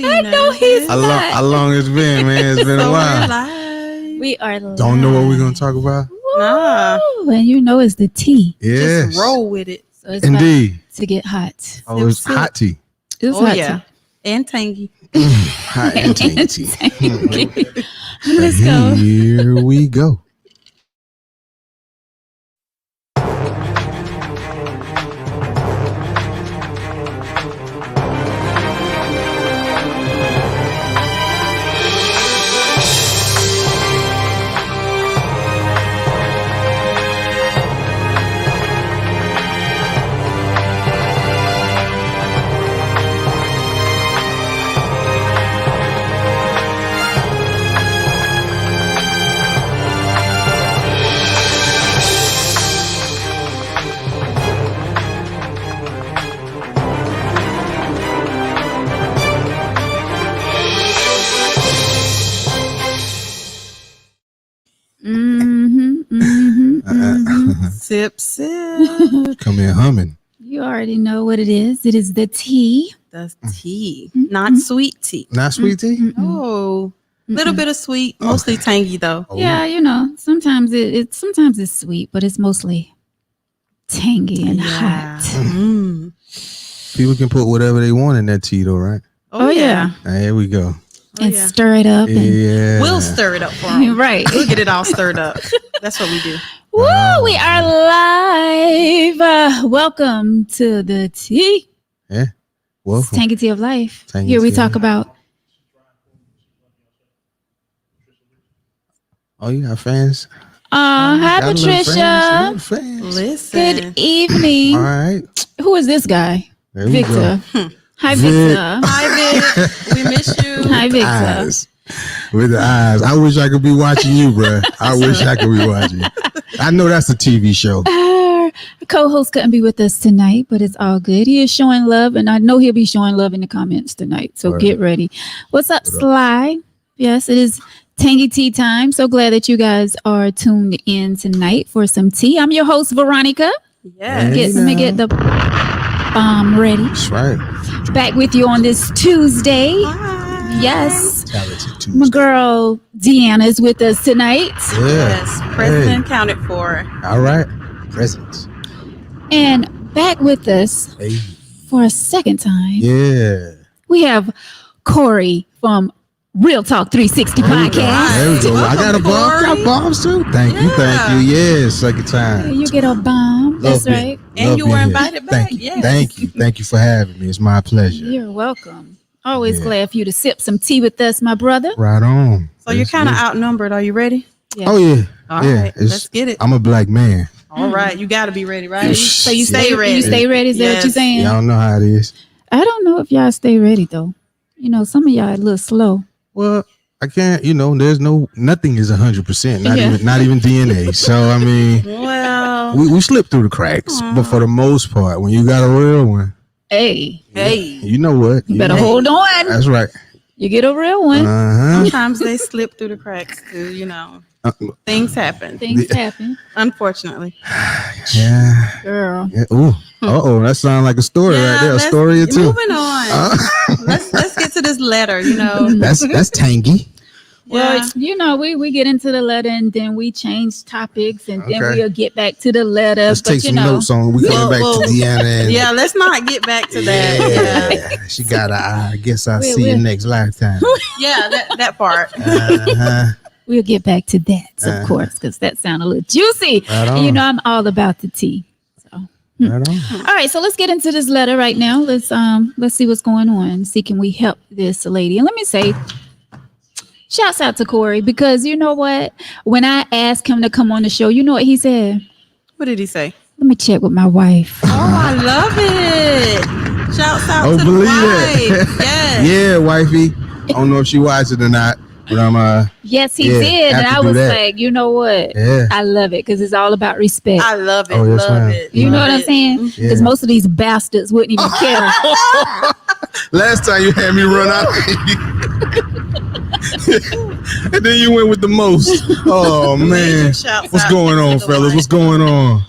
I know he's not. How long it's been, man? It's been a while. We are live. Don't know what we're gonna talk about. Nah. And you know it's the tea. Yes. Just roll with it. So it's indeed. to get hot. Oh, it's hot tea. It's hot tea. And tangy. Hot and tangy tea. Let's go. Here we go. Sip, sip. Come in humming. You already know what it is. It is the tea. The tea, not sweet tea. Not sweet tea? Oh, little bit of sweet, mostly tangy though. Oh. Yeah, you know, sometimes sometimes it's sweet, but it's mostly tangy and hot. Mm. People can put whatever they want in that tea, though, right? Oh yeah. Here we go. And stir it up. Yeah. We'll stir it up for them. Right. We'll get it all stirred up. That's what we do. Woo, we are live. Welcome to the tea. Yeah. Welcome. Tangy Tea of Life. Tangy Here we Tea talk of about. Oh, you got fans? Hi, Got Patricia. little fans. Listen. Good evening. All right. Who is this guy? There we Victor. go. Hi, Vic. Victor. Hi, Vic. We miss you. Hi, Victor. Eyes. With the eyes. I wish I could be watching you, bro. I wish I could be watching you. I know that's a TV show. Our co-host couldn't be with us tonight, but it's all good. He is showing love, and I know he'll be showing love in the comments tonight. So Right. get ready. What's up, Sly? Yes, it is Tangy Tea time. So glad that you guys are tuned in tonight for some tea. I'm your host, Veronica. Yes. Let me get the bomb ready. That's right. Back with you on this Tuesday. Hi. Yes. Talented My Tuesday. girl Deanna is with us tonight. Yeah. Yes. President counted for. All right. Presents. And back with us Hey. for a second time, Yeah. we have Corey from Real Talk 360 Podcast. There we go. I got a Welcome, bomb. Corey. Got bombs too. Thank you. Yeah, second time. You get a bomb. That's Love right. And you being were here. invited back. Thank you. Yes. Thank you. Thank you for having me. It's my pleasure. You're welcome. Always Yeah. glad for you to sip some tea with us, my brother. Right on. So you're Yes, kind of yes. outnumbered. Are you ready? Oh yeah. All yeah. right. Let's get it. I'm a black man. All right. You got to be ready, right? So you Stay stay ready. You stay ready. Is that what you're Yes. saying? Y'all know how it is. I don't know if y'all stay ready though. You know, some of y'all a little slow. Well, I can't. There's nothing is 100%. Yeah. Not even DNA. So I mean, Well, we slip through the cracks, but for the most part, when you got a real one, Hey, hey. you know what? you better know. hold on. That's right. You get a real one. Sometimes they slip through the cracks too, Things happen, Things happen. unfortunately. Yeah. Girl. Yeah. Ooh. Uh-oh. That sounds like a story right there. A let's- story or two. Moving on. Let's get to this letter, That's tangy. Well, Yeah. we get into the letter and then we change topics and then Okay. we'll get back to the letter. Let's but take some notes on. We coming back Well, to Deanna. And, Yeah, let's not get back to that. Yeah. She got a eye. I guess I'll We'll- see you we'll- next lifetime. Yeah, that part. Uh-huh. we'll get back to that, of course, because that sounds a little juicy. Right And on. I'm all about the tea. Right on. All right, so let's get into this letter right now. Let's see what's going on. See, can we help this lady? And let me say, shouts out to Corey, because you know what? When I asked him to come on the show, you know what he said? What did he say? Let me check with my wife. Oh, I love it. Shouts out Oh, to the believe wife. it. Yes. Yeah, wifey. I don't know if she watched it or not, but I'm Yes, he Yeah, did. have And to I do was that. like, you know what? yeah. I love it because it's all about respect. I love it. Oh, yes, love ma'am. it. You know love what I'm it. saying? Yeah. Because most of these bastards wouldn't even care. Last time you had me run out, and then you went with the most. Oh man, Shouts what's out going to on, the fellas? wife. What's going on?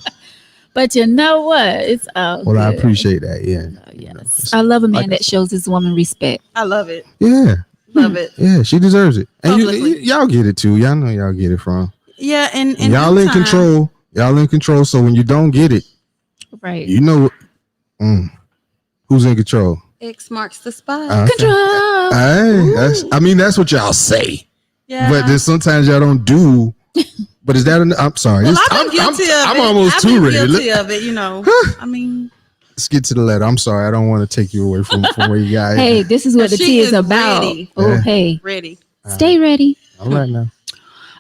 But you know what? It's all Well, I good. appreciate that. Yeah. Yes. I love a man Like I that shows his woman respect. I love it. Yeah. Love it. Yeah. She deserves it. And Publicly. y'all get it too. Y'all know y'all get it from. Yeah, and Y'all in control. Y'all in control. So when you don't get it, Right. you know who's in control. X marks the spot. Okay. Control. Hey, that's what y'all say. Yeah. But then sometimes y'all don't do. But is that? I'm sorry. well, I've been guilty of it. I'm almost I've too been ready. guilty of it, you know. I mean, Let's get to the letter. I'm sorry. I don't want to take you away from where you got. Hey, this is what the She tea is is about. ready. Oh, Yeah. hey. ready. Stay ready. All right now.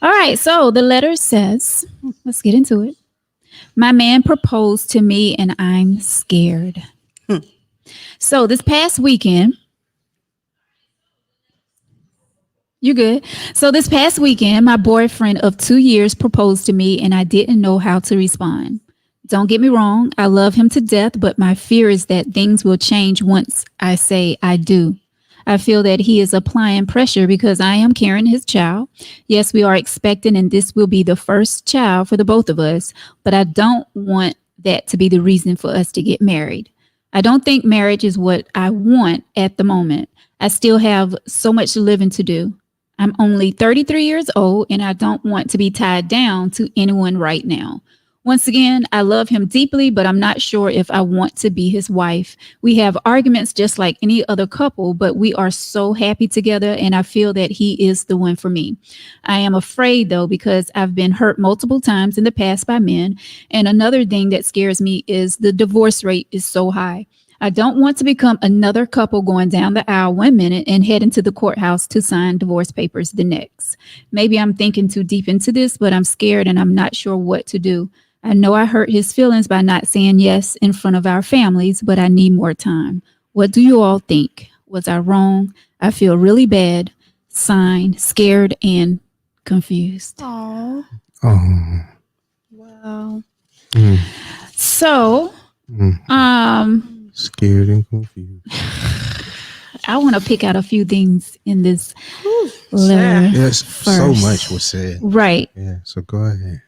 All right. So the letter says, let's get into it. My man proposed to me and I'm scared. So this past weekend, you good? So this past weekend, my boyfriend of 2 years proposed to me and I didn't know how to respond. Don't get me wrong. I love him to death, but my fear is that things will change once I say I do. I feel that he is applying pressure because I am carrying his child. Yes, we are expecting, and this will be the first child for the both of us, but I don't want that to be the reason for us to get married. I don't think marriage is what I want at the moment. I still have so much living to do. I'm only 33 years old, and I don't want to be tied down to anyone right now. Once again, I love him deeply, but I'm not sure if I want to be his wife. We have arguments just like any other couple, but we are so happy together, and I feel that he is the one for me. I am afraid, though, because I've been hurt multiple times in the past by men. And another thing that scares me is the divorce rate is so high. I don't want to become another couple going down the aisle one minute and head into the courthouse to sign divorce papers the next. Maybe I'm thinking too deep into this, but I'm scared and I'm not sure what to do. I know I hurt his feelings by not saying yes in front of our families, but I need more time. What do you all think? Was I wrong? I feel really bad. Signed, scared, and confused. Oh, Oh. wow. So, Scared and confused. I want to pick out a few things in this letter. Yes, so First. much was said. Right. Yeah, so go ahead.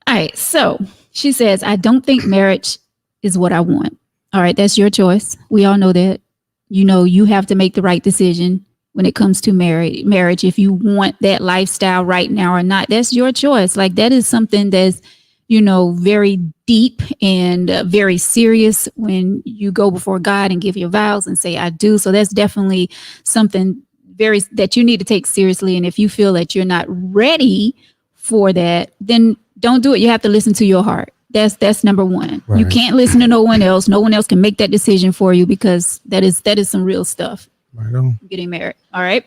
All right. So she says, I don't think marriage is what I want. All right. That's your choice. We all know that. You know, you have to make the right decision when it comes to marriage. If you want that lifestyle right now or not, that's your choice. Like that is something that's, you know, very deep and very serious when you go before God and give your vows and say, I do. So that's definitely something very that you need to take seriously. And if you feel that you're not ready for that, then don't do it. You have to listen to your heart. That's number one. Right. You can't listen to no one else. No one else can make that decision for you because that is some real stuff. Right on. Getting married. All right.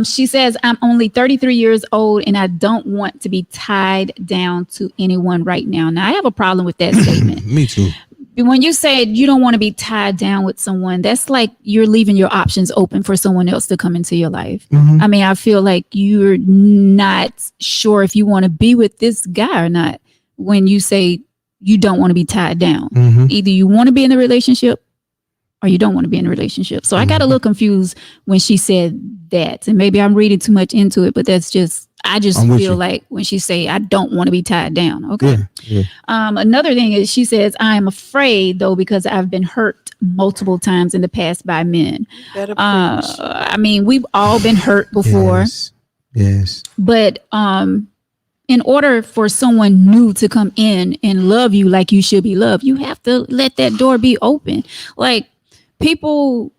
She says, I'm only 33 years old and I don't want to be tied down to anyone right now. Now, I have a problem with that statement. Me too. When you say you don't want to be tied down with someone, that's like you're leaving your options open for someone else to come into your life. Mhm. I mean, I feel like you're not sure if you want to be with this guy or not when you say you don't want to be tied down. Mhm. Either you want to be in a relationship or you don't want to be in a relationship. So I got a little confused when she said that. And maybe I'm reading too much into it, but that's just, I just I'm with feel you. like when she say, I don't want to be tied down. Okay. Yeah. Another thing is she says, I am afraid though, because I've been hurt multiple times in the past by men. Better preach. I mean, we've all been hurt before, Yes. but, in order for someone new to come in and love you like you should be loved, you have to let that door be open. Like people,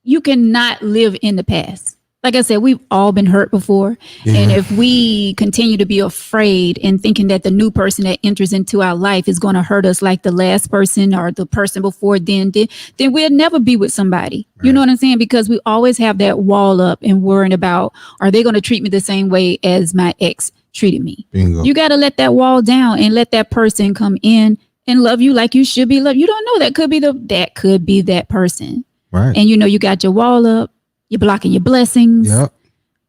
you cannot live in the past. Like I said, we've all been hurt before. Yeah. And if we continue to be afraid and thinking that the new person that enters into our life is going to hurt us like the last person or the person before then we'll never be with somebody. You know what I'm saying? Because we always have that wall up and worrying about, are they going to treat me the same way as my ex treated me? Bingo. You got to let that wall down and let that person come in and love you like you should be loved. You don't know, that could be that person. Right. And you know, you got your wall up, you're blocking your blessings. Yep.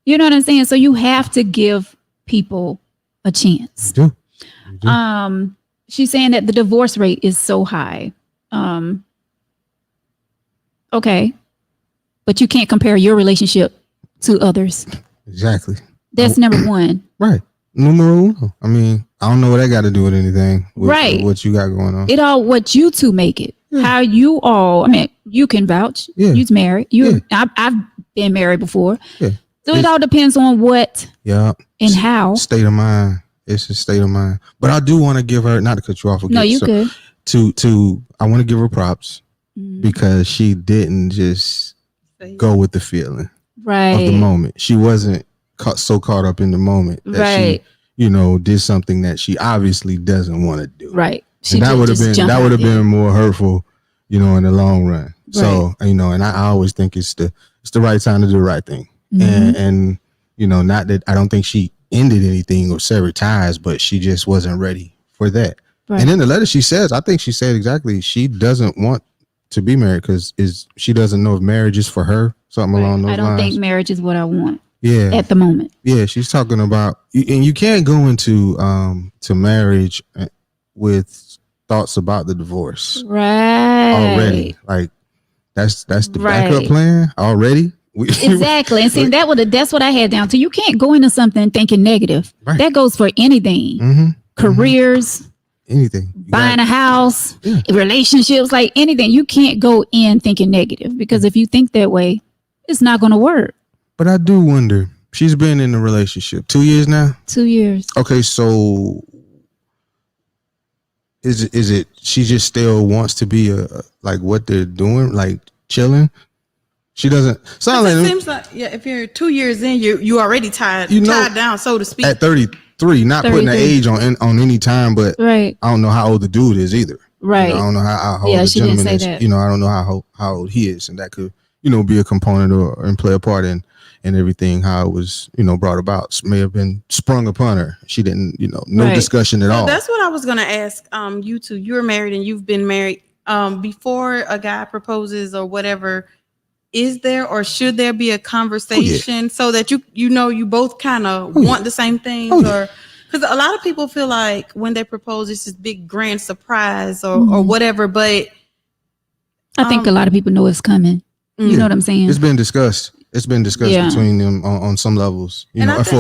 You know what I'm saying? So you have to give people a chance. You do. She's saying that the divorce rate is so high. Okay. But you can't compare your relationship to others. Exactly. That's number one. Right. Numero uno. I mean, I don't know what that got to do with anything. Right. What you got going on. It all what you two make it. How you all. I mean, you can vouch. Yeah. You's married. I've been married before. Yeah. So it all depends on what Yeah. and how. State of mind. It's a state of mind. But I do want to give her, not to cut you off again. No, you could. I want to give her props because she didn't just go with the feeling Right. of the moment. She wasn't so caught up in the moment that she, did something that she obviously doesn't want to do. Right. And that would have been more hurtful, in the long run. Right. So, and I always think it's the right time to do the right thing. And not that I don't think she ended anything or severed ties, but she just wasn't ready for that. Right. And in the letter she says, I think she said exactly, she doesn't want to be married because she doesn't know if marriage is for her, something along those lines. I don't think marriage is what I want. Yeah. At the moment. Yeah, she's talking about, and you can't go into to marriage with thoughts about the divorce. Right. Already. Like that's the backup plan already. Exactly. And see, that's what I had down to. You can't go into something thinking negative. Right. That goes for anything. Careers. Anything. Buying a house, relationships, like anything. You can't go in thinking negative because if you think that way, it's not going to work. But I do wonder, she's been in a relationship 2 years now? 2 years. Okay, so is it she just still wants to be like what they're doing, like chilling? She doesn't sound like it seems like if you're 2 years in, you already tied down, so to speak. At 33, not 33. Putting an age on any time, but I don't know how old the dude is either. Right. I don't know how old the gentleman is. That. I don't know how old he is, and that could be a component and play a part in everything, how it was brought about. May have been sprung upon her. She didn't no discussion at all. That's what I was gonna ask you two. You're married and you've been married before a guy proposes or whatever. Is there or should there be a conversation so that you both kind of want the same things? Or because a lot of people feel like when they propose, it's this big grand surprise or whatever. But I think a lot of people know it's coming. You know what I'm saying? It's been discussed. It's been discussed between them on some levels,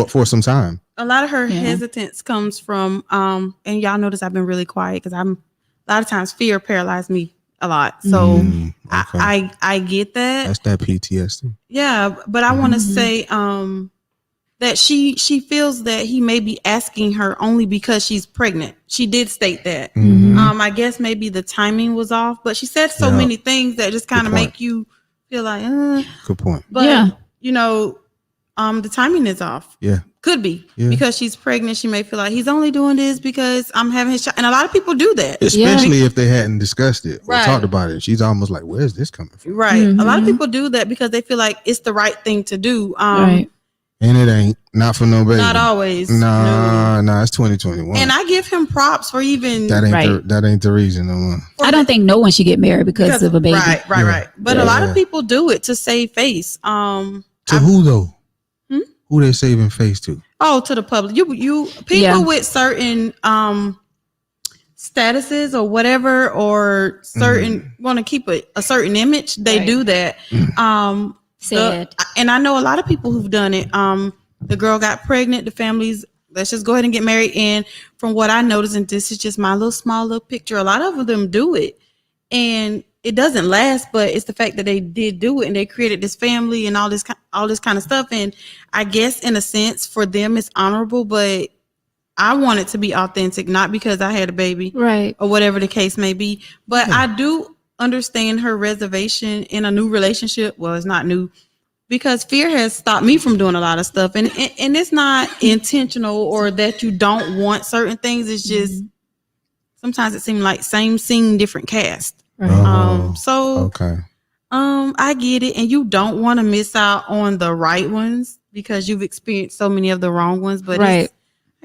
for some time. A lot of her hesitance comes from, and y'all notice I've been really quiet because a lot of times fear paralyzed me a lot. So I get that. That's that PTSD. Yeah, but I want to say that she feels that he may be asking her only because she's pregnant. She did state that. I guess maybe the timing was off, but she said so many things that just kind of make you feel like good point. But the timing is off. Yeah. Could be because she's pregnant. She may feel like he's only doing this because I'm having his child. And a lot of people do that. Especially if they hadn't discussed it or talked about it. She's almost like, where's this coming from? Right. A lot of people do that because they feel like it's the right thing to do. And it ain't. Not for no baby. Not always. Nah, it's 2021. And I give him props for even that ain't the reason. No. I don't think no one should get married because of a baby. Right. But a lot of people do it to save face. Who though? Who they saving face to? Oh, to the public. You people with certain statuses or whatever, or certain want to keep a certain image. They do that. Sad. And I know a lot of people who've done it. The girl got pregnant. The families, let's just go ahead and get married. And from what I noticed, and this is just my small little picture, a lot of them do it, and it doesn't last, but it's the fact that they did do it and they created this family and all this kind of stuff. And I guess in a sense for them, it's honorable, but I want it to be authentic, not because I had a baby, right, or whatever the case may be. But I do understand her reservation in a new relationship. Well, it's not new because fear has stopped me from doing a lot of stuff, and it's not intentional or that you don't want certain things. It's just sometimes it seems like same scene, different cast. Right. I get it, and you don't want to miss out on the right ones because you've experienced so many of the wrong ones. But I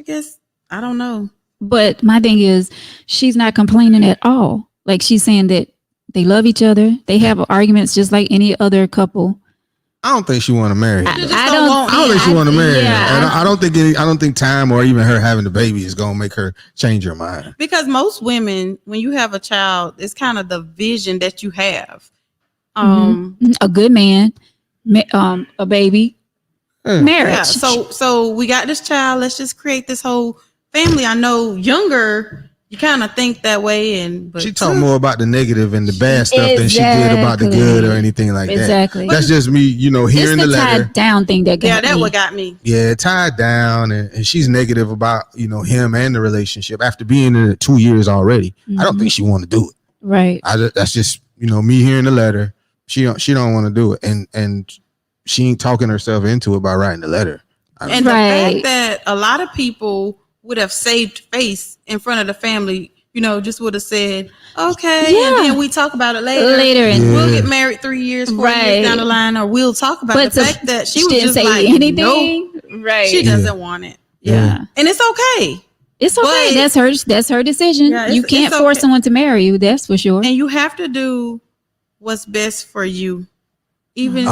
guess I don't know. But my thing is, she's not complaining at all. Like she's saying that they love each other. They have arguments just like any other couple. I don't think she want to marry. I don't think she want to marry. And I don't think time or even her having the baby is gonna make her change her mind. Because most women, when you have a child, it's kind of the vision that you have. A good man, a baby. marriage. Yeah. So we got this child. Let's just create this whole family. I know younger, you kind of think that way, but She talked more about the negative and the bad stuff than she did about the good or anything like that. Exactly. That's just me, hearing it's the letter. tied down thing that got yeah, that me. what got me. Yeah, tied down, and she's negative about him and the relationship after being in it 2 years already. I don't think she want to do it. Right. That's just me hearing the letter. She don't want to do it, and she ain't talking herself into it by writing the letter. And the fact that a lot of people would have saved face in front of the family, just would have said, okay, and then we talk about it later. And we'll get married 3 years, 4 years down the line, or we'll talk about the fact that she was just say like, anything. Nope, right. she doesn't want it. Yeah. And it's okay. It's okay. That's her decision. Yeah, you can't force someone to marry you. That's for sure. And you have to do what's best for you. Even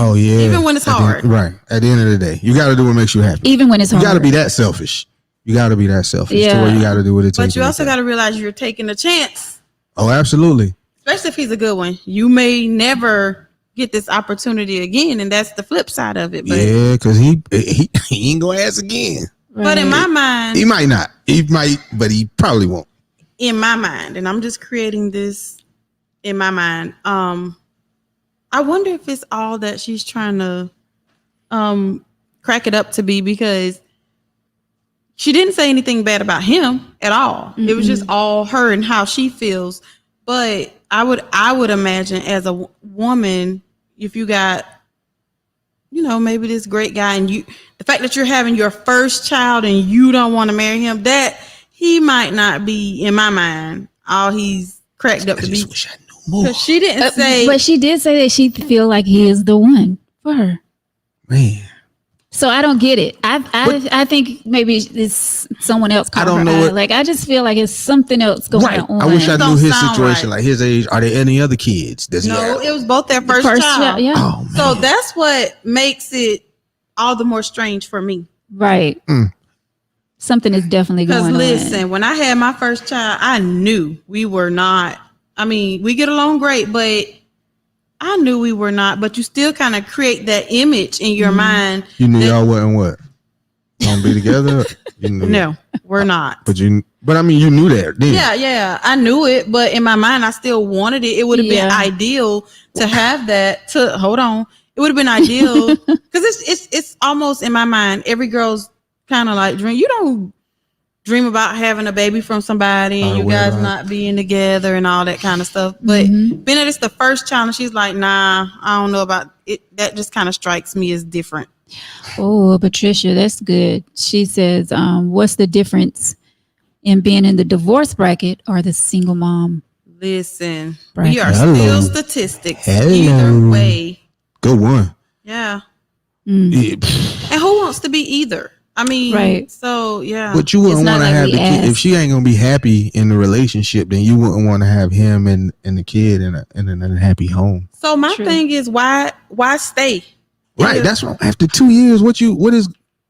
when it's hard. Right. At the end of the day, you got to do what makes you happy. Even when it's hard. You got to be that selfish. You got to be that selfish to where you got to do what it takes. But you also got to realize you're taking a chance. Oh, absolutely. Especially if he's a good one. You may never get this opportunity again, and that's the flip side of it. But yeah, because he ain't gonna ask again. Right. But in my mind, he might not. He might, but he probably won't. In my mind, and I'm just creating this in my mind. I wonder if it's all that she's trying to crack it up to be, because she didn't say anything bad about him at all. Mm-hmm. It was just all her and how she feels. But I would imagine as a woman, if you got, maybe this great guy, and the fact that you're having your first child and you don't want to marry him, that he might not be, in my mind, all he's cracked up to be. Wish I knew more. Because she didn't say, but she did say that she feel like he is the one for her. Man. So I don't get it. I think maybe it's someone else. I don't know. I just feel like it's something else going on. I wish I knew his right. situation, like his age. Are there any other kids? Does he have? it was both their first child. Yeah. Oh, man. So that's what makes it all the more strange for me. Right. Something is definitely going on. Because listen, when I had my first child, I knew we were not. I mean, we get along great, but I knew we were not. But you still kind of create that image in your mind. You knew y'all wasn't what? Gonna be together? You knew No, we're not. But you knew that, didn't you? Yeah, I knew it, but in my mind, I still wanted it. It would have been ideal to have that. It would have been ideal because it's almost in my mind. Every girl's kind of like dream. You don't dream about having a baby from somebody and you guys not being together and all that kind of stuff. But being that it's the first child, and she's like, nah, I don't know about it. That just kind of strikes me as different. Oh, Patricia, that's good. She says, what's the difference in being in the divorce bracket or the single mom? Listen, bracket? we are still statistics. Either way. Good one. Yeah. Yeah. And who wants to be either? I mean, right. So yeah. But you wouldn't want to have the kid. If she ain't gonna be happy in the relationship, then you wouldn't want to have him and the kid in an unhappy home. So my thing is, why stay? Right. That's what. After 2 years, what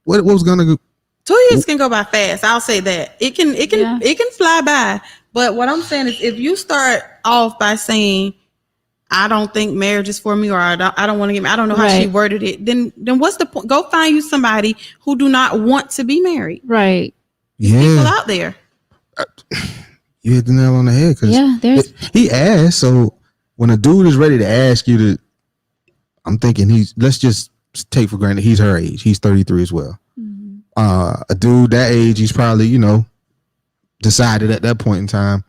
was gonna go? 2 years can go by fast. I'll say that it can fly by. But what I'm saying is, if you start off by saying, I don't think marriage is for me, or I don't want to get married. I don't know how she worded it. Then what's the point? Go find you somebody who do not want to be married. Right. Yeah. People out there. You hit the nail on the head. Because he asked. So when a dude is ready to ask you to, I'm thinking let's just take for granted he's her age. He's 33 as well. Mm-hmm. A dude that age, he's probably, decided at that point in time,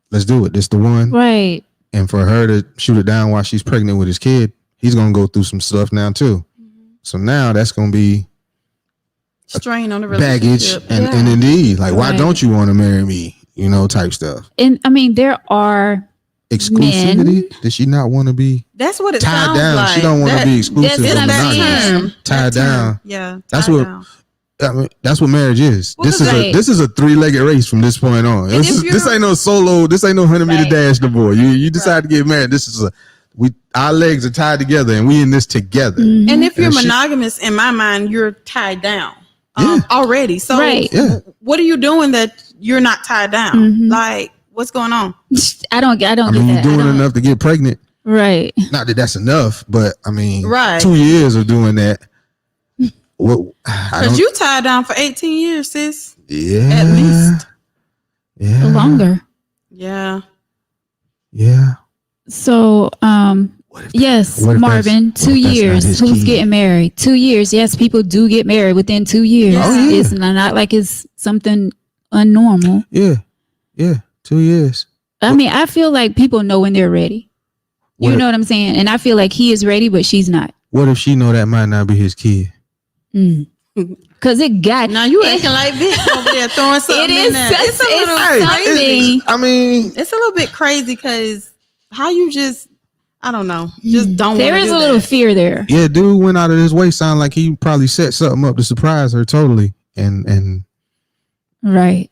let's do it. This the one. Right. And for her to shoot it down while she's pregnant with his kid, he's going to go through some stuff now too. Mm-hmm. So now that's going to be strain on the relationship. Baggage. And indeed, like, why don't you want to marry me? Type stuff. And I mean, there are exclusivity. Does she not want to be? That's what it tied sounds down. like. She don't want to be exclusive. That's tied down. Yeah. That's what. Down. I mean, that's what marriage is. Well, this is a 3-legged race from this point on. This ain't no solo. This ain't no 100-meter dash. The boy, you decide to get married. This is our legs are tied together and we in this together. Mm-hmm. And if you're monogamous, in my mind, you're tied down already. So what are you doing that you're not tied down? Mm-hmm. Like, what's going on? I don't get that. You're doing enough to get pregnant. Right. Not that that's enough, but I mean, right. 2 years of doing that. what I Because don't, you tied down for 18 years, sis. yeah, At least. yeah, Longer. Yeah. yeah. So, What if yes, what if Marvin, that's- what 2 if that's not years. his Who's key? getting married? 2 years. Yes, people do get married within 2 years. Yeah. Oh, yeah. It's not like it's something unnormal. Yeah, 2 years. I mean, I feel like people know when they're ready. What You if- know what I'm saying? And I feel like he is ready, but she's not. What if she know that might not be his kid? Because it got Now you acting like Vic over there throwing something It in is there. It's a it's little something. crazy. I mean, It's a little bit crazy because how you just, I don't know, just don't. There wanna is do a little that. fear there. yeah, dude went out of his way. Sound like he probably set something up to surprise her totally, and Right.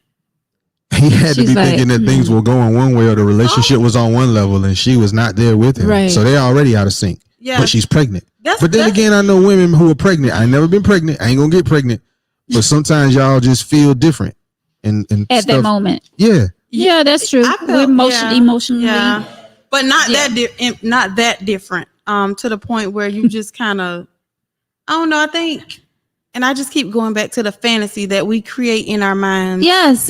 he had to She's be like, thinking that things were going one way or the relationship was on one level, and she was not there with him. Right. So they're already out of sync. Yeah, But she's pregnant. that's, But then that's- again, I know women who are pregnant. I ain't never been pregnant. I ain't gonna get pregnant. But sometimes y'all just feel different, and At stuff. that moment. Yeah, Yeah, that's true. I We're felt- emotionally. yeah, but not Yeah. not that different. To the point where you just kind of, I don't know. I think, and I just keep going back to the fantasy that we create in our minds. Yes.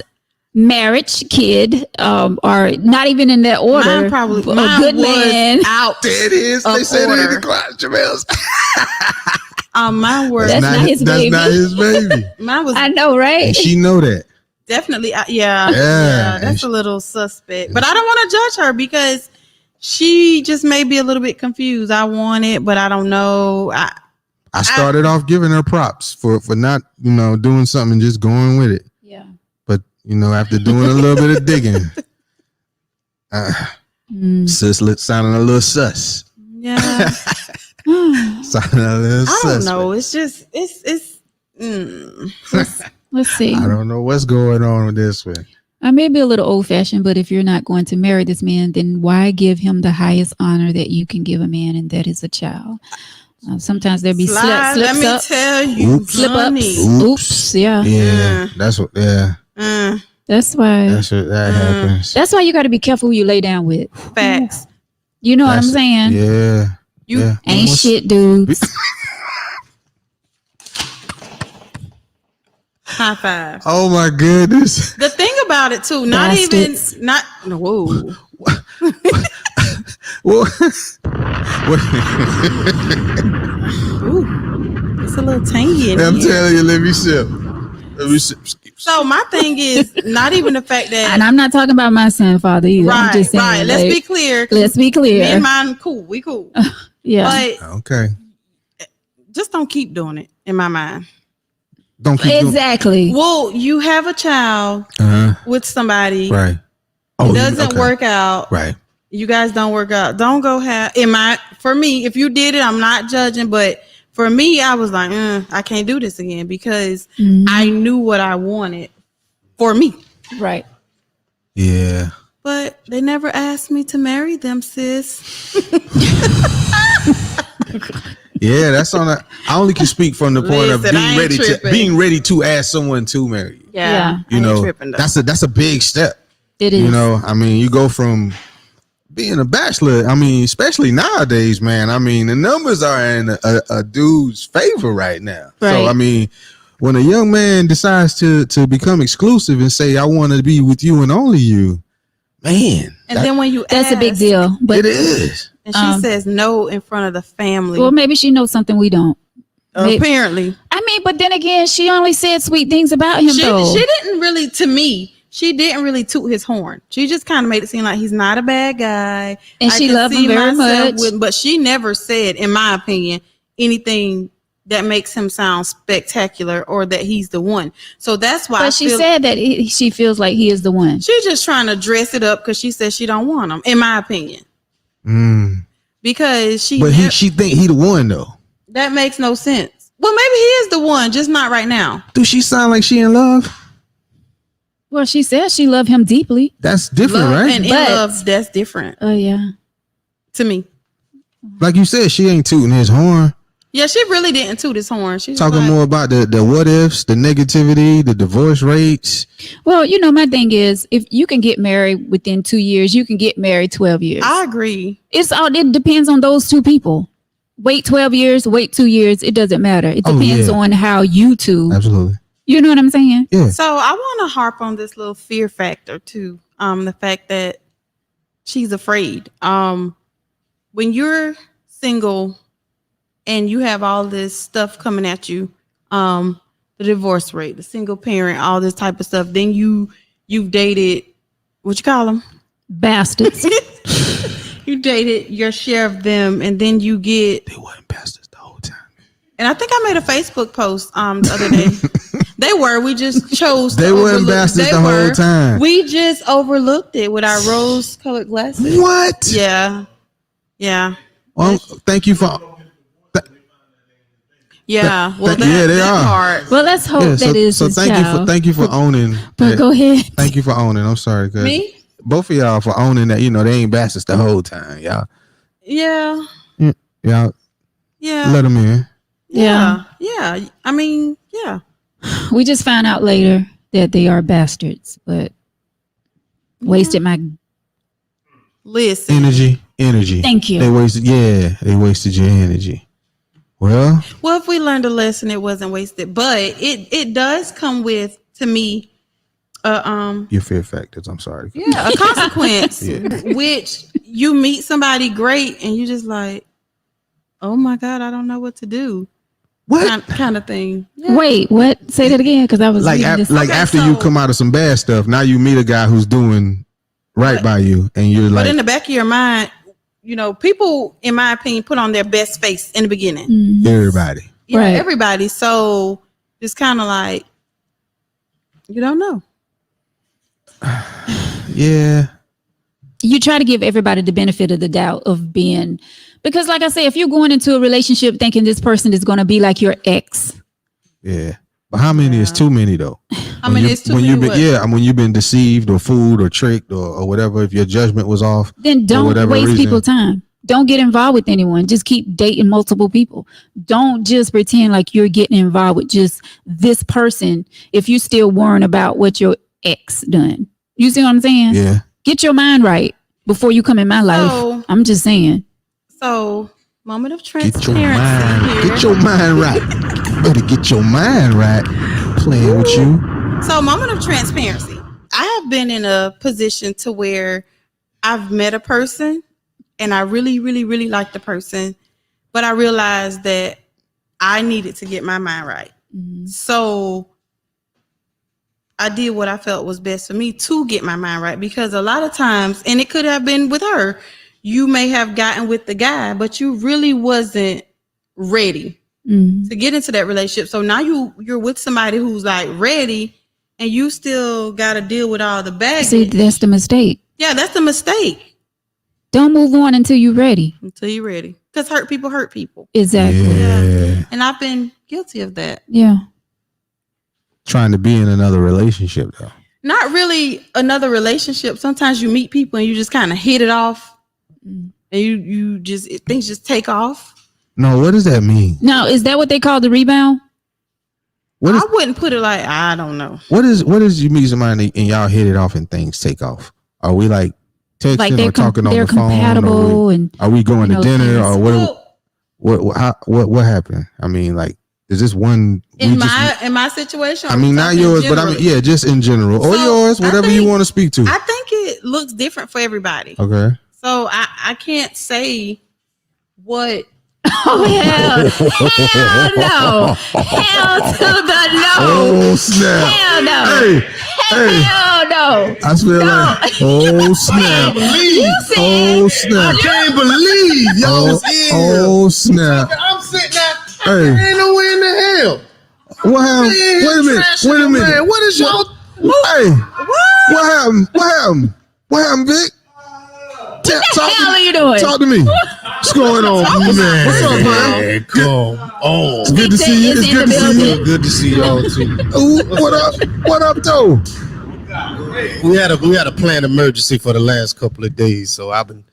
Marriage, kid, are not even in that order. Mine probably A mine good was man. out. there it is. Of They said it in order. the class, Jamels. Mine were That's not his baby. That's not his baby. mine was I know, right? And she know that. definitely yeah, Yeah, yeah. That's and a little suspect. But I don't want to judge her because she just may be a little bit confused. I want it, but I don't know. I started off giving her props for not doing something and just going with it. Yeah. But after doing a little bit of digging, sis sounding a little sus. Yeah. Sounding a little I sus. don't know. It's just it's Let's see. I don't know what's going on with this one. I may be a little old fashioned, but if you're not going to marry this man, then why give him the highest honor that you can give a man, and that is a child? Sometimes there be slide. Let slips me up, tell you, Oops. slip ups. honey. Oops. Yeah. Yeah, that's what. Yeah, That's why. that's what that happens. That's why you got to be careful who you lay down with. Facts. You know what I'm That's- saying? Yeah, You yeah. Ain't Almost- shit dudes. high five. Oh my goodness. The thing about it too, not Bastards. even not whoa. What? Ooh, it's a little tangy in I'm here. telling you, let me sip. Let me sip. So my thing is not even the fact that And I'm not talking about my son, father either. I'm right, just saying. right. Let's like, be clear. Let's be Me clear. and mine cool. We cool. Yeah. But Okay. just don't keep doing it in my mind. Don't keep doing. Exactly. Well, you have a child with somebody. Right. It doesn't work out. Right. You guys don't work out. Don't go have for me, if you did it, I'm not judging, but for me, I was like, I can't do this again because Mhm. I knew what I wanted for me. Right. Yeah. But they never asked me to marry them, sis. Yeah, that's on a. I only can speak from the point of Listen, I ain't being ready tripping. to ask someone to marry you. Yeah. You know, that's a big step. It is. You know, I mean, you go from being a bachelor. I mean, especially nowadays, man. I mean, the numbers are in a dude's favor right now. Right. So, I mean, when a young man decides to become exclusive and say, "I want to be with you and only you," man, And then when you That's a big ask, deal. But it is. and she says no in front of the family. well, maybe she knows something we don't. Apparently, I mean, but then again, she only said sweet things about him she though. didn't really. To me, she didn't really toot his horn. She just kind of made it seem like he's not a bad guy, And she can loved him see very myself much. but she never said, in my opinion, anything that makes him sound spectacular or that he's the one. So that's why. But she said that she feels like he is the one. she's just trying to dress it up because she says she don't want him. In my opinion, because But she think he the one though. that makes no sense. Well, maybe he is the one, just not right now. Do she sound like she in love? Well, she says she loved him deeply. That's different, Love right? and in But- love, that's different Oh yeah. to me. Like you said, she ain't tooting his horn. Yeah, she really didn't toot his horn. She's Talking like, more about the what ifs, the negativity, the divorce rates. Well, you know, my thing is, if you can get married within 2 years, you can get married 12 years. I agree. It depends on those two people. wait 12 years, wait 2 years. It doesn't matter. It Oh, depends yeah. on how you two, Absolutely. you know what I'm saying? Yeah. So I want to harp on this little fear factor too. The fact that she's afraid. When you're single and you have all this stuff coming at you, the divorce rate, the single parent, all this type of stuff, then you've dated, what you call them? Bastards. You dated your share of them, and then you get. They weren't bastards the whole time. And I think I made a Facebook post the other day. They were. We just chose. They weren't bastards the whole time. We just overlooked it with our rose-colored glasses. What? Yeah. Yeah. Well, thank you for. Yeah. Well, yeah, they are. Part. Well, let's hope Yeah, so, that is so his thank child. you for owning. But that. go ahead. Thank you for owning. I'm sorry, cause Me? both of y'all for owning that. You know they ain't bastards the whole time, y'all. Yeah. Y'all Yeah. let them in. Yeah. Yeah. I mean, yeah. We just found out later that they are bastards, but wasted my. Listen. Energy. Thank you. They wasted. Yeah, they wasted your energy. Well, Well, if we learned a lesson, it wasn't wasted. But it does come with, to me, your fear factors. I'm sorry. yeah, a consequence. Yeah. Which you meet somebody great and you just like, oh my God, I don't know what to do. What? Kind of thing. Yeah. Wait, what? Say that again, because I was Like, reading this. like Okay, after you so- come out of some bad stuff, now you meet a guy who's doing right But- by you, and you're But like, in the back of your mind, you know, people, in my opinion, put on their best face in the beginning. Mhm. everybody. Yeah, Right. everybody. So it's kind of like, you don't know. Yeah. You try to give everybody the benefit of the doubt of being, because like I say, if you're going into a relationship thinking this person is going to be like your ex, Yeah. But how many is Yeah. too many though? I mean, it's too when many you've been what? yeah, when you've been deceived or fooled or tricked or whatever, if your judgment was off. then don't whatever waste reason. people's time. Don't get involved with anyone. Just keep dating multiple people. Don't just pretend like you're getting involved with just this person if you still worrying about what your ex done. You see what I'm saying? Yeah. Get your mind right before you come in my life. So- I'm just saying. So, moment of Get your transparency mind. here. Get your mind right. Better get your mind right. Playing with you. So, moment of transparency. I have been in a position to where I've met a person and I really, really, really like the person, but I realized that I needed to get my mind right. So I did what I felt was best for me to get my mind right, because a lot of times, and it could have been with her, you may have gotten with the guy, but you really wasn't ready Mhm. to get into that relationship. So now you're with somebody who's like ready, and you still got to deal with all the baggage. See, that's the mistake. Yeah, that's the mistake Don't move on until you're ready. until you're ready. Because hurt people hurt people. Exactly. Yeah. And I've been guilty of that. Yeah. Trying to be in another relationship though. Not really another relationship. Sometimes you meet people and you just kind of hit it off. Mm. And you just, things just take off. No, what does that mean? Now, is that what they call the rebound? What is I wouldn't put it like, I don't know. what is you meet somebody and y'all hit it off and things take off? Are we like texting Like or they're talking on they're the phone? compatible and Are we going you to know, dinner or things. what happened? I mean, like, is this one? In my situation, I mean, not talking yours, but I mean, generally. yeah, just in general, or So, yours, I whatever you think- want to speak to. I think it looks different for everybody. Okay. So I can't say what. oh hell no, hell to the no, Oh snap! hell no, Hey, hey! hell no. I feel like oh snap! You said Oh snap! Can't believe y'all was in here. Oh snap! I'm sitting there. Hey, Ain't no way in the hell. what happened? Wait a minute! Wait a minute! Man, what is y'all? Hey, what happened? What happened? What happened, Vic? what the hell are you doing? Talk to me. What's going on, man? What's up, man? Man, come on. It's good to see you. Is It's in good the to see you. building. Good to see y'all too. Ooh, what up? What up, though? We had a planned emergency for the last couple of days, so I've been,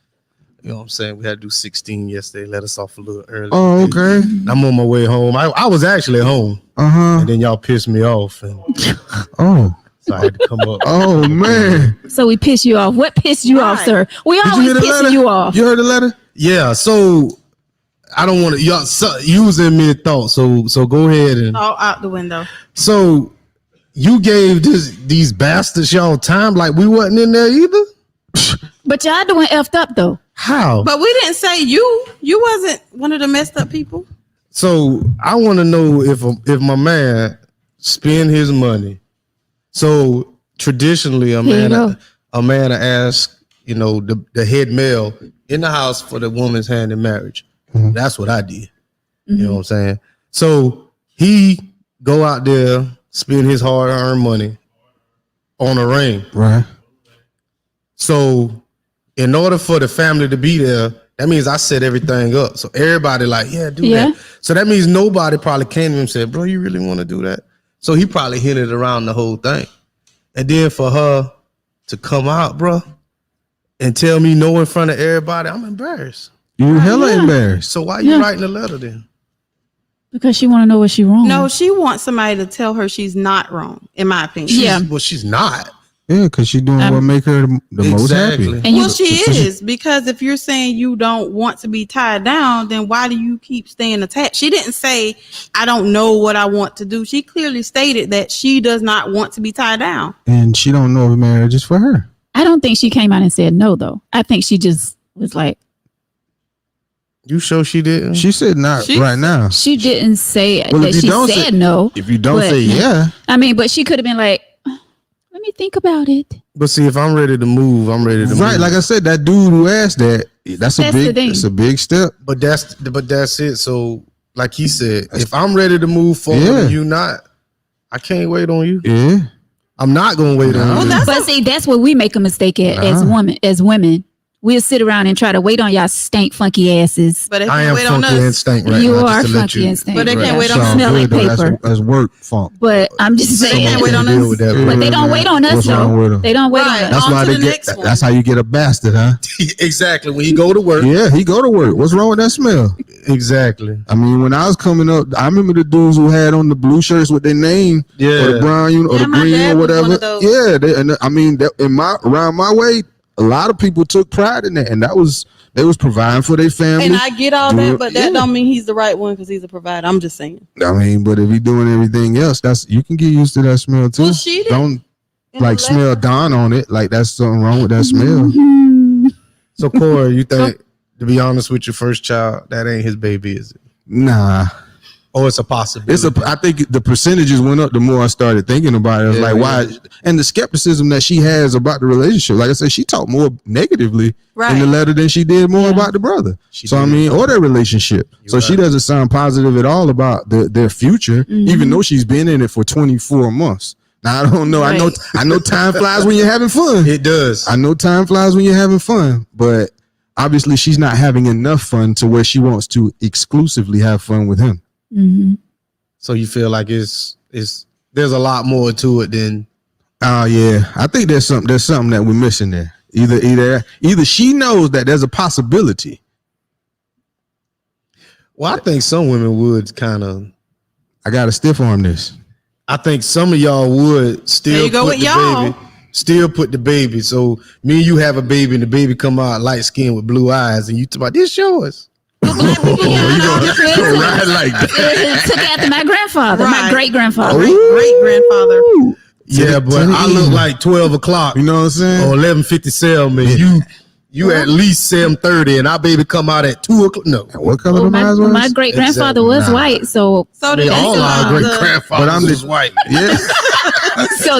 you know what I'm saying, we had to do 16 yesterday, let us off a little early. Oh, okay. I'm on my way home. I was actually at home, Uh and then y'all pissed me off, and huh. Oh, so I had to come up. oh man. So we pissed you off. What pissed you off, Right. sir? We Did you always hear the letter? pissing you off. You heard the letter? Yeah, so I don't want to y'all using mid thought. So go ahead and All out the window. so you gave these bastards y'all time like we wasn't in there either. But y'all doing effed up though. How? But we didn't say you. You wasn't one of the messed up people. So I want to know if my man spend his money. So traditionally, a Here you go. man ask, you know, the head male in the house for the woman's hand in marriage. That's what I did. You know what I'm saying? So he go out there, spend his hard-earned money on a ring. Right. So in order for the family to be there, that means I set everything up. So everybody like, yeah, do Yeah. that. So that means nobody probably came to him and said, bro, you really want to do that? So he probably hinted around the whole thing. And then for her to come out, bro, and tell me no in front of everybody, I'm embarrassed. You hella embarrassed. So why you Yeah. writing a letter then? Because she want to know what she wrong. No, she wants somebody to tell her she's not wrong, in my opinion. Yeah. Well, she's not. Yeah, because she doing what make her the most happy. Exactly. And Well, you, she is, because if you're saying you don't want to be tied down, then why do you keep staying attached? She didn't say, I don't know what I want to do. She clearly stated that she does not want to be tied down. And she don't know if marriage is for her. I don't think she came out and said no though. I think she just was like, You sure she didn't? She said not She- right now. she didn't say Well, that if you she don't said say- no. If you don't But- say yeah, I mean, but she could have been like, let me think about it. But see, if I'm ready to move, I'm ready to right? move. Like I said, that dude who asked that, that's That's the thing. a big step. But that's it. So, like he said, if I'm ready to move forward Yeah. and you not, I can't wait on you. Yeah, I'm not gonna wait on No. you. Well, But see, that's where we make a mistake at as women. We'll sit around and try to wait on y'all stank funky asses. But if I you am wait on funky and us, stank right You now. are just to let funky you. and stank. But they can't Yeah. wait on You us. smell like though. paper. That's work funk. But I'm just But they saying. can't wait on Deal us. with that, But they don't wait on us What's wrong with though. 'em? They don't wait Right. on us. That's On why to they the get. next one. That's how you get a bastard, huh? Exactly. When you go to work. Yeah, he go to work. What's wrong with that smell? Exactly. I mean, when I was coming up, I remember the dudes who had on the blue shirts with their name, or the Yeah. brown, or Yeah, the my green, dad or was whatever. one of those. Yeah, I mean, around my way, a lot of people took pride in that, and they was providing for their family. and I get all Do that, it- but that yeah. don't mean he's the right one because he's a provider. I'm just saying. I mean, but if he doing everything else, you can get used to that smell too. Well, she didn't. Don't In like the smell letter. Dawn on it. Like that's something wrong with that smell. Mhm. So Corey, you think, to be honest with your first child, that ain't his baby, is it? Nah, Or it's a possibility? I think the percentages went up the more I started thinking about it. I was Yeah, like, why? yeah. And the skepticism that she has about the relationship. Like I said, she talked more negatively in the Right. letter than she did more Yeah. about the brother. She So I did. mean, or their relationship. So she right. doesn't sound positive at all about their future, even though she's been in it for 24 months. Now I don't know. Right. I know time flies when you're having fun. It does. I know time flies when you're having fun, but obviously she's not having enough fun to where she wants to exclusively have fun with him. Mhm. So you feel like it's there's a lot more to it than Oh yeah, I think there's something that we're missing there. Either she knows that there's a possibility. well, I think some women would kind of. I got to stiff arm this. I think some of y'all would still There you go put with the y'all. baby. Still put the baby. So me and you have a baby, and the baby come out light skinned with blue eyes, and you talk about this yours. Black people get Right like that. It took after my grandfather, my Right. great grandfather. Great grandfather. Yeah, but I look like 12 o'clock You know what I'm saying? or 11:57, and you at least 7:30, and our baby come out at 2 o'clock. No, What color Well, the eyes was? my great grandfather Exactly. was Nah. white, so So they the all our great the- grandfathers But I'm is white. Yeah.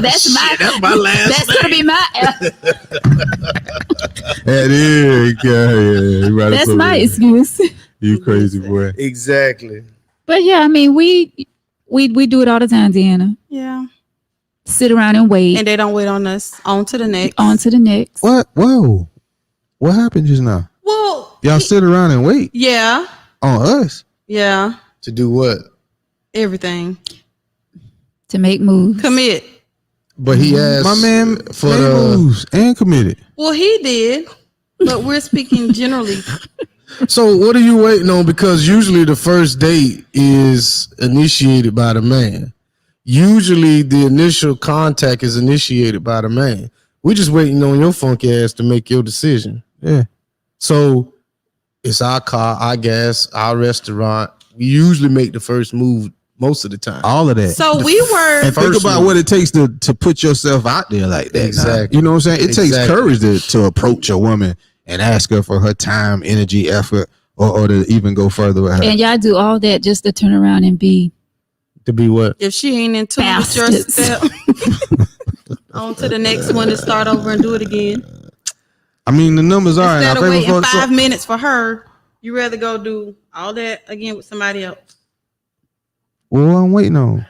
that's my That's my last that's gonna be my That is. Yeah. You right that's about my that. excuse. You crazy boy. Exactly. But yeah, I mean we do it all the time, Deanna. Yeah. Sit around and wait. And they don't wait on us. On to the next. On to the next. What? Whoa. What happened just now? Well, Y'all sit around and wait yeah. on us. Yeah. To do what? Everything. To make moves. Commit. But he asked My man for made the. moves and committed. Well, he did, but we're speaking generally. So what are you waiting on? Because usually the first date is initiated by the man. Usually the initial contact is initiated by the man. We're just waiting on your funky ass to make your decision. Yeah. So It's our car, our gas, our restaurant. We usually make the first move most of the time. All of that. So we were. And think First about move. what it takes to put yourself out there like that. Exactly. You know what I'm saying? It takes Exactly. courage to approach a woman and ask her for her time, energy, effort, or to even go further with her. And y'all do all that just to turn around and be To be what? If she ain't in tune with your Bastards. step, on to the next one to start over and do it again. I mean, the numbers are in Instead our of favor. waiting For, 5 minutes for her, you rather go do all that again with somebody else. well, I'm waiting on.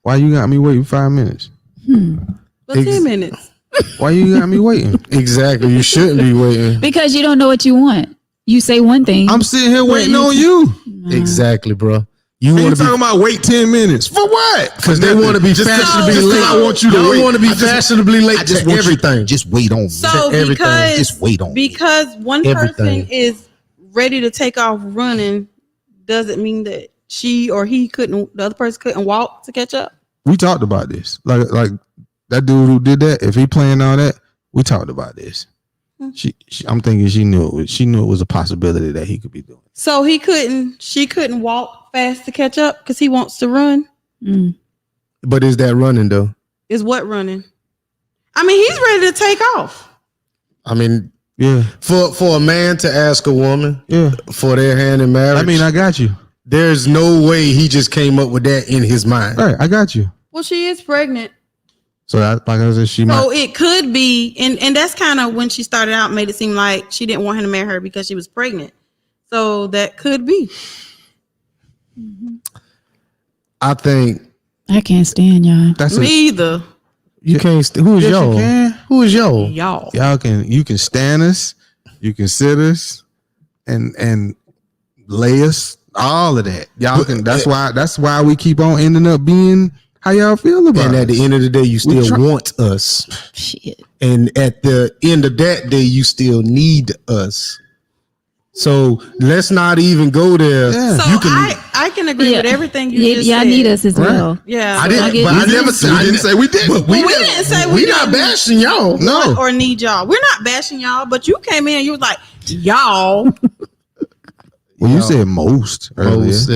Why you got me waiting 5 minutes? But 10 minutes. Why you got me waiting? Exactly. You shouldn't be waiting. because you don't know what you want. You say one thing. I'm sitting here waiting you- on you. Exactly, bro. You You want to be talking about wait 10 minutes for what? because they want to be Just 'cause- fashionably just 'cause late. I want you to Y'all wait. want to be I just- fashionably late I just to want everything. you. Just wait on me. So everything. because Just wait on me. because one Everything. person is ready to take off running, doesn't mean that she or he couldn't. The other person couldn't walk to catch up. We talked about this. Like that dude who did that. If he playing all that, we talked about this. She I'm thinking she knew it was a possibility that he could be doing. So she couldn't walk fast to catch up because he wants to run. Mm. But is that running though? Is what running? I mean, he's ready to take off. I mean, Yeah, for a man to ask a woman yeah. for their hand in marriage, I mean, I got you. there's no way he just came up with that in his mind. Right, I got you. Well, she is pregnant. So like I said, she So might. it could be, and that's kind of when she started out, made it seem like she didn't want him to marry her because she was pregnant. So that could be. I think I can't stand y'all. That's a, Me either. you can't. Who is Yes, you y'all? can. Who is y'all? Y'all. you can stand us, you can sit us, and lay us, all of that. Y'all can. That's why we keep on ending up being how y'all feel about And it. at the end of the day, you still try- want us. Shit. And at the end of that day, you still need us. So let's not even go there. Yeah. So I can agree with everything you just y'all said. need us as Right. well. Yeah. I didn't. get- But I never said. We didn't say we did. But we didn't say we we not didn't. bashing y'all. No. or need y'all. We're not bashing y'all, but you came in and you was like, y'all. Well, you said most earlier. Most,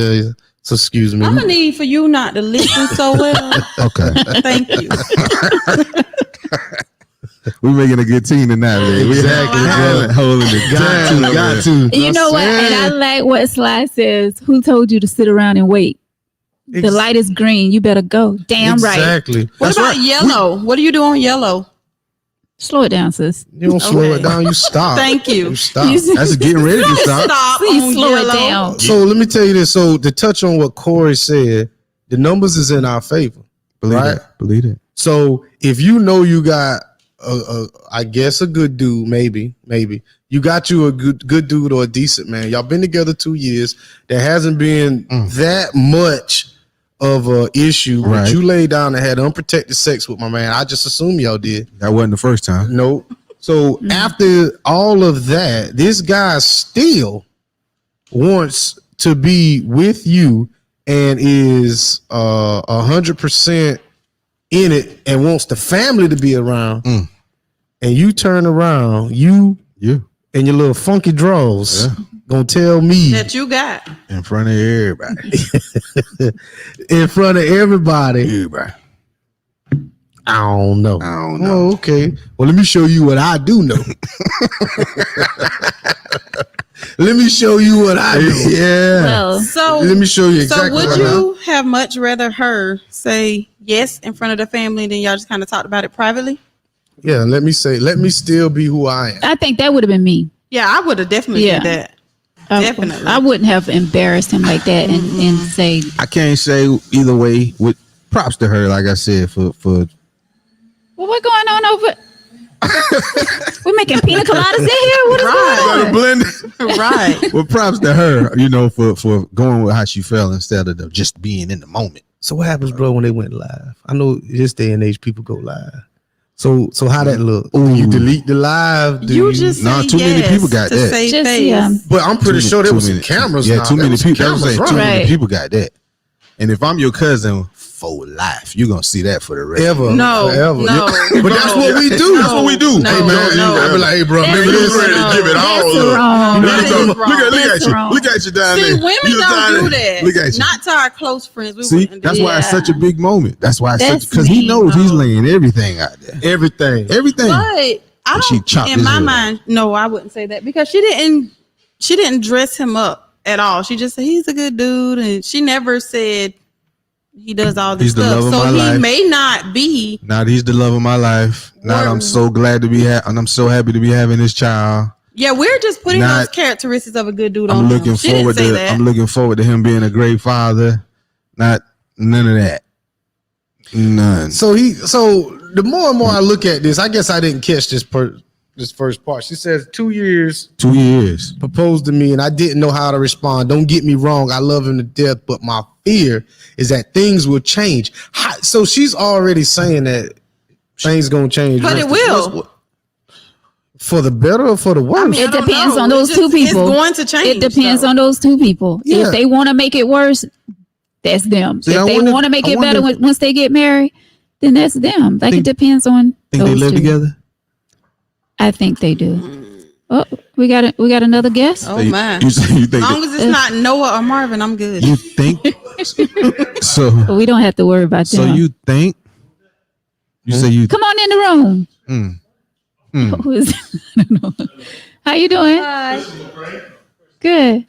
so excuse me. I'm gonna need for you not to listen so well. Okay, Thank you. we're making a good team tonight, man. We Exactly. holding it down. Got to. You know what? And I like what Sly says. Who told you to sit around and wait? The light is green. You better go. Damn right. Exactly. What about yellow? What do you do on yellow? Slow it down, sis. You don't slow Okay. it down. You stop. Thank you. You stop. That's getting ready to stop. Stop Please on slow yellow. it down. So let me tell you this. So to touch on what Corey said, the numbers is in our favor. Believe Right. it. Believe it. So if you know you got I guess a good dude, maybe you got you a good dude or a decent man. Y'all been together 2 years. There hasn't been that much of a issue. Right. But you laid down and had unprotected sex with my man. I just assume y'all did. That wasn't the first time. No. So after all of that, this guy still wants to be with you and is 100% in it and wants the family to be around. And you turn around, you Yeah, and your little funky draws gonna tell me That you got. in front of everybody. in front of everybody, Everybody. I don't know. I don't know. Oh, okay. Well, let me show you what I do know. Let me show you what I do. Yeah. Well, So Let me show you exactly. So would what I you have much rather her say yes in front of the family than y'all just kind of talked about it privately? Yeah, let me still be who I am. I think that would have been me. Yeah, I would have definitely Yeah. did that. Definitely. I wouldn't have embarrassed him like that and say, I can't say either way. With props to her, like I said, for well, what's going on over? We're making pina coladas in here. What is Right. going on? blend. Right. Well, props to her, for going with how she felt instead of just being in the moment. So what happens, bro, when they went live? I know this day and age people go live. So how that look? Do you delete the live? Do You just Nah, say too many yes people got to that. save Just, face. yeah. But I'm pretty sure there was some cameras. Yeah, now. too There many was some people. That was cameras saying too running. many Right. people got that. And if I'm your cousin, for life. You're gonna see that for the rest. Ever, No, forever. no, But that's what we do. That's what we do. No, Hey man, no. I be like, hey bro, That's maybe this ready to wrong. give it all That's up. wrong. You know, That so is look wrong. at That's you. wrong. Look at you down See, there. women You don't down do there. that. Look at you. Not to our close friends. We See, wouldn't do that's why it's Yeah. such a big moment. That's why it's That's because he mean, knows he's though. laying everything out there. Everything. Everything. But I And she don't. chopped In his my head off. mind, no, I wouldn't say that because she didn't dress him up at all. She just said he's a good dude, and she never said he does all this He's the stuff. love of So my he life. may not be. Now he's the love of my life. Now Word. I'm so glad to be and I'm so happy to be having this child. Yeah, we're just putting Not- those characteristics of a good dude on I'm him. looking She didn't forward say to that. I'm looking forward to him being a great father. Not none of that. None. So the more and more I look at this, I guess I didn't catch this first part. She says 2 years 2 years. proposed to me and I didn't know how to respond. Don't get me wrong, I love him to death, but my fear is that things will change. So she's already saying that things gonna change. But it will. For the better or for the worse? I mean, It I don't depends know. on those It's two people. It's going to change. It depends though. on those two people. Yeah. If they want to make it worse, that's them. See, if I they wonder- want to make I it better wonder- once they get married, then that's them. Like Think- it depends on. Think they those live two. together? I think they do. Oh, we got another guest. Oh my! You think As long as it's not Noah or Marvin, I'm good. you think so But we don't have to worry about so them. you think you say you Come on in the room. Mm. Who is? I don't know. How you doing? Good.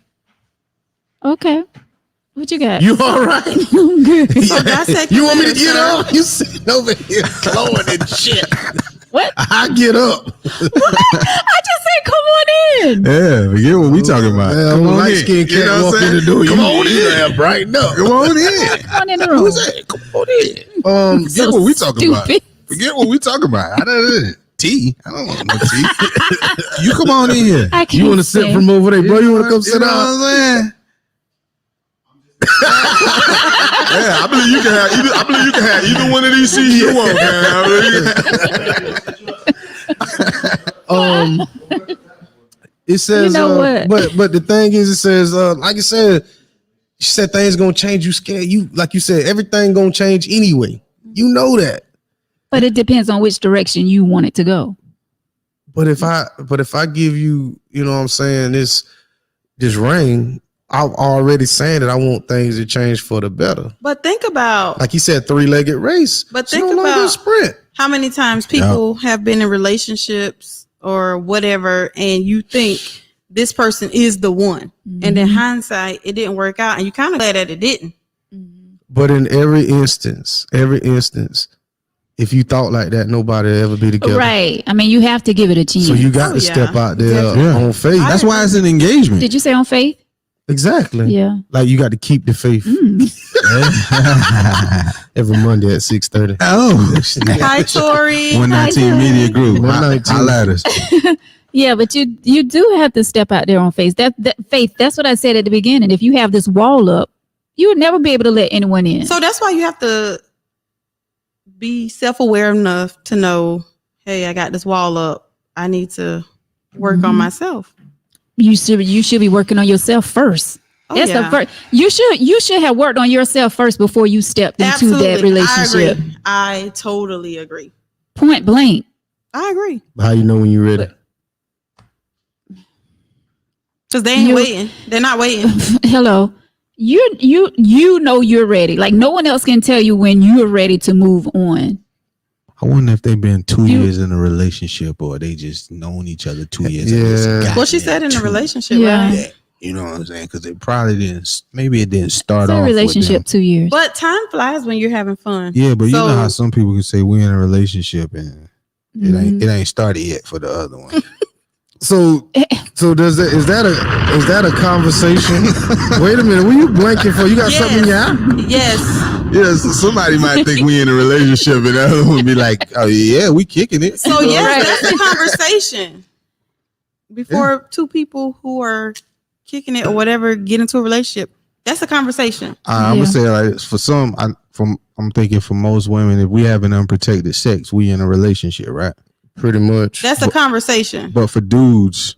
Okay. What you got? You all right? I'm good. So dissect You the want me to letter, get sir. up? You sitting over here glowing and shit. What? I get up. I just said, come on in. yeah, forget what we talking about. Yeah, Come on light in. skinned You know cat what I'm walk in saying? the door. Come You on in. in. Brighten up. Come on in. Come on in the room. Come on in. Forget So what we talking about. stupid. Forget what we talking about. I don't tea. I don't want no tea. You come on in here. I can't You want to sit stand- from over there, bro? You want to come You sit know what down? I'm saying? Yeah, I believe you can have either. I believe you can have either one of these seats you want, man. It says, You know what? but the thing is, it says, like I said, she said things gonna change. You scared? You like you said, everything gonna change anyway. You know that. But it depends on which direction you want it to go. But if I give you, you know what I'm saying, this ring, I'm already saying that I want things to change for the better. But think about Like he said, 3-legged race. But It's think no longer a about- sprint. how many times people have been in relationships or whatever, and you think this person is the one, and in hindsight, it didn't work out, and you kind of glad that it didn't. But in every instance, if you thought like that, nobody will ever be together. Right. I mean, you have to give it a chance. So you got Oh, to yeah. step out there Definitely. on faith. That's why it's an engagement. Did you say on faith? Exactly. Yeah. Like you got to keep the faith every Monday at 6:30. Oh, snap. Hi, Tori. 119 Media Group. 119. Holla at us. Yeah, but you do have to step out there on faith. That faith. That's what I said at the beginning. If you have this wall up, you would never be able to let anyone in. So that's why you have to be self-aware enough to know, hey, I got this wall up. I need to work on myself. you should be working on yourself first. Oh, That's yeah. the first. You should have worked on yourself first before you stepped into that relationship. I totally agree. Point blank. I agree. How you know when you're ready? Because they ain't You- waiting. They're not waiting. Hello. You know you're ready. Like no one else can tell you when you're ready to move on. I wonder if they've been 2 You- years in a relationship or they just known each other 2 years. Yeah. and just Well, she gotten said in a into relationship, Yeah. right? that. You know what I'm saying? Because it probably didn't. Maybe it didn't start It's a off relationship With 2 years. But time flies when you're having fun. yeah, but you So- know how some people can say we're in a relationship and Mhm. it ain't started yet for the other one. So is that a conversation? Wait a minute, what are you blanking for? You got something in your eye? Yes. Yeah, so somebody might think we in a relationship and the other one be like, oh yeah, we kicking it. So yes, that's a conversation. Before two people who are kicking it or whatever get into a relationship, that's a conversation. I'm Yeah. gonna say like for some, I'm thinking for most women, if we have an unprotected sex, we in a relationship, right? Pretty much. That's a conversation. But for dudes,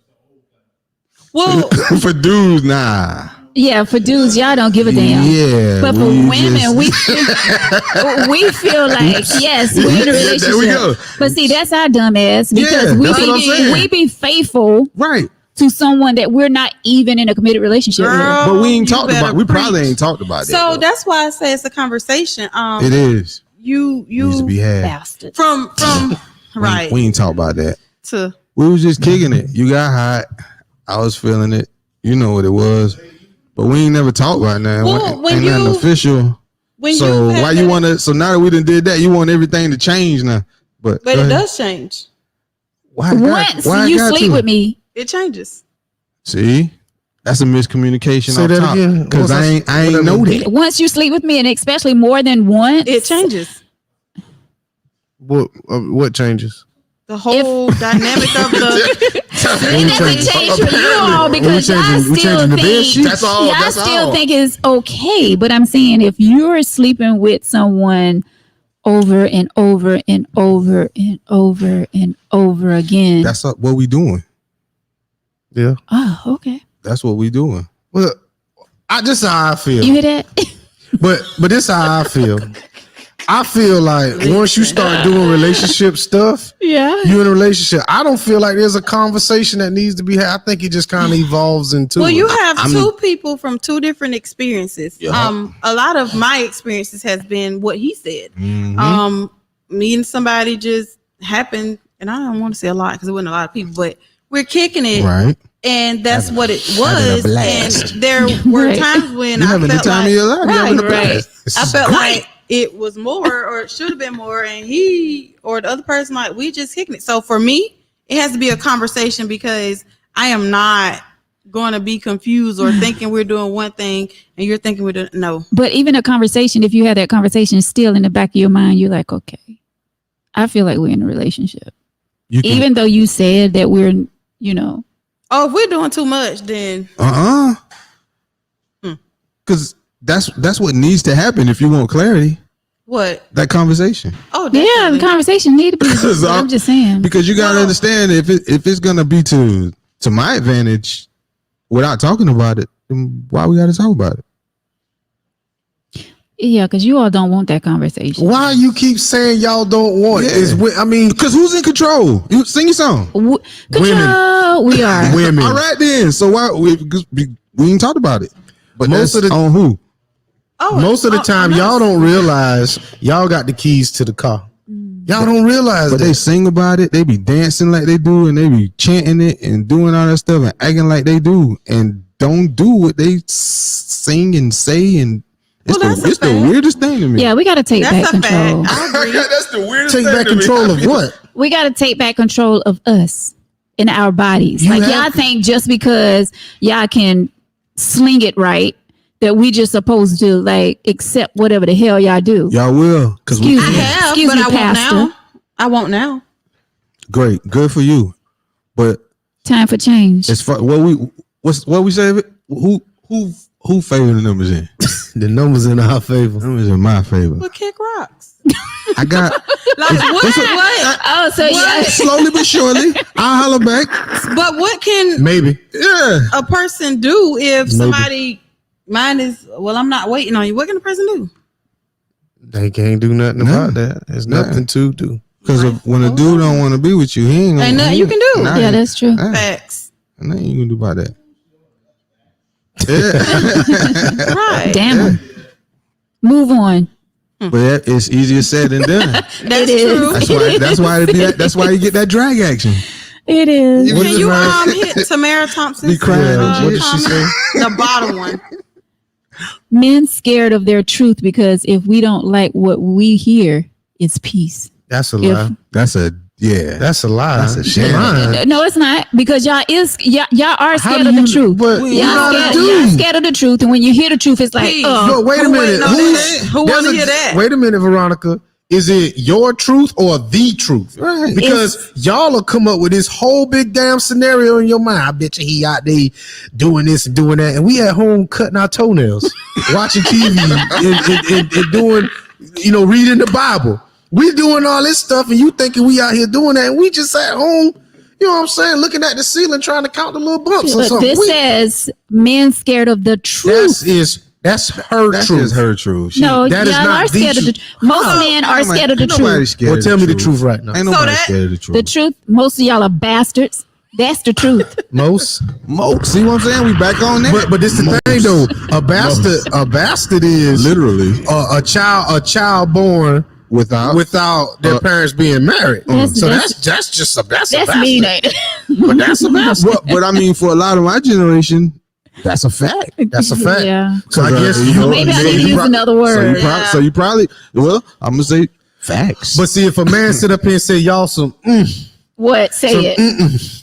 Well, for dudes, nah. Yeah, for dudes, y'all don't give a damn. Yeah, But for we women, just- we feel like, yes, we're in a relationship. There we go. But see, that's our dumb ass because Yeah, that's what I'm saying. we be faithful right. to someone that we're not even in a committed relationship Girl, But we ain't you talked better about. We probably preach. ain't talked about that. So though. that's why I say it's a conversation. It is. You Needs to be with. had. Bastard. from right We ain't talked about that. to We was just kicking it. You got hot. I was feeling it. You know what it was. But we ain't never talked about that. Well, when ain't nothing you- official. when So you have why you that- want to? So now that we done did that, you want everything to change now. But But go it ahead. does change. Why it got- Once why it you got sleep to? with me, It changes. See, that's a miscommunication. Say off that top. again. Because I ain't Whatever. know that. once you sleep with me, and especially more than once, It changes. What changes? The whole dynamic of the It doesn't change for you all because y'all we still changing the bed think sheets? That's all. y'all That's still all. think it's okay. But I'm saying if you're sleeping with someone over and over and over and over and over again, That's what we doing. Yeah. oh, okay. That's what we doing. Well, this is how I feel. You hear that? But this is how I feel. I feel like once you start doing relationship stuff, Yeah. you in a relationship. I don't feel like there's a conversation that needs to be had. I think it just kind of evolves into. well, it. you have I'm- two people from two different experiences. Yeah. A lot of my experiences has been what he said. Mhm. Me and somebody just happened, and I don't want to say a lot because it wasn't a lot of people, but we're kicking it, Right. and that's what it having a was. blast. And there were Right. times when You're I having the felt time like, of your life. You're having a right. blast. This I is felt great. like it was more, or it should have been more, and he or the other person like we just kicking it. So for me, it has to be a conversation because I am not going to be confused or thinking we're doing one thing and you're thinking we're doing no. But even a conversation, if you had that conversation still in the back of your mind, you're like, okay, I feel like we're in a relationship. You can, Even though you said that we're, you know, Oh, if we're doing too much, then because that's what needs to happen if you want clarity. what? That conversation. Oh, yeah, definitely. the conversation need to be. Because but I'm just saying. Because you got to No. understand if it's gonna be to my advantage without talking about it, then why we got to talk about it? Yeah, because you all don't want that conversation. Why you keep saying y'all don't want? Yeah. I mean, Because who's in control? You sing your song. Control, we are. women. All right then. So why we ain't talked about it? But Most most of the- on who? Oh, Most of the oh, time, I'm y'all not- don't realize y'all got the keys to the car. Y'all don't realize But that. they sing about it. They be dancing like they do, and they be chanting it and doing all that stuff and acting like they do, and don't do what they sing and say. And it's Well, that's a it's the fact. weirdest thing to me. Yeah, we got to take back That's a control. fact. I agree. That's the weirdest Take thing back to me. control of what? We got to take back control of us and our bodies. You like have- y'all think just because y'all can sling it right that we just supposed to like accept whatever the hell y'all do. Y'all will, because Excuse I me. have, Excuse but me, I won't Pastor. now. I won't now. great, good for you. But Time for change. as far what we say, who favorite numbers in? The numbers in our favor. Numbers in my favor. But kick rocks. I got Like what? What? Oh, so yeah. slowly but surely. I'll holler back. But what can Maybe. Yeah. a person do if somebody mine is well? I'm not waiting on you. What can a person do? They can't do nothing about that. There's nothing to do. Because when a dude don't want to be with you, he ain't gonna. Ain't nothing you can do. Yeah, that's true. Facts. Nothing you can do about that. Yeah. Right. Damn. Move on. But it's easier said than done. That's It is. true. That's why it be that's why you get that drag action. It is. What Can is you it, man? hit Tamara Thompson? Be crying and What did she say? The bottom one. Men scared of their truth because if we don't like what we hear, it's peace. That's a If- lie. That's a That's a lie. That's a shame. Lying. No, it's not because y'all are How scared do of the you- truth. but Y'all you're not a scared, dude. y'all scared of the truth, and when you hear the truth, it's like, Peace. No, wait a Who minute. waiting on that? Who there's wanna a- hear that? Wait a minute, Veronica. Is it your truth or the truth? Right. Because y'all will come up with this whole big damn scenario in your mind. I bet you he out there doing this and doing that, and we at home cutting our toenails, watching TV, and doing, reading the Bible. We doing all this stuff, and you thinking we out here doing that, and we just at home you know what I'm saying, looking at the ceiling trying to count the little bumps or But something. this says men scared of the truth. That's her That's truth. just her truth. No, that is y'all not are the scared of the truth. most men are scared of the Ain't nobody truth. scared Well, of tell me the truth right now. Ain't nobody that- scared of the truth. The truth, most of y'all are bastards. That's the truth. Most. See what I'm saying? We back on that. But this is the thing though. A bastard is Literally a child born without their parents being married. That's- So that's- that's just a That's bastard. mean, ain't it? But that's a bastard. but I mean, for a lot of my generation, that's a fact. That's a fact. Yeah. So I guess you know, Maybe I need to you use prob- another So word. you probably, well, I'm gonna say facts. But see, if a man sit up here and say y'all some What? Say it.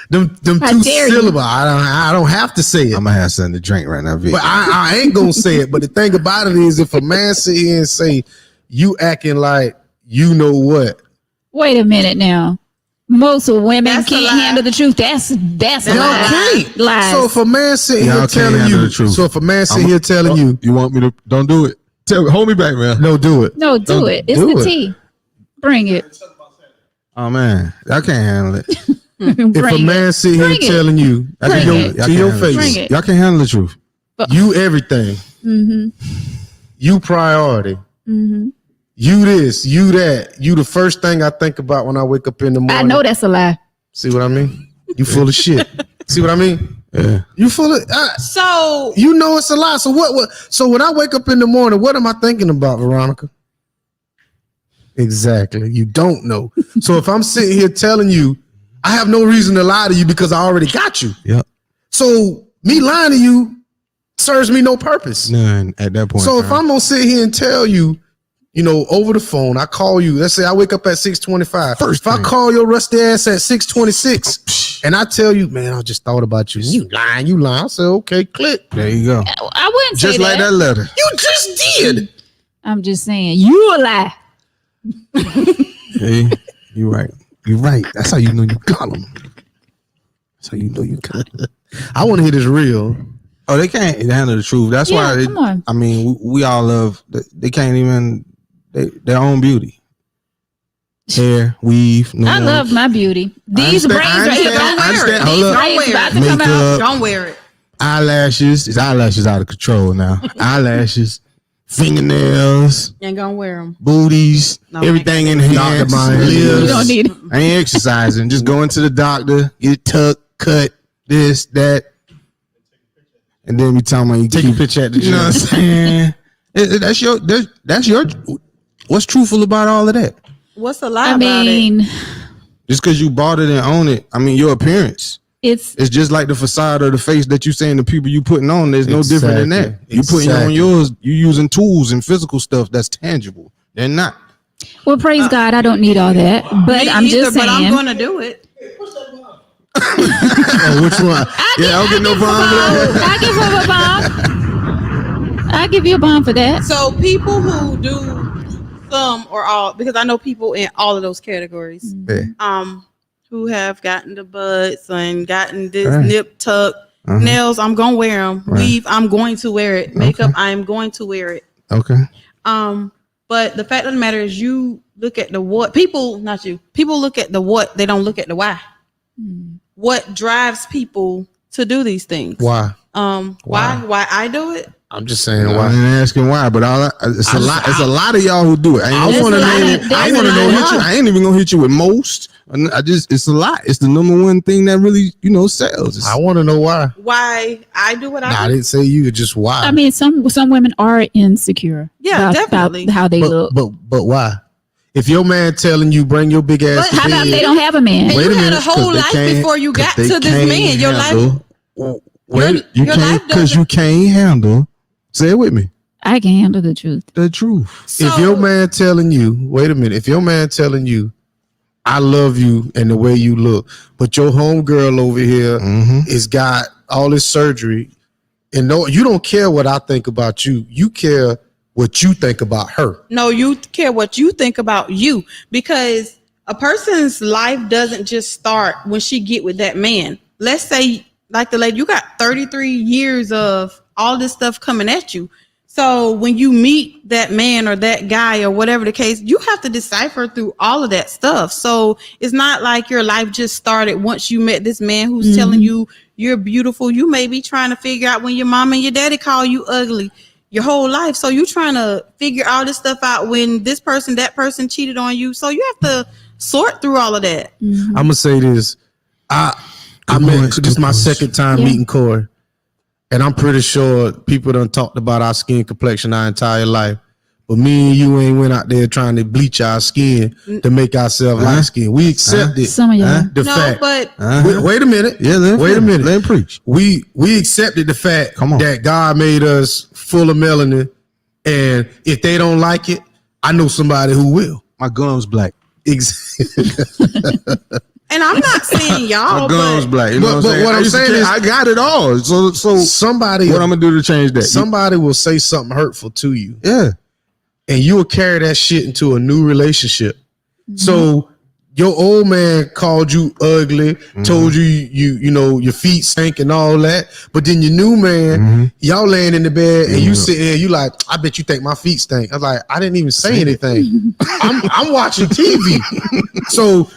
them How two dare you. syllable, I don't have to say it. I'm gonna have something to drink right now, Vic. But I ain't gonna say it. But the thing about it is, if a man sit here and say you acting like you know what, Wait a minute now. Most women That's a can't lie. handle the truth. That's a y'all lie. can't. Lies. So if a man sit Y'all here can't telling handle you, the truth. so if a man sit I'm- here telling you, you want me to? Don't do it. Hold me back, man. no, do it. No, do Don't it. It's do the it. tea. Bring it. Oh man, I can't handle it. If a Bring man it. sit here Bring it. telling you Bring to it. your, to your Bring face, it. Y'all can't handle the truth. you everything, you priority, you this, you that, you the first thing I think about when I wake up in the morning. I know that's a lie. See what I mean? You full of shit. See what I mean? Yeah. You full of. So You know it's a lie. So what? So when I wake up in the morning, what am I thinking about, Veronica? Exactly. You don't know. So if I'm sitting here telling you, I have no reason to lie to you because I already got you. Yep. So me lying to you serves me no purpose. None at that point. So if I'm gonna sit here and tell you, you know, over the phone, I call you. Let's say I wake up at 6:25. First If I thing. call your rusty ass at 6:26, and I tell you, man, I just thought about you. You lying. I say, okay, click. there you go. I wouldn't say Just like that letter. You just did. I'm just saying, you a lie. Hey, you right. You right. That's how you know you got them. That's how you know you got them. I want to hear this real. Oh, they can't handle the truth. That's Yeah, why. They, come on. I mean, we all love. They can't even their own beauty. Hair, weave. No I more. love my beauty. These understand- braids I right here. understand- Don't I wear understand. it. Hold These up. braids about to come out. Makeup. don't wear it. Eyelashes. His eyelashes out of control now. Eyelashes, fingernails, Ain't gonna wear them. booties, No, everything in hands, Dr. Myers. lips. You don't need it. I ain't exercising. Just going to the doctor, get tucked, cut, this, that. And then we talking about you Take a picture at the You know what I'm saying? That's your what's truthful about all of that? What's the lie I about it? mean, Just because you bought it and own it, I mean your appearance. it's It's just like the facade of the face that you saying the people you putting on. There's no different than that. Exactly. You putting on Exactly. yours, you using tools and physical stuff that's tangible. They're not. well, praise God, I don't need all that. But Me I'm either, just but I'm saying. gonna do it. Oh, which one? I don't get no problem with that. I give him a bomb. I give you a bomb for that. So people who do some or all, because I know people in all of those categories, Yeah. who have gotten the butts and gotten this Right. nip tuck. Uh-huh. Nails, I'm gonna wear them. Right. Weave, I'm going to wear it. Makeup, I'm going to wear it. Okay. But the fact of the matter is, you look at the what. People, not you. People look at the what. They don't look at the why. What drives people to do these things? Why? Why I do it? I'm just saying I why. ain't asking why, but it's a lot. It's a lot of y'all who do it. I There's want to a lot know. of- I there's want to a know. lot of- I ain't even gonna hit you with most. It's a lot. It's the number one thing that really, sells. It's- I want to know why. Why I do what Nah, I I do? didn't say you. Just why. I mean, some women are insecure. Yeah, about definitely. how they look. but why? If your man telling you bring your big ass, But to How about bed, they don't have a man? And Wait you a had minute, a whole 'cause they life can't- before you 'cause got they to this can't man. Your life, handle- your- you your can't life because doesn't- you can't handle. Say it with me. I can handle the truth. The truth. if your man telling you, wait a minute, if your man telling you, I love you and the way you look, but your homegirl over here is got all this surgery, and no, you don't care what I think about you. You care what you think about her. No, you care what you think about you, because a person's life doesn't just start when she get with that man. Let's say, like the lady, you got 33 years of all this stuff coming at you. So when you meet that man or that guy or whatever the case, you have to decipher through all of that stuff. So it's not like your life just started once you met this man who's telling you you're beautiful. You may be trying to figure out when your mom and your daddy call you ugly your whole life. So you're trying to figure all this stuff out when this person, that person cheated on you. So you have to sort through all of that. I'm gonna say this. I met this is my second time meeting Corey. And I'm pretty sure people done talked about our skin complexion our entire life. But me and you ain't went out there trying to bleach our skin to make ourselves light skin. We accepted Some of y'all. the No, fact. but Wait a minute. Yeah, wait a minute. Let him preach. We accepted the fact Come on. that God made us full of melanin. And if they don't like it, I know somebody who will. My gums black. and I'm not saying y'all, My gums but black. You know but what I'm saying is- I got it all. So Somebody, what I'm gonna do to change that? somebody will say something hurtful to you. Yeah. And you will carry that shit into a new relationship. So your old man called you ugly, told you you know your feet stink and all that, but then your new man, y'all laying in the bed and you sitting there, you like, I bet you think my feet stink. I was like, I didn't even say anything. I'm watching TV. So,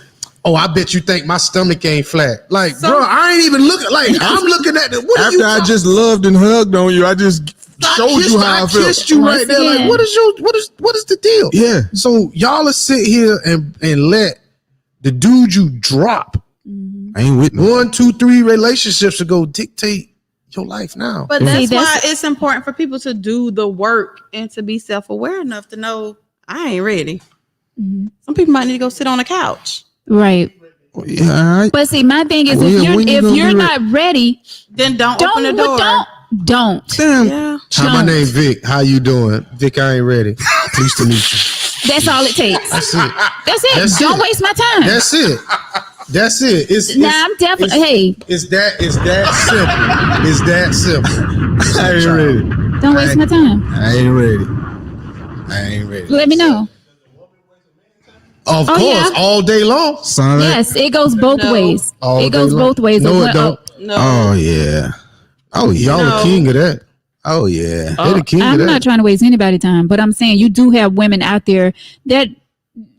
oh, I bet you think my stomach ain't flat. Like, bro, I ain't even looking. Like, I'm looking at it. What are you After I talking- just loved and hugged on you, I just showed you how I felt. kissed you Once right there. Like, again. what is the deal? Yeah. So y'all will sit here and let the dude you drop I ain't with no. 1, 2, 3 relationships ago dictate your life now. But See, that's why that's- it's important for people to do the work and to be self-aware enough to know I ain't ready. Some people might need to go sit on a couch. Right. Yeah, all right. But see, my thing is, When you if gonna you're be not ready, Then don't open the door. don't. Damn. Yeah. Hi, my Don't. name Vic. How you doing? Vic, I ain't ready. Pleased to meet you. That's all it takes. That's it. That's it. That's Don't it. waste my time. That's it. That's it. Nah, I'm definitely. Hey, It's that simple. It's that simple. I ain't ready. don't waste my time. I ain't ready. I ain't ready. Let me know. Of Oh, course, yeah. all day long. Son. Yes, it goes both No. ways. All It goes day long. both ways. No, it don't. No. Oh yeah. Oh yeah. Y'all No. the king of that. Oh yeah. They the king of I'm that. not trying to waste anybody's time, but I'm saying you do have women out there that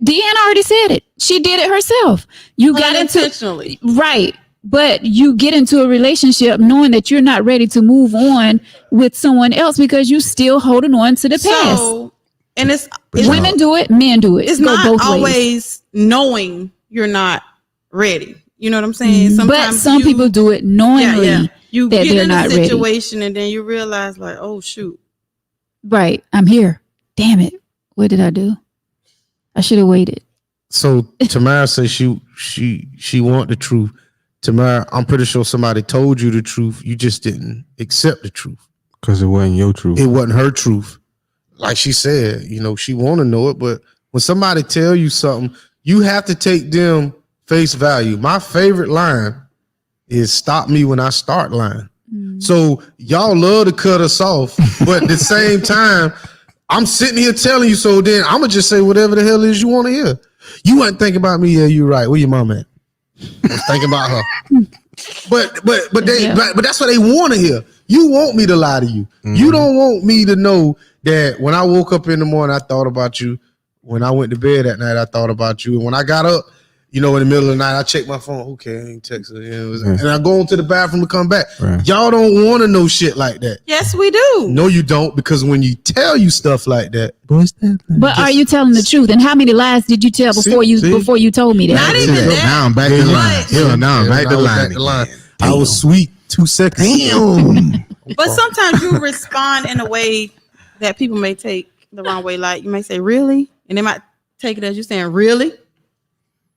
Deanna already said it. She did it herself. You got into Unintentionally. right, but you get into a relationship knowing that you're not ready to move on with someone else because you still holding on to the past. So, and it's Women do it, men do it. it's Go not both ways. always knowing you're not ready. You know what I'm saying? But some you- people do it knowingly. You that get they're in a not ready. situation and then you realize like, oh shoot. Right, I'm here. Damn it! What did I do? I should have waited. So Tamara says she want the truth. Tamara, I'm pretty sure somebody told you the truth. You just didn't accept the truth. Because it wasn't your truth. It wasn't her truth. Like she said, you know, she want to know it, but when somebody tell you something, you have to take them face value. My favorite line is "Stop me when I start lying." So y'all love to cut us off, but at the same time, I'm sitting here telling you. So then I'm gonna just say whatever the hell it is you want to hear. You wasn't thinking about me. Yeah, you're right. Where your mom at? I was thinking about her. But that's what they want to hear. You want me to lie to you. You don't want me to know that when I woke up in the morning, I thought about you. When I went to bed at night, I thought about you. And when I got up, you know, in the middle of the night, I check my phone. Okay, I ain't text her. You know, and I go into the bathroom to come back. Right. Y'all don't want to know shit like that. Yes, we do. No, you don't, because when you tell you stuff like that, But are you telling the truth? And how many lies did you tell before you told me that? Not even that. Now I'm back to line. Yeah, now I'm back to line. I was sweet 2 seconds. Damn. But sometimes you respond in a way that people may take the wrong way. Like you may say, really? And they might take it as you saying, really?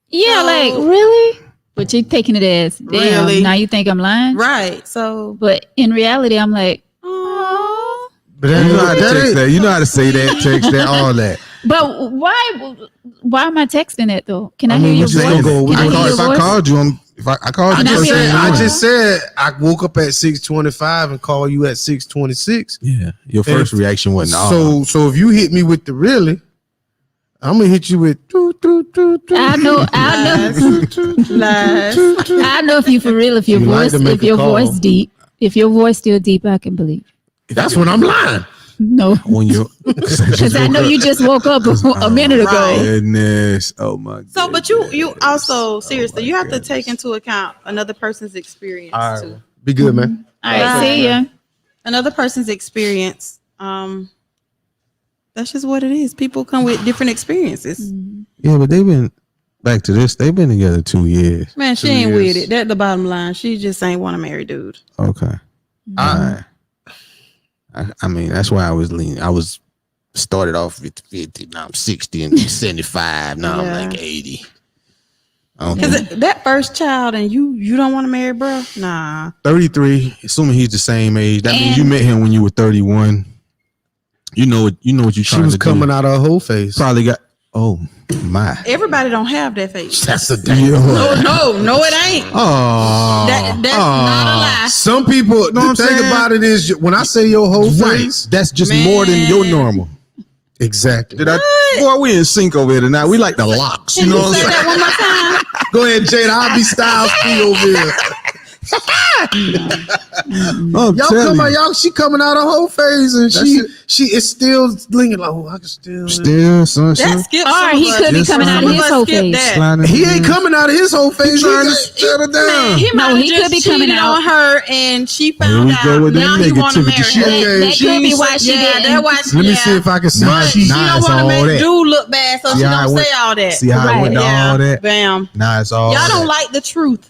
Yeah, So- like really? But you're taking it as damn. Really? Now you think I'm lying, Right. So, but in reality, I'm like, oh, But You know how to that text ain't- that. You know how to say that, text that, all that. but why am I texting that though? Can I, I hear mean, your what voice? you gonna go- Can I we hear gonna- your If I voice? called you, I called you. Can I first hear- thing in the I morning. just said I woke up at 6:25 and called you at 6:26. Yeah. Your first And reaction wasn't all. So if you hit me with the really, I'm gonna hit you with I know. lies. I know if you for real. If your You like voice, to make if a your call. voice deep, if your voice still deep, I can believe. That's when I'm lying. No, when you're because I know you just woke up a minute ago. Right. Goodness. Oh my god. So, but you also seriously, you have to take into account another person's experience All right, too. be good, man. All right, see ya. Another person's experience. That's just what it is. People come with different experiences. Yeah, but they've been back to this. They've been together 2 years. Man, she 2 ain't years. with it. That's the bottom line. She just ain't want to marry dude. Okay. I mean, that's why I was leaning. I was started off with 50. Now I'm 60 and 75. Now Yeah. I'm like 80. Okay. Because that first child and you don't want to marry, bro? Nah. 33. Assuming he's the same age. That means you And- met him when you were 31. You know what you're She trying was to coming do. out of her whole face. Probably got. Oh my. Everybody don't have that face. That's a No, it ain't. Oh. That's not a lie. Some people. Know what The I'm thing saying? about it is, when I say your whole Right. face, That's just more than your normal. exactly. Did I? Boy, we in sync over here tonight. We like the locks. You Can know you what say I'm saying? that one more time? Go ahead, Jada. I'll be Styles P over here. I'm Y'all telling come out, you. y'all. She coming out her whole face, and she is still lingering. Like, oh, I can still. Still, son. That skips. Or he could be Just coming out of some his us whole skip face. that. Sliding He in. ain't coming out of his whole face. Trying to He- settle down. He might No, have he just could be coming cheated out. on her, and she Here found we go out. with that Now he want to negativity. marry She- her. Okay, That could be why she yeah, didn't. that's why. Let me see if I can see. But how she she. don't Nah, it's want to all make that. dude look bad, so See she how I don't went- say all that. See how I went to yeah, all that? bam. Nah, it's all. Y'all that. don't like the truth.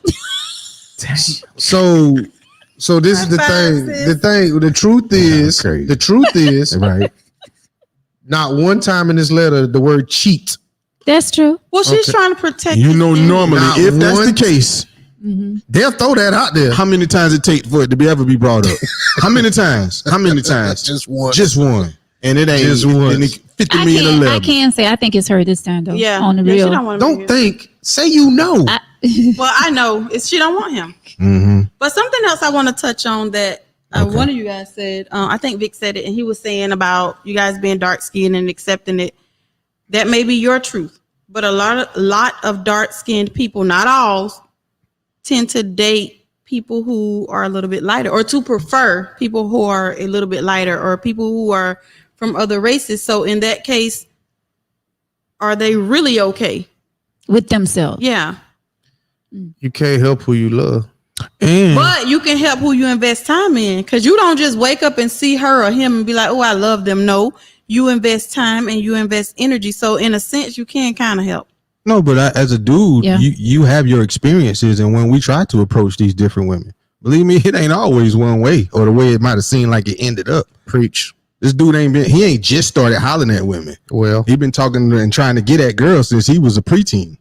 So this is the thing. The truth is, crazy. the truth is, Right. not one time in this letter the word cheat. That's true. Well, she's Okay. trying to protect. You his know, image. normally, Not if that's one- the case, They'll throw that out there. how many times it take for it to be ever be brought up? How many times? How many times? Just one. Just one. And it ain't Just and once. it 50 I million can, I 11. can say I think it's her this time though. Yeah, on the yeah, real. She don't want Don't think. Say you know. Well, I know she don't want him. Mm-hmm. But something else I want to touch on that one of you guys said. I think Vic said it, and he was saying about you guys being dark skinned and accepting it. That may be your truth, but a lot of dark skinned people, not all, tend to date people who are a little bit lighter, or to prefer people who are a little bit lighter, or people who are from other races. So in that case, are they really okay? With themselves. Yeah. You can't help who you love. And But you can help who you invest time in, because you don't just wake up and see her or him and be like, oh, I love them. No, you invest time and you invest energy. So in a sense, you can kind of help. no, but as a dude, Yeah. you have your experiences, and when we try to approach these different women, believe me, it ain't always one way or the way it might have seemed like it ended up. Preach. This dude he ain't just started hollering at women. Well, He been talking and trying to get at girls since he was a preteen.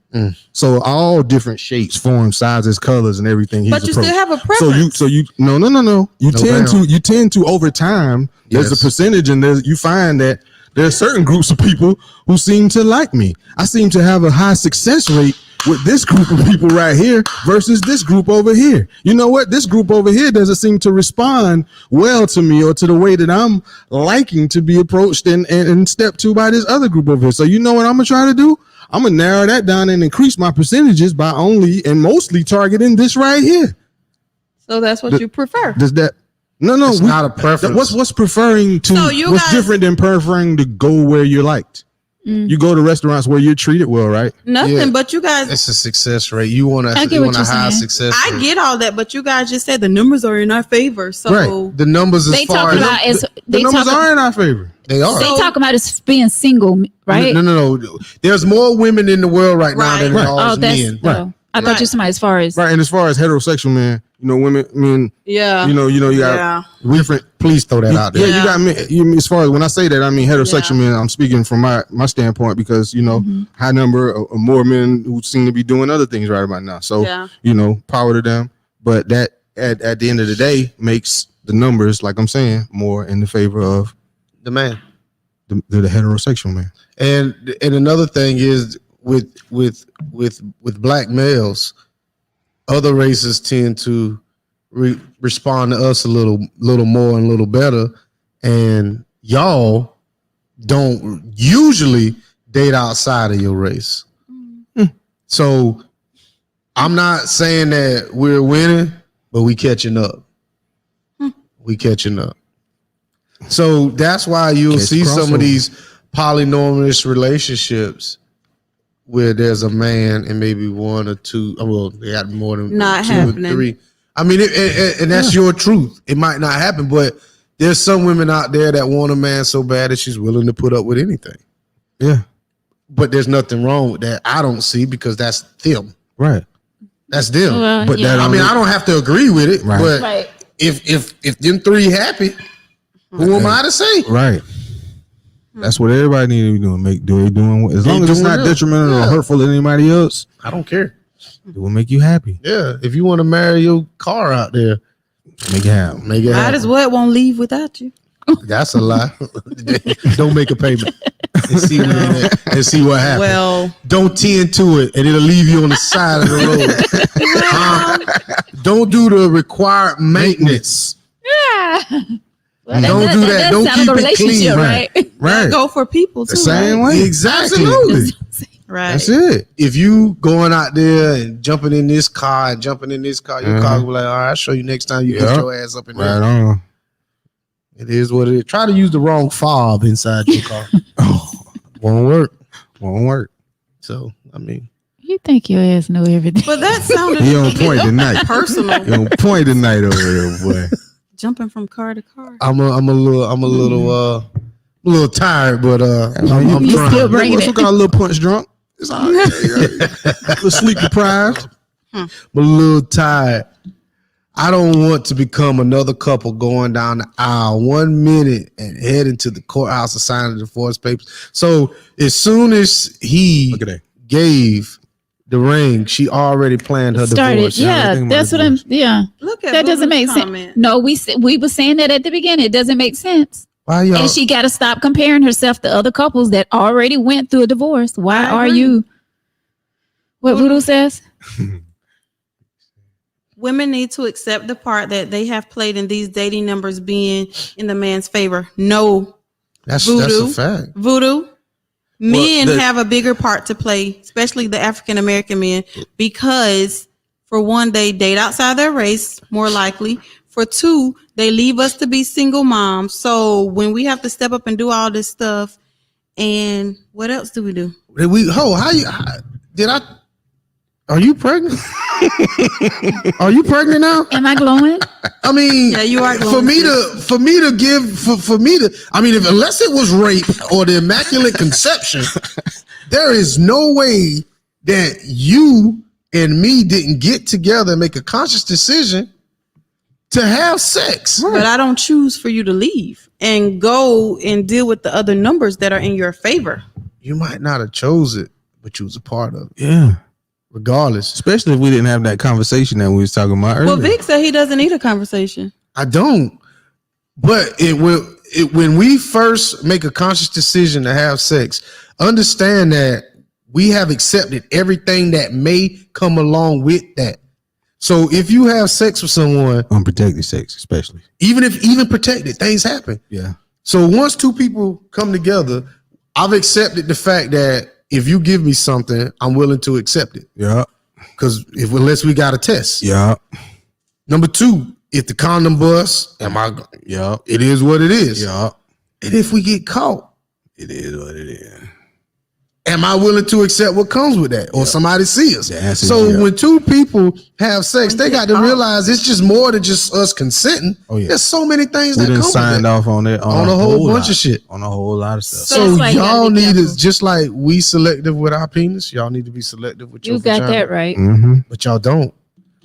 So all different shapes, forms, sizes, colors, and everything. He's But you still approached. have a preference. So you no. You tend to over time. There's Yes. a percentage, and you find that there are certain groups of people who seem to like me. I seem to have a high success rate with this group of people right here versus this group over here. You know what? This group over here doesn't seem to respond well to me or to the way that I'm liking to be approached and stepped to by this other group over here. So you know what I'm gonna try to do? I'm gonna narrow that down and increase my percentages by only and mostly targeting this right here. So that's what you prefer. Does that? No, it's not a preference. What's preferring to? So you what's guys- different than preferring to go where you're liked? You go to restaurants where you're treated well, right? Nothing, Yeah. but you guys, it's a success rate. You want I get a what you're high saying. success I rate. get all that, but you guys just said the numbers are in our favor. So Right. The numbers as They far talking as about as The they numbers talk, are in our favor. they are. they talk about as being single, right? No. There's more women in the world right now than Right. there are Oh, that's men. oh, I thought you somebody as far as Right. And as far as heterosexual men, men, yeah, you got yeah. different. Please throw that out there. Yeah, you got men. As far as when I say that, I mean heterosexual men. I'm speaking from my standpoint because high number of more men who seem to be doing other things right about now. So Yeah. power to them. But that at the end of the day makes the numbers, like I'm saying, more in the favor of The man. the heterosexual man. And another thing is with black males, other races tend to respond to us a little more and a little better, and y'all don't usually date outside of your race. So I'm not saying that we're winning, but we catching up. We catching up. So that's why you'll Catch see some crossover. of these polynormous relationships where there's a man and maybe one or two. Well, they got more than Not two happening. or three. I mean, and that's your truth. It might not happen, but there's some women out there that want a man so bad that she's willing to put up with anything. Yeah. But there's nothing wrong with that. I don't see, because that's them. Right. That's them. Well, But yeah. that I mean, I don't have to agree with it, Right. but Right. if them three happy, who am I to say? Right. That's what everybody need to be doing. Do they doing as long as it's doing not it. detrimental Yeah. or hurtful to anybody else, I don't care. it will make you happy. Yeah, if you want to marry your car out there, Make it happen. make it Might happen. as well won't leave without you. That's a lie. Don't make a payment and see what happens. Well, Don't tend to it, and it'll leave you on the side of the road. Don't do the required maintenance. Yeah. Well, Don't do that. Don't sound like keep a it clean. relationship, Right. right? Right. go for people too. The same right? way. Exactly. Absolutely. Right. That's it. If you going out there and jumping in this car and jumping in this car, your car will be like, all right, I'll show you next time you Yeah. get your ass up in Right there. on. It is what it is. Try to use the wrong fob inside your car. Oh, Won't work. won't work. So, I mean, You think your ass know everything. But that sounded He on point tonight. personal. He on point tonight over there, boy. Jumping from car to car. I'm a little tired, but I'm You trying. still bringing Some it. kind of little punch drunk. It's all right. A little sleep deprived. I'm a little tired. I don't want to become another couple going down the aisle 1 minute and heading to the courthouse to sign the divorce papers. So as soon as he Look at that. gave the ring, she already planned her Started. divorce. Yeah, Everything that's about what I'm. divorce. Yeah, Look at that doesn't Boo's make sense. comment. No, we were saying that at the beginning. It doesn't make sense. Why y'all? And she got to stop comparing herself to other couples that already went through a divorce. Why I are agree. you? What Voodoo says? Women need to accept the part that they have played in these dating numbers being in the man's favor. No, that's voodoo. a fact. voodoo. Men the- have a bigger part to play, especially the African American men, because for one, they date outside their race, more likely. For two, they leave us to be single moms. So when we have to step up and do all this stuff, and what else do we do? Are you pregnant? Are you pregnant now? Am I glowing? I mean, Yeah, you are for glowing, me to give. I mean, unless it was rape or the immaculate conception, there is no way that you and me didn't get together and make a conscious decision to have sex. But I don't choose for you to leave and go and deal with the other numbers that are in your favor. You might not have chose it, but you was a part of it, Yeah. regardless. Especially if we didn't have that conversation that we was talking about earlier. Well, Vic said he doesn't need a conversation. I don't. But when we first make a conscious decision to have sex, understand that we have accepted everything that may come along with that. So if you have sex with someone, Unprotected sex, especially. even protected, things happen. Yeah. So once two people come together, I've accepted the fact that if you give me something, I'm willing to accept it. Yeah. Because unless we got a test. Yeah. Number two, if the condom busts, Yeah. it is what it is. Yeah. And if we get caught, It is what it is. am I willing to accept what comes with that? Or somebody see us? The answer is So yeah. when two people have sex, they got to realize it's just more than just us consenting. Oh, yeah. There's so many things We that done come with signed that. off on that On a whole bunch lot, of shit. On a whole lot of stuff. So So that's why you gotta y'all be need careful. is just like we selective with our penis. Y'all need to be selective with your You got vagina. that right. Mm-hmm. But y'all don't,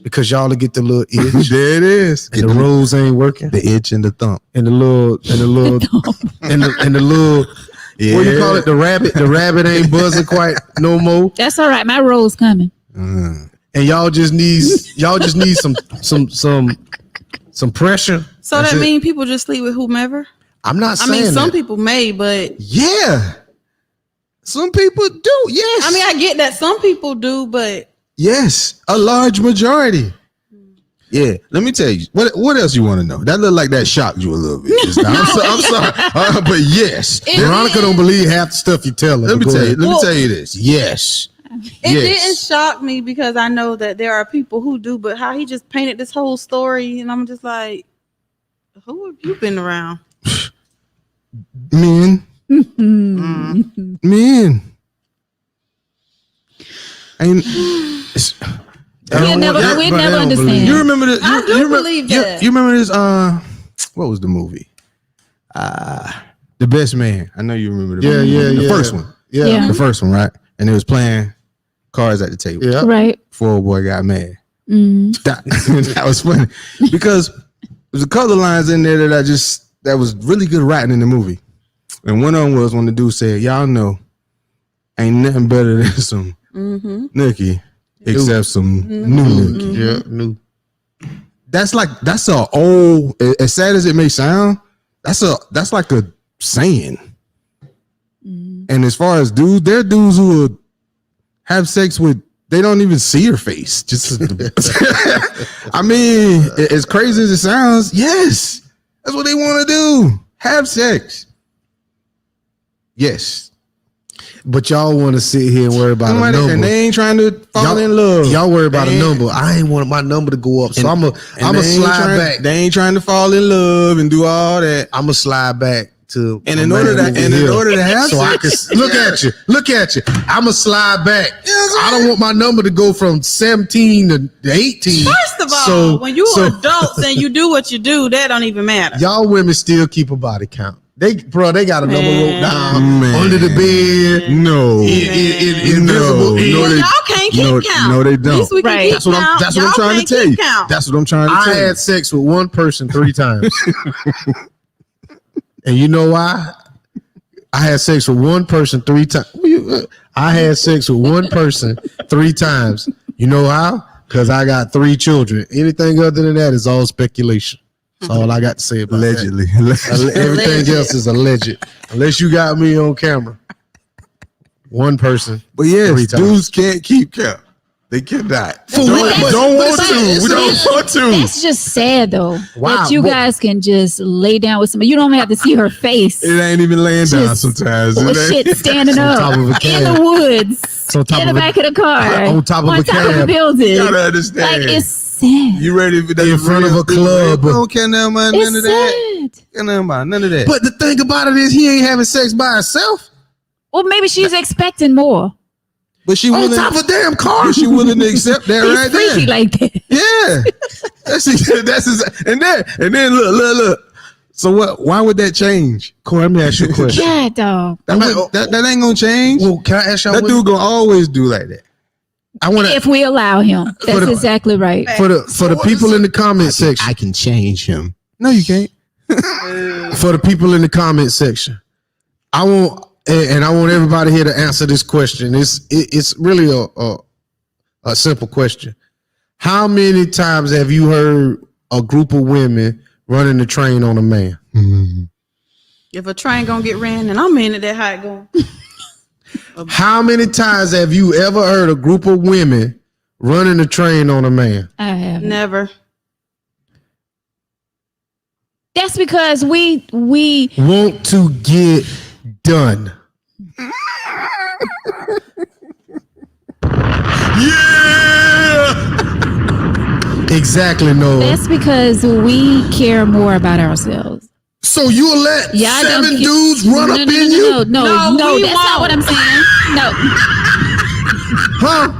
because y'all will get the little itch. There it is. And the rose ain't working. The itch and the thump. And the little and the little Yeah. what do you call it? The rabbit ain't buzzing quite no more. That's all right. My role's coming. Mm. And y'all just need some pressure. So That's that it. means people just sleep with whomever? I'm not I saying mean, some that. people may, but Yeah. Some people do. Yes. I mean, I get that some people do, but yes. A large majority. Yeah. Let me tell you. What else you want to know? That looked like that shocked you a little bit. just now. I'm sorry. But yes. It Veronica don't believe half the stuff you tell her. Let me but go tell you. ahead. Let me Well- tell you this. Yes. it Yes. didn't shock me because I know that there are people who do, but how he just painted this whole story, and I'm just like, who have you been around? Men. Men. Ain't We'll never understand. you remember this? I do believe that. You remember this? What was the movie? The Best Man. I know you remember the first one. Yeah. The first one, right? And they was playing cards at the table. Yeah. Right. Before a boy got mad. Mm. That was funny because there's a couple of lines in there that was really good writing in the movie. And one of them was when the dude said, "Y'all know, ain't nothing better than some nookie except some new nookie." Yeah, new. That's a old, as sad as it may sound, that's like a saying. And as far as dudes, there are dudes who will have sex with, they don't even see your face. Just, I mean, as crazy as it sounds, yes, that's what they want to do. Have sex. Yes. But y'all want to sit here and worry about a number. And they ain't trying to fall in love. Y'all worry about a number. I ain't want my number to go up, so I'm a slide back. They ain't trying to fall in love and do all that. I'm a slide back to. And in order to have so I sex, can look at you. I'm a slide back. I don't want my number to go from 17 to 18. First of all, when you are adults and you do what you do, that don't even matter. Y'all women still keep a body count. They got a number wrote down under the bed. No, invisible. Y'all can't keep count. No, they don't. Right. That's what I'm trying to tell you. That's what I'm trying to tell you. I had sex with one person 3 times. And you know why? I had sex with one person 3 times. I had sex with one person 3 times. You know how? Because I got 3 children. Anything other than that is all speculation. That's all I got to say about Allegedly. that. Everything else is alleged. Unless you got me on camera. One person. But yes, 3 times. dudes can't keep count. They cannot. For Don't what? want to. We don't want to. That's just sad though. Wow. That you guys can just lay down with somebody. You don't even have to see her face. It ain't even laying down Just sometimes. Or It ain't- shit standing On top up of a in cab. the woods, On top in the of a- back of the car, on top of a of a cab. building. You gotta understand. Like it's sad. You ready for that? In front of a club. Don't care nothing about none of that. It's sad. Care nothing about none of that. But the thing about it is he ain't having sex by himself. Well, maybe she's expecting more. But she On willing. top of a damn car. But she willing to accept that He's right freaky there. like that. Yeah. And then look. So what? Why would that change? Corey, let me ask you a question. God, dog. That ain't gonna change. Well, can I ask y'all That dude gonna always do like that. I want to If we allow him, that's exactly right. for the people in the comment section. I can change him. No, you can't. For the people in the comment section, I want everybody here to answer this question. It's really a simple question. How many times have you heard a group of women running the train on a man? If a train gonna get ran, and I'm in it, that how it going. How many times have you ever heard a group of women running the train on a man? I have. Never. That's because we Want to get done. Yeah. Exactly, no. that's because we care more about ourselves. So you'll let Y'all don't 7 get- dudes run No, up no, in no, you? No, we that's not what I'm saying. No. Huh?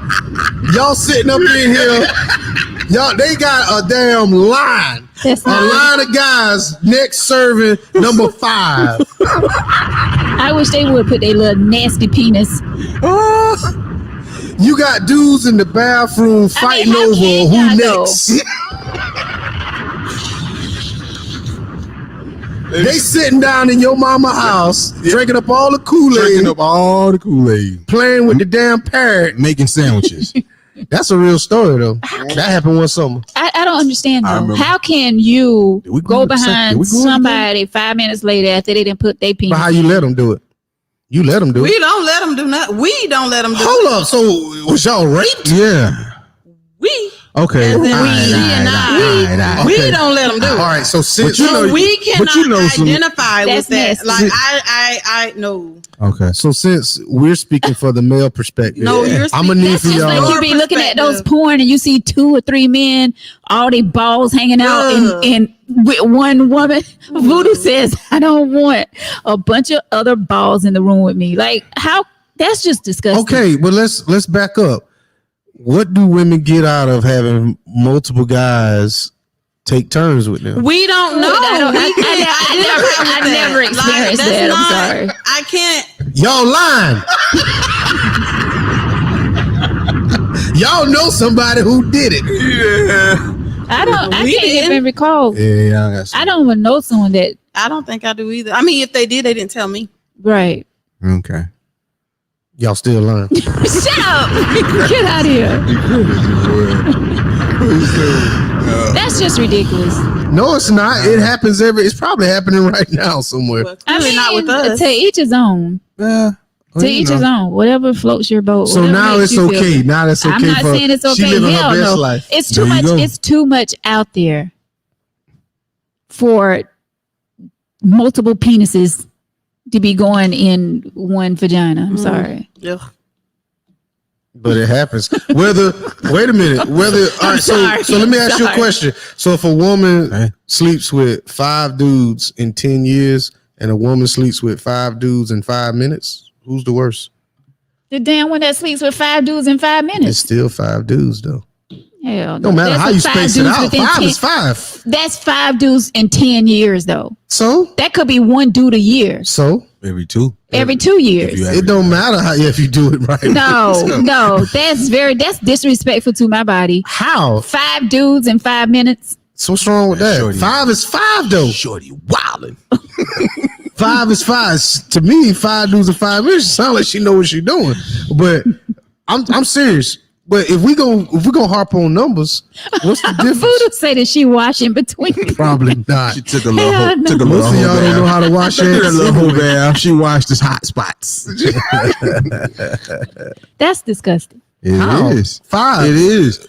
Y'all sitting up in here. Y'all, they got a damn line. That's A not. line of guys next serving number 5. I wish they would put their little nasty penis. You got dudes in the bathroom fighting how over can who y'all know? next. They sitting down in your mama house, drinking up all the Drinking Kool-Aid, up all the Kool-Aid, playing with the damn parrot. making sandwiches. That's a real story, though. That happened one summer. I don't understand I though. remember. How can you Did we go go to the same- did behind we go to the- somebody 5 minutes later after they didn't put their But penis? how you let them do it? You let them do We it. don't let them do nothing. We don't let them do Hold up. So was y'all raped? Yeah. We Okay. As in All right, we and I. We Okay. don't let them do it. All right, so since you know- So we cannot but you know some- identify with That's that. nasty. Like I no. Okay. so since we're speaking for the male perspective, No, you're I'm gonna speaking- need that's for Just y'all. like Your you be looking at those perspective. porn and you see 2 or 3 men, all they balls hanging out, Ugh. and with one woman. Voodoo says, I don't want a bunch of other balls in the room with me. Like, how? That's just disgusting. Okay, but let's back up. What do women get out of having multiple guys take turns with them? We don't know. I don't- We I- can't I identify with never that. Like, experienced that's that. I'm not- sorry. I can't. Y'all lying. Y'all know somebody who did it. I don't. I We can't didn't. even recall. Yeah, I got I don't even know someone that. I don't think I do either. I mean, if they did, they didn't tell me. Right. Okay. Y'all still lying. Shut up. Get out of here. That's just ridiculous. No, it's not. It happens it's probably happening right now somewhere. But clearly not with us. To each his own. Yeah. To each his own. Whatever floats your boat. So whatever now makes it's you feel okay. good. Now that's okay. I'm not for saying it's she okay. living Hell her best no. life. It's too There you much. go. It's too much out there for multiple penises to be going in one vagina. I'm sorry. Ugh. But it happens. Whether wait a minute. Whether all right. sorry. So let me ask you a Sorry. question. So if a woman Hey. sleeps with 5 dudes in 10 years and a woman sleeps with 5 dudes in 5 minutes, who's the worst? The damn one that sleeps with 5 dudes in 5 It's minutes. still 5 dudes though. Hell no. No matter That's how a you 5 space it dudes out. within 5 10 is 5. That's 5 dudes in 10 years, though. So That could be one dude a year, Every 2. every 2 years. you it don't matter how if you do it right. No, that's disrespectful to my body. How? 5 dudes in 5 minutes. So what's wrong with that? Shorty. 5 is 5 though. Shorty wildin'. 5 is 5. To me, 5 dudes in 5 minutes sound like she know what she doing. But I'm serious. But if we go harp on numbers, what's the difference? Voodoo say that she wash in between. Probably not. She took a little Hell hoe, no. took a little Most of y'all hoe don't know bath. how to wash She did a little hoe hands. bath. She washed his hot spots. That's disgusting. It How? is. 5. It is.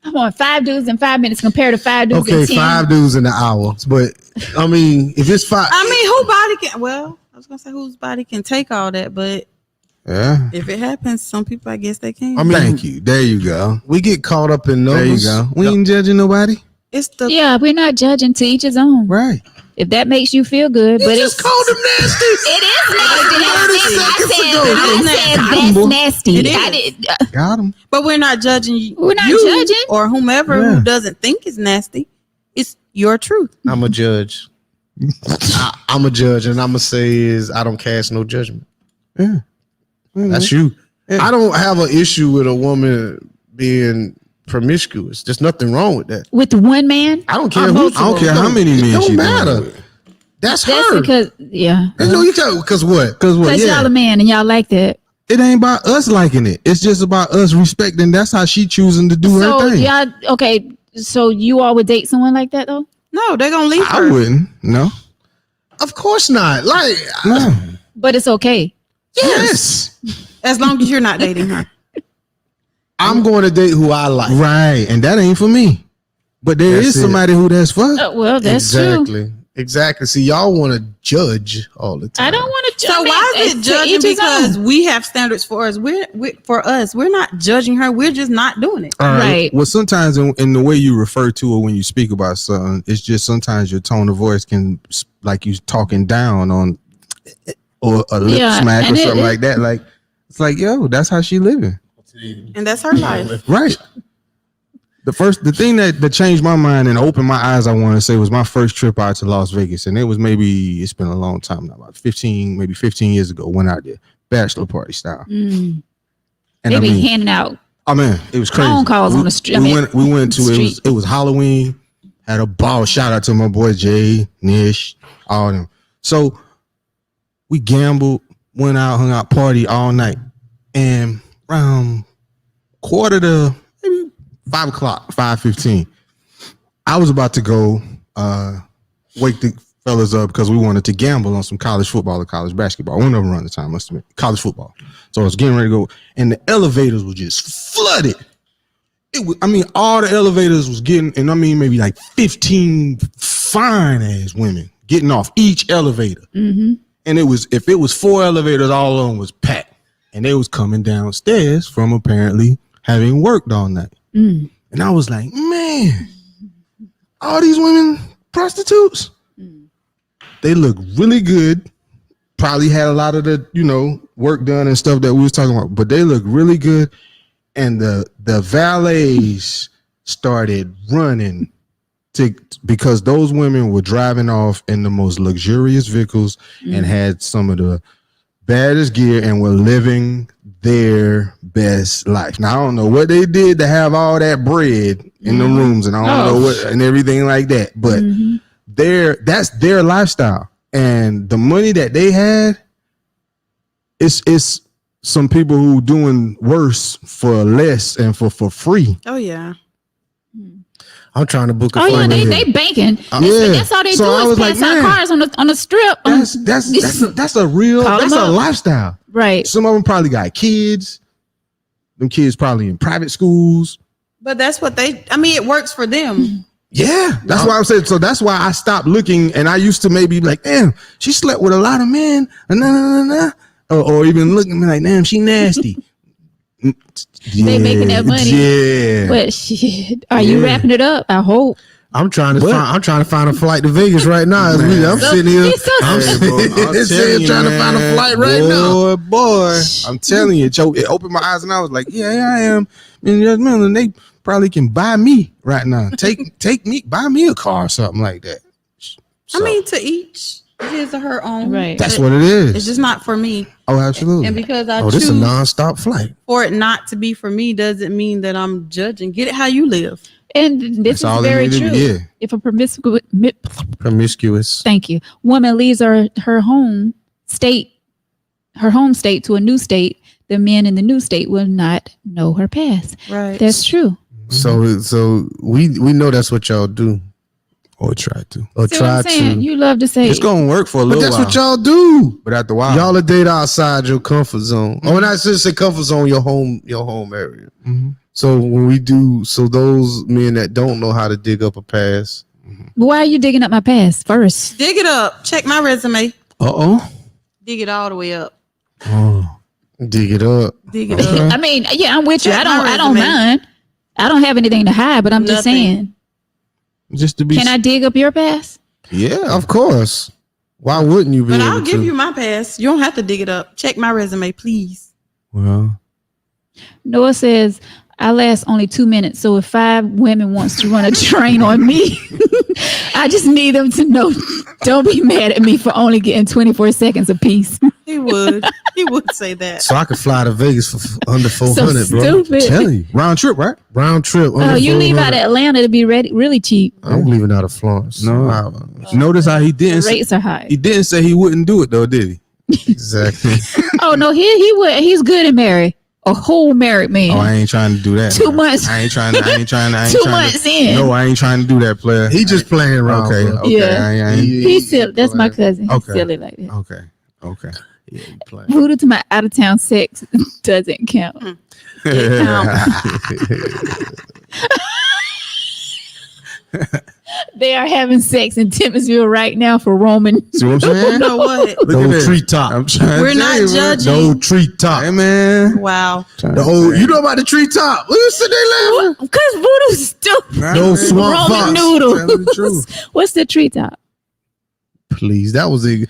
Come on, 5 dudes in 5 minutes compared to 5 dudes Okay, in 10. 5 dudes in the hour. But I mean, if it's 5, I mean, who body can? Well, I was gonna say whose body can take all that, but Yeah. if it happens, some people, I guess they can. I mean, Thank you. There you go. we get caught up in There numbers. you go. We ain't judging nobody. It's the Yeah, we're not judging, to each his own. Right. If that makes you feel good, You but just it's called them nasty. it is nasty. 30 seconds I ago. said Got 'em, that's boy. nasty. It I is. did, Got him. but we're not judging you. We're not you judging. or whomever Yeah. who doesn't think it's nasty. It's your truth. I'm a judge. I'm a judge, and I'm gonna say is I don't cast no judgment. Yeah. That's you. Yeah. I don't have an issue with a woman being promiscuous. There's nothing wrong with that. with one man. I don't care Or who. multiple. I don't care how many men It she don't doing matter. with. That's That's her. because you know you tell because what? Cause what? because Yeah. y'all a man and y'all like that. It ain't about us liking it. It's just about us respecting. That's how she choosing to do So her thing. y'all okay? So you all would date someone like that though? No, they're gonna leave I her. wouldn't. No. Of course not. Like No. But it's okay. yes, As long as you're not dating her. I'm going to date who I like. Right. And that ain't for me. But there That's is it. somebody who that's for. Well, that's true. Exactly. Exactly. See, y'all want to judge all the time. I don't want to. So why is it judging? Because we have standards for us. We're not judging her. We're just not doing it. All Right. Well, sometimes in the way you refer to it when you speak about something, it's just sometimes your tone of voice can like you talking down on or a lip Yeah, smack or and something it- like that. Like it's like, yo, that's how she living. And that's her life. Right. The thing that changed my mind and opened my eyes, I want to say, was my first trip out to Las Vegas. And it was it's been a long time now, about 15 years ago, went out there, bachelor party style. And They I be mean, handing out. oh man, it was crazy. Phone calls on the street. We went to street. it was Halloween. Had a ball. Shout out to my boy Jay, Nish, all of them. So we gambled, went out, hung out, party all night, and around quarter to maybe 5 o'clock, 5:15, I was about to go wake the fellas up because we wanted to gamble on some college football or college basketball. We never run the time, must have been college football. So I was getting ready to go, and the elevators were just flooded. all the elevators was getting, and I mean, maybe like 15 fine ass women getting off each elevator. Mm-hmm. And if it was 4 elevators, all of them was packed. And they was coming downstairs from apparently having worked all night. Mm. And I was like, man, all these women prostitutes. They look really good. Probably had a lot of the, work done and stuff that we was talking about, but they look really good. And the valets started running because those women were driving off in the most luxurious vehicles and had some of the baddest gear and were living their best life. Now I don't know what they did to have all that bread in the rooms, and I don't know what and everything like that, but that's their lifestyle. And the money that they had, it's some people who doing worse for less and for free. Oh yeah. I'm trying to book a Oh yeah, flight. they banking. Yeah. That's all they So I do is was like, pass out man, cars on the strip. That's a real Call that's them a up. lifestyle. Right. Some of them probably got kids. Them kids probably in private schools. But that's what it works for them. Yeah, that's why I'm saying. So that's why I stopped looking, and I used to maybe be like, damn, she slept with a lot of men, or even looking at me like, damn, she nasty. They making that money. Yeah, But shit, are you wrapping it up? I hope. I'm trying to What? find a flight to Vegas right now. I'm sitting here. He's so I'm sick. Hey, bro, I'm sitting here trying to find a flight right now. Boy, I'm telling you, Joe, it opened my eyes, and I was like, yeah, I am. And they probably can buy me right now. Take me, buy me a car or something like that. So, To each his or her own. Right. that's But what it is. It's just not for me. Oh, absolutely. And because I Oh, this is a choose non-stop flight. for it not to be for me doesn't mean that I'm judging. Get it how you live. And this That's all is they very need to true. be, yeah. If a Promiscuous. thank you, woman leaves her home state to a new state, the men in the new state will not know her past. Right. That's true. So we know that's what y'all do Or try to. or See what try I'm saying? to. You love to say It's gonna work for a But little that's while. what y'all do. But after a while, Y'all are date outside your comfort zone. Oh, and I should say comfort zone, your home area. Mhm. So when we do, so those men that don't know how to dig up a pass, Why are you digging up my past first? Dig it up. Check my resume. Dig it all the way up. dig it up. Dig it up. I mean, yeah, I'm with you. Check I my don't resume. mind. I don't have anything to hide, but I'm just Nothing. saying. Just to be. Can I dig up your past? Yeah, Of course. Why wouldn't you be But able I'll give to? you my pass. You don't have to dig it up. Check my resume, please. Well, Noah says, I last only 2 minutes. So if 5 women wants to run a train on me, I just need them to know, don't be mad at me for only getting 24 seconds apiece. He would. He would say that. So I could fly to Vegas for under So 400, bro. stupid. tell you, round trip, right? Round trip. Under Oh, you leave out 400. of Atlanta to be ready, really cheap. I'm leaving out of Florence. No. Wow. Notice how he The didn't. Say, rates are high. he didn't say he wouldn't do it though, did he? Exactly. Oh no, he would. He's good and married. A whole married man. Oh, I ain't trying to do that. 2 months. I ain't trying to. 2 months in. No, I ain't trying to do that, player. He just playing around. Okay. bro. Okay. Yeah. I ain't. He's silly. That's my cousin. He's Okay. silly like that. Okay. Okay. Yeah, he playing. Voodoo to my out of town sex doesn't count. They are having sex in Timmonsville right now for Roman. See what I'm You saying? know what? Look at No that. treetop. I'm trying. We're to not tell you, man. judging. No treetop. Hey man. Wow. Trying The to old, tell you know about the treetop? What you sit there laughing? Because Voodoo's stupid. Nah, No man. swamp Roman fox. noodle. Tell the truth. What's the treetop? Please, that was a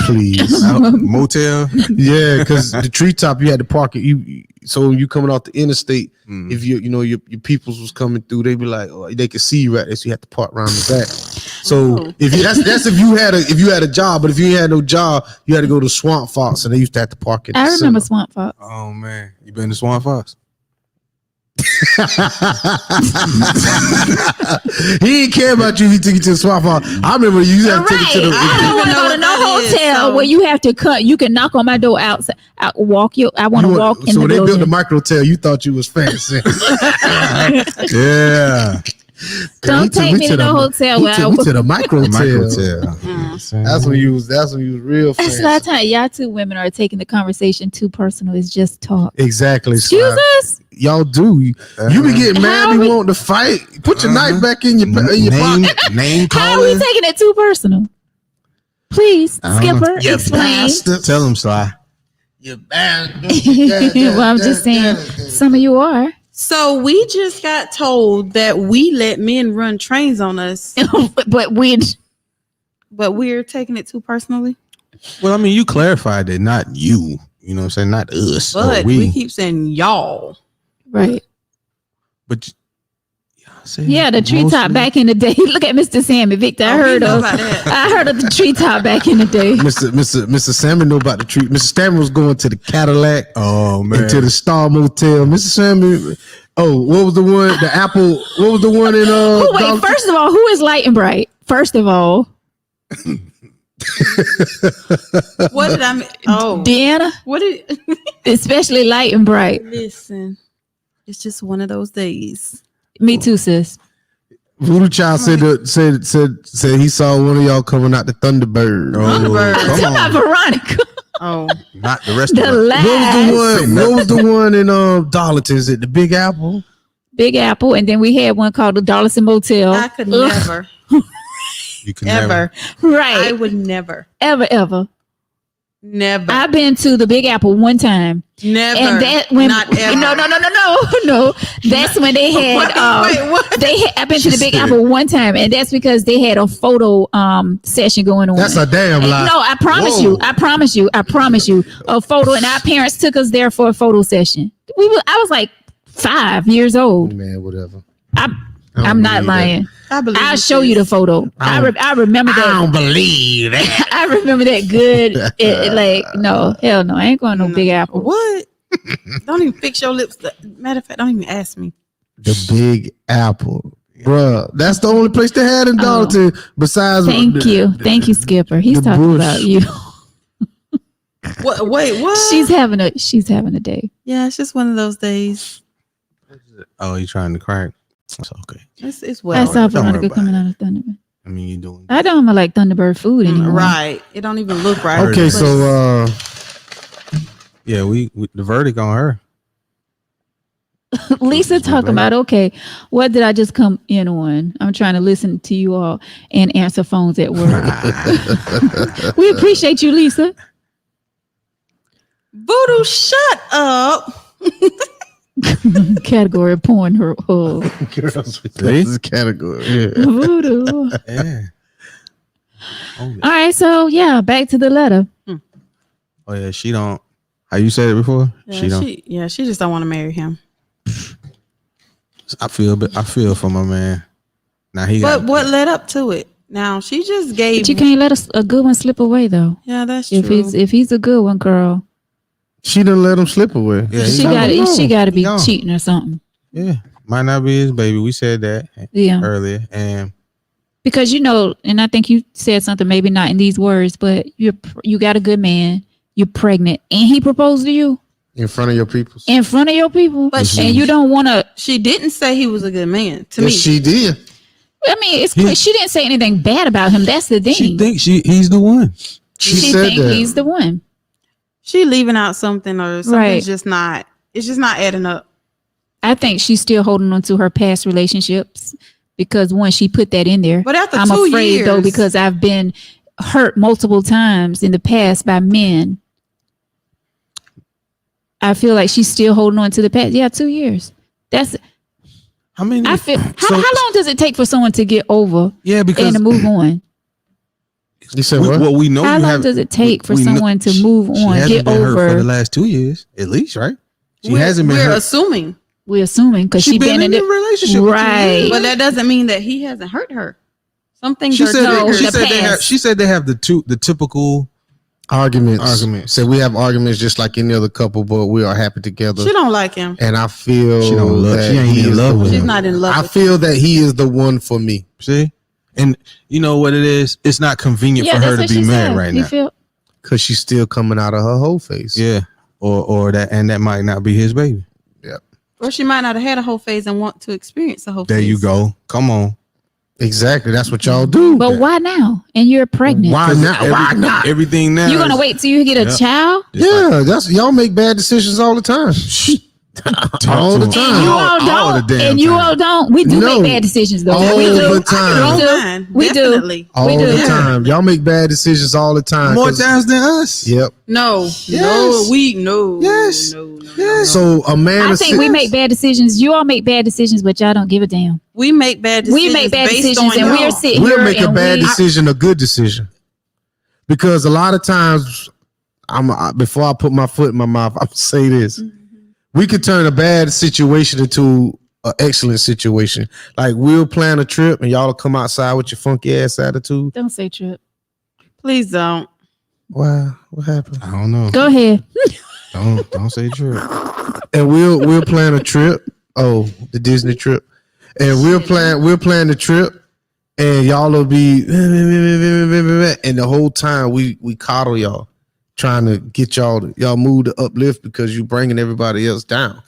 please. Motel. Yeah, because the treetop you had to park it. So when you coming off the interstate, if your peoples was coming through, they'd be like, oh, they could see you right there, so you have to park around the back. So if you, that's if you had a job, but if you had no job, you had to go to Swamp Fox, and they used to have to park it. I remember Swamp Fox. Oh man, you been to Swan Fox? He didn't care about you. He took you to the Swamp Fox. I remember you had to take it to the. I don't want to know go what to no that is, hotel so- where you have to cut. You can knock on my door outside. I want to walk in so the they built the building. micro hotel. You thought you was fancy. Yeah. Don't take me to the hotel where I took me was. to the micro Microtel. That's when you was real That's fancy. a lot of time. Y'all two women are taking the conversation too personal. It's just talk. Exactly. Excuse Sly. us. Y'all do. You be getting mad. How You we- want to fight. Put your knife back in your Name, pocket. name How are we calling. taking it too personal? Please, I don't know. Skipper, You explain. bastard. Tell him, Sly. You bastard. Well, I'm just saying, some of you are. So we just got told that we let men run trains on us, But we but we're taking it too personally. Well, I mean, you clarified that, not you. You know what I'm saying? Not us. or But we we. keep saying y'all. right. But y'all say Yeah, the treetop mostly- back in the day. Look at Mr. Sammy Victor. I Oh, we heard know of. about that. I heard of the treetop back in the day. Mr. Salmon know about the treat. Mr. Salmon was going to the Cadillac Oh man. and to the Star Motel. Mr. Salmon. Oh, what was the one? The Apple. What was the one in Oh, wait, Dollar- first of all, who is Light and Bright? First of all, What did I mean? Oh, Deanna, what did? especially Light and Bright. Listen, it's just one of those days. Me too, sis. Voodoo Child said he saw one of y'all coming out the Thunderbird. Thunderbird. Oh, Talk come about on. Veronica. Oh, Not the rest The of us. last What was the one in Darlington? Is it the Big Apple? Big Apple, and then we had one called the Darlington Motel. I could Ugh. never, You can ever. never. I Right, would never, ever. never, I've been to the Big Apple one time, never. and that when not ever. no. That's when they had. Wait, what? I've been to the She Big said- Apple one time, and that's because they had a photo session going on. That's a damn lie. No, I promise Whoa. you. I promise you. A photo, and our parents took us there for a photo session. I was like 5 years old. Man, whatever. I'm not lying. I believe I'll you, show you the photo. I remember that. believe that. I remember that good. Like, no, hell no. I ain't going to no Big Apple. What? Don't even fix your lips. Matter of fact, don't even ask me. The Big Apple. Bruh, that's the only place they had in Darlington besides. Thank you. Thank you, Skipper. He's the talking bush. about you. What? Wait, what? She's having a day. yeah. It's just one of those days. Oh, you trying to crack? It's okay. It's well. I saw don't worry Veronica about coming it. out of Thunderbird. I mean, you doing. I don't like Thunderbird food anymore. Right. It don't even look right. Okay, But- so Yeah, we the verdict on her. Lisa talking about, okay, what did I just come in on? I'm trying to listen to you all and answer phones at work. We appreciate you, Lisa. Voodoo, shut up. Category of porn. Her girls, See? this is category. Yeah. voodoo. Yeah. All right, so yeah, back to the letter. Oh yeah, she don't. How you said it before? Yeah, she don't. she just don't want to marry him. I feel for my man. Now he. But got, what led up to it? Now she just gave. But you can't let a good one slip away, though. Yeah, that's If true. he's a good one, girl, She didn't let him slip away. Yeah, she he got to be gone. cheating or something. Yeah, might not be his baby. We said that Yeah, earlier, and because and I think you said something, maybe not in these words, but you got a good man. You're pregnant, and he proposed to you In front of your people. in front of your people, But and you don't want to. she didn't say he was a good man to Yes, me. she did. I mean, it's clear. She didn't say anything bad about him. That's the thing. she thinks he's the one. She She said think that. he's the one. She leaving out something or something's Right. just not. It's just not adding up. I think she's still holding on to her past relationships because once she put that in there, But after I'm 2 afraid years, though, because I've been hurt multiple times in the past by men. I feel like she's still holding on to the past. Yeah, 2 years. That's. I mean, I feel. so- how long does it take for someone to get over yeah, because and to move on? You said what? what we know. How you long have, does it take for we know- someone to move she on, hasn't get been hurt for the over? last 2 years, at least, right? She we're, hasn't been we're hurt. assuming, We're assuming because She she been in it. a relationship, with 2 Right. years. but that doesn't mean that he hasn't hurt her. Some things She are said. No, She the said they have. past. She said they have the typical. Arguments. So we have arguments just like any other couple, but we are happy together. She don't like him. And I feel She don't love. that She ain't he in is love the with one. She's him. not in love. I with feel that he is the one for me. See, and you know what it is. It's not convenient for her to that's be what she married said. right You now. feel? Because she's still coming out of her whole face. Yeah, or that, and that might not be his baby. Yep. Or she might not have had a whole phase and want to experience a whole phase. There you go. Come on. Exactly. That's what y'all do. But why now? And you're pregnant. Why not? Why not? Everything now. You're gonna is- wait till you get a Yep. child? Yeah, that's y'all make bad decisions all the time. all the to 'em. time. And you all all the don't. damn And you time. all don't. We do No. make bad decisions though. All we do. the time. We do. Mine, We do. definitely. All We do. the time. Y'all make bad decisions all the time. More 'cause- times than us. Yep. No, Yes. no. Yes. No. So a man. I think we make bad decisions. You all make bad decisions, but y'all don't give a damn. We make bad decisions. We make bad based decisions, on and we y'all. are sitting We'll here make a and bad we, decision, a good decision, because a lot of times, before I put my foot in my mouth, I'm gonna say this: we could turn a bad situation into an excellent situation. Like we'll plan a trip, and y'all will come outside with your funky ass attitude. Don't say trip. Please don't. Why? What happened? I don't know. Go ahead. Don't say true. And we'll plan a trip. Oh, the Disney trip, and we'll plan the trip, and y'all will be, and the whole time we coddle y'all, trying to get y'all mood to uplift because you bringing everybody else down.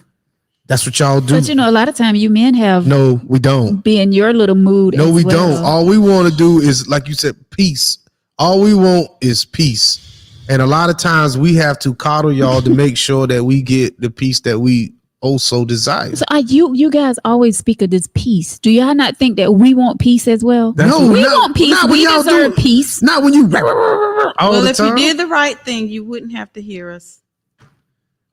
That's what y'all do. But you know, a lot of time you men have No, we don't. be in your little mood. No, as we well. don't. All we want to do is, like you said, peace. All we want is peace. And a lot of times we have to coddle y'all to make sure that we get the peace that we also desire. So you guys always speak of this peace. Do y'all not think that we want peace as well? That's No, we not- want peace. not when We y'all deserve do- peace. Not when you all Well, the if time. you did the right thing, you wouldn't have to hear us.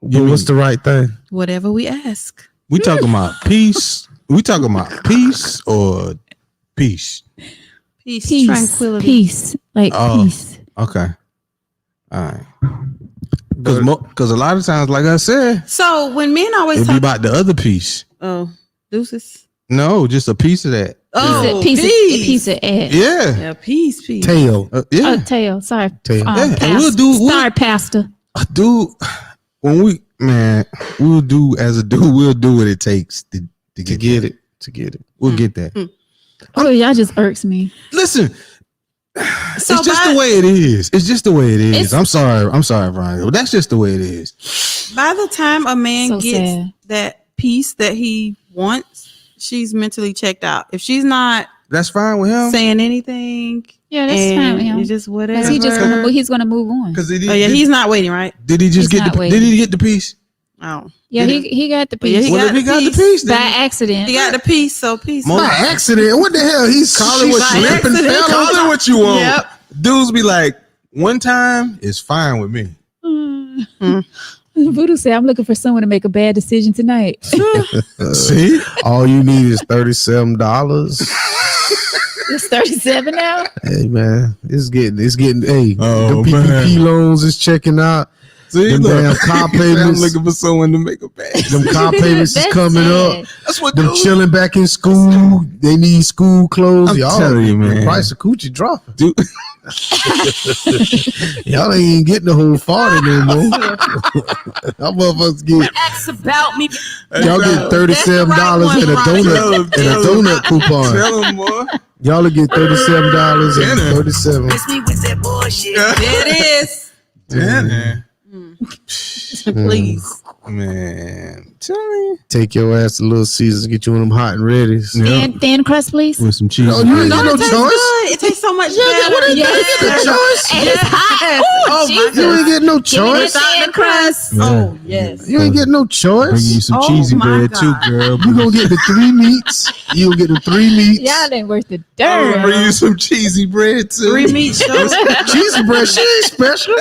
But what's the right thing? Whatever we ask. We talking about peace. We talking about peace or peace. Peace, Peace. tranquility. Peace. Like Oh. peace. Okay. All right. Because a lot of times, like I said, So when men always it'd be talk, about the other piece. oh, deuces. No, just a piece of that. Oh, piece peace. of piece of ass. Yeah. Yeah, peace. Tail. Yeah. Oh, tail. Sorry. Tail. Yeah, and Pastor. we'll do- Sorry, Pastor. Dude, when we'll do we'll do what it takes to To get get that. it. To get it. We'll get that. Oh, y'all just irks me. Listen, So it's just by, the way it is. It's just the way it is. It's- I'm sorry, Brian. But that's just the way it is. by the time a man So gets sad. that peace that he wants, she's mentally checked out. If she's not That's fine with him. saying anything, Yeah, that's and fine with him. it's just whatever. Because he's gonna move on. Because Oh yeah, he's not waiting, right? did he just he's get not the waiting. did he get the piece? Oh, Yeah, he got the Well, yeah, piece he Well, got if he the got the piece. piece, by then accident. he got the peace. So peace. Mo- By accident. What the hell? He's call it what by you accident. call it what you want. Yep. Dudes be like, one time is fine with me. Voodoo said, "I'm looking for someone to make a bad decision tonight." See? All you need is $37. It's 37 now. Hey man, it's getting hey, Oh, the PPP man. loans is checking out. See, Them look. damn car I'm payments. looking for someone to make a bad. Them car payments is That's coming sad. up. That's what Them dudes chilling back in school. They need school clothes. I'm Y'all, telling you, man. The price of coochie dropping. do. Y'all ain't getting the whole 40 no more. Y'all motherfuckers get Ask about me. y'all get $37 That's and a the right one, donut Ronnie. and a donut coupon. Tell him, boy. Y'all will get $37 and Dinner. 37. Me with that bullshit. There it is. Dinner. Please. Man, tell me. Take your ass to Little Caesars, get you one of them hot and readies. Thin crust, please. With some cheese. No, you ain't got no It tastes choice. good. It tastes so much You ain't better. got no choice. And it's hot. Oh, Jesus. You ain't getting no Give me choice. that thin crust. Oh, yes. You ain't getting no Bring choice. you some Oh cheesy my bread too, God. girl. You gonna get the 3 meats. You gonna get the 3 meats. Y'all ain't worth the I'm dirt. gonna bring you some cheesy bread too. 3 meat shows. Cheesy bread. She ain't special.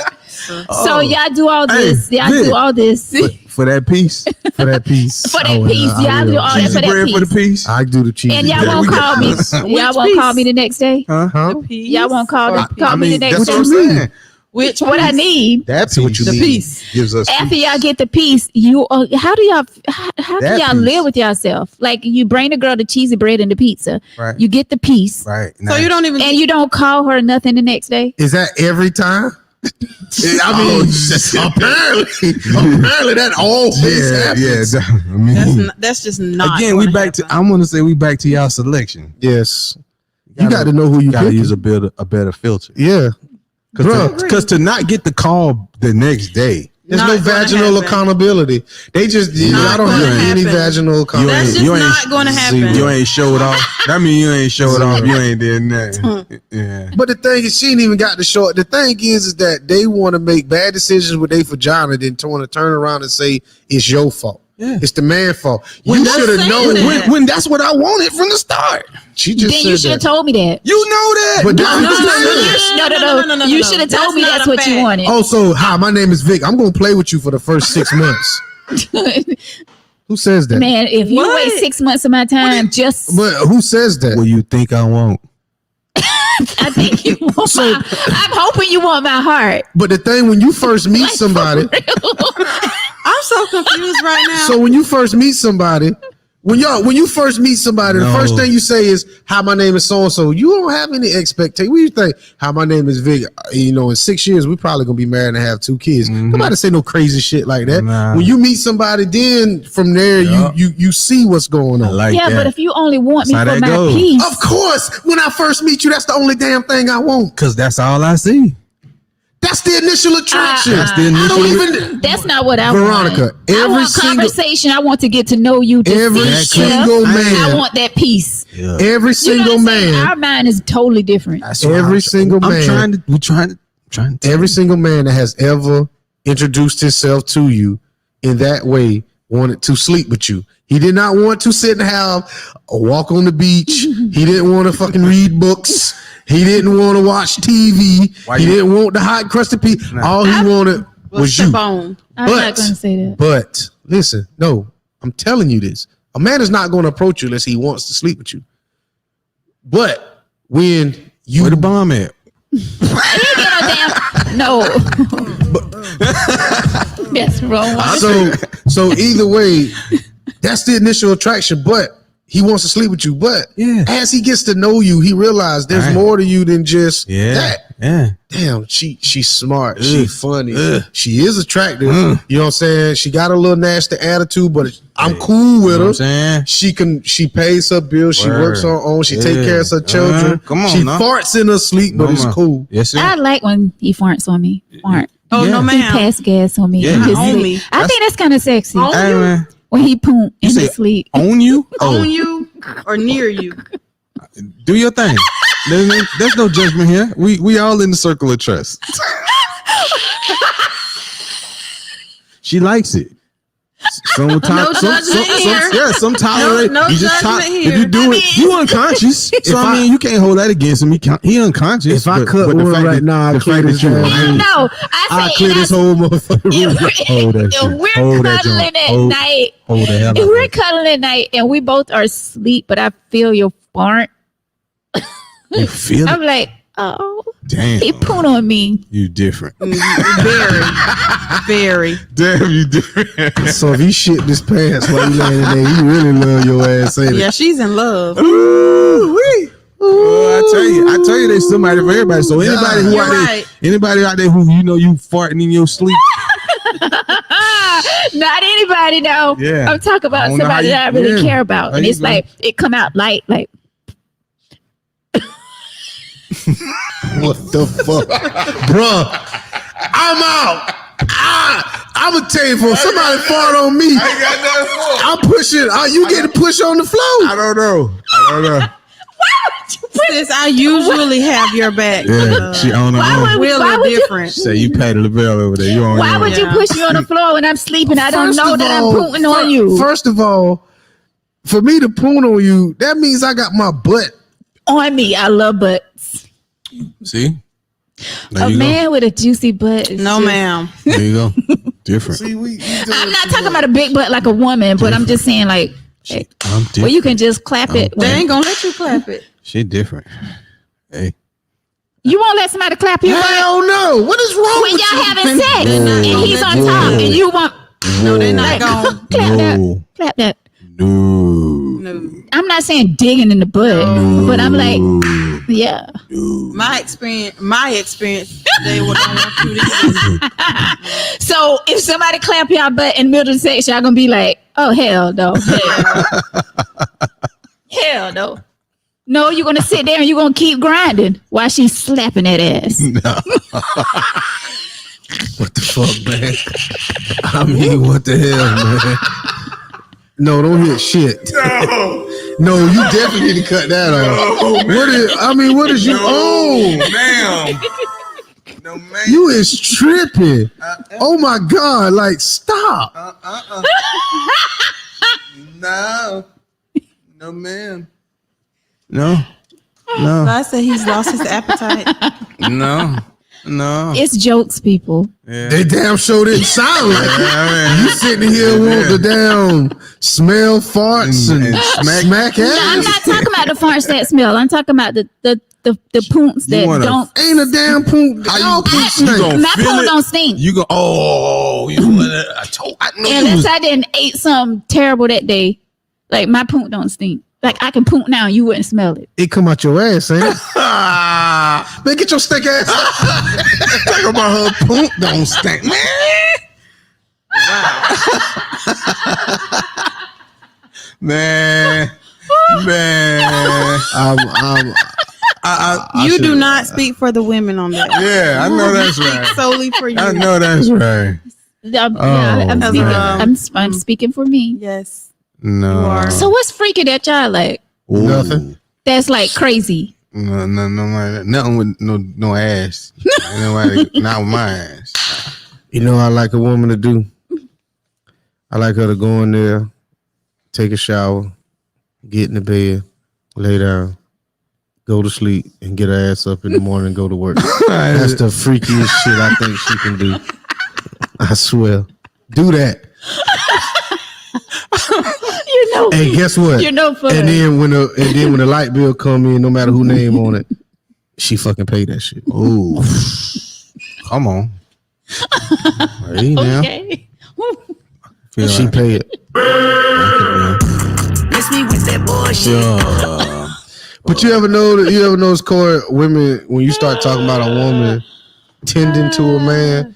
So y'all do all this. Y'all Vic. do all this For that piece. For that piece. for I that will. piece. I Y'all will. do all that Cheesy for that bread for the piece. piece. I do the cheesy And y'all bread. won't we call me. Y'all won't call me the next day. Huh? Y'all won't call I me the mean, next that's day. what I'm saying. Which What I need. That's what you The need. piece. Gives us After y'all get the piece, you how do y'all how do That y'all piece. live with yourself? Like you bring the girl the cheesy bread and the pizza, right. you get the piece, Right. So you don't even. and you don't call her nothing the next day. Is that every time? I mean, apparently that always happens. I mean, That's just not. again, we gonna back to. happen. I'm gonna say we back to y'all selection. Yes. You got to know who you Gotta picking. use a better filter. Yeah. Bruh. Because to not get the call the next day, There's Not no gonna vaginal happen. accountability. They just, I Not don't gonna have any happen. vaginal That's accountability. just not going to happen. You ain't showed off. That mean you ain't showed off. You ain't did nothing. Yeah. But the thing is, she ain't even got the short. The thing is that they want to make bad decisions with their vagina, then want to turn around and say it's your fault. Yeah. It's the man's fault. When You that's- should have known that. that. When that's what I wanted from the start. She just Then you should said have that. told me that. You know that. But No, that's no, what no, I'm no, saying. no. You should have told me That's that's not what a you fact. wanted. Oh, so hi, my name is Vic. I'm gonna play with you for the first 6 months. Who says that? Man, if you What? waste 6 months of my time, just But who says that? What you think I want? I think you want So- my, I'm hoping you want my heart. But the thing when you first meet somebody, I'm so confused right now. so when you first meet somebody, when you first meet somebody, the No. first thing you say is, "Hi, my name is so and so." You don't have any expectation. What do you think? "Hi, my name is Vic." You know, in 6 years, we probably gonna be married and have 2 kids. Nobody say no crazy shit like that. Nah. When you meet somebody, then from there Yeah. you see what's going I on. like Yeah, that. but if you only want me That's how for that my goes. peace, Of course, when I first meet you, that's the only damn thing I want. Cause that's all I see. That's the initial attraction. That's the I don't initial- even. that's not what I Veronica, want. I every want single- conversation. I want to get to know you. To Every see single stuff. man. I want that peace. Yeah. Every You know single what I'm saying? man. Our mind is totally different. That's what Every I'm- single I'm man. trying to. Every single man that has ever introduced himself to you in that way wanted to sleep with you. He did not want to sit and have a walk on the beach. He didn't want to fucking read books. He didn't want to watch TV. Why He you- didn't want the hot crusted pizza. Nah. All he wanted was the you. bone. I'm But- not going to say that. But listen, no, I'm telling you this. A man is not going to approach you unless he wants to sleep with you. But when you Where the bomb at? No. That's wrong. one. so either way, that's the initial attraction. But he wants to sleep with you. But Yeah. as he gets to know you, he realizes there's Right. more to you than just Yeah. that. Yeah. Damn, she's smart. Ugh. She's funny. Ugh. She is attractive. Ugh. You know what I'm saying? She got a little nasty attitude, but I'm cool with You know what her. I'm saying? She pays her bills. She Word. works on her own. She Yeah. take care of her children. Come on she now. farts in her sleep, but Come it's on. cool. Yes, sir. I like when he farts on me. Fart. Oh, Yeah. no, He ma'am. pass gas on me. Yeah. in his On sleep. me. I think that's kind of sexy. On Hey, you? man. When he poop in say his sleep. On you? On you or near you. Do your thing. There's no judgment here. We all in the circle of trust. She likes it. No judgment here. Yeah, some tolerate. No you just judgment if you here. do it, you unconscious. So I mean, you can't hold that against him. He unconscious. If I cut the one fact right that- now, I'll the clear fact this that you damn were- room. No, I'll I say clear this whole motherfucking room. Hold that if shit. we're Hold that cuddling joint. at Hold- night, Hold the hell if we're out. cuddling at night and we both are asleep, but I feel your fart, You feel I'm it? like, oh, Damn. he pooped on me. You different. Very. Very. Damn, you different. So if he shit this pants while you laying in there, he really love your ass, ain't Yeah, she's in love. Ooh-wee. I tell you, there's somebody for everybody. So anybody who You're out there, right. anybody out there who you farting in your sleep, Not anybody, though. Yeah. I'm talking I about don't know somebody how that I you- really yeah. care about. How And you it's gonna- like, it come out light, like, What the fuck, bruh? I'm out. I'm gonna tell you, for somebody fart on me, I'm pushing. You get to push on the floor. I don't know. Sis, I usually have your back. Yeah, she on her Why own. would- We're a why little would you- different. Say you patted the bell over there. You on why your would own. you Yeah. push me on the floor when I'm sleeping? I don't First know of that all, I'm pooting on you. First of all, for me to poon on you, that means I got my butt. On me. I love butts. See? There A you man with a juicy butt. Is No, just- ma'am. go. There you go. Different. I'm not talking about a big butt like a woman, but I'm just saying, like, hey, I'm different. well, you can just clap it. They ain't gonna let you clap it. She different. Hey. You won't let somebody clap your butt Hell no. What is wrong when with y'all you? having sex and he's on Whoa. top and you want No, they're not like, gonna. clap that, No. clap that. No. No. I'm not saying digging in the butt, but I'm like, yeah. My experience, they would don't want you to. So if somebody clap your butt in the middle of sex, y'all gonna be like, oh hell no, hell no. No, you're gonna sit there and you're gonna keep grinding while she's slapping that ass. What the fuck, man? I mean, what the hell, man? No, don't hit shit. No, you definitely need to cut that off. What is you own? Ma'am. No, man. You is tripping. Oh my God, like stop. No. No, ma'am. No. No. I said he's lost his appetite. No. No. It's jokes, people. Yeah. They damn sure didn't sound like it. Yeah, You sitting here with the damn smell farts and smack No, I'm ass. not talking about the farts that smell. I'm talking about the poons that wanna- don't. Ain't a damn poop. All poop you stink. gonna My feel poon it? don't stink. You go, oh, you I know you Unless was, I didn't ate something terrible that day. Like my poon don't stink. Like I can poon now, you wouldn't smell it. It come out your ass, ain't it? Man, get your stink ass. talk about her poop don't stink, man. Man. You do not speak for the women on that. Yeah, I know that's Speak right. solely for you. I know that's right. I'm, speaking, man. I'm speaking for me. Yes. No. You are. So what's freaky that y'all like? Ooh. Nothing. That's like crazy. No, nothing with no ass. Nobody, not with my ass. You know, I like a woman to do. I like her to go in there, take a shower, get in the bed, lay down, go to sleep, and get her ass up in the morning and go to work. That's the freakiest shit I think she can do. I swear. Do that. You know, And guess what? you know, for And then when the light bill come in, no matter who name on it, she fucking pay that shit. Ooh. Come on. Hey, now. okay. Feel She like- pay it. Miss me with that bullshit. Yeah. But you ever notice, Corey, women, when you start talking about a woman tending to a man,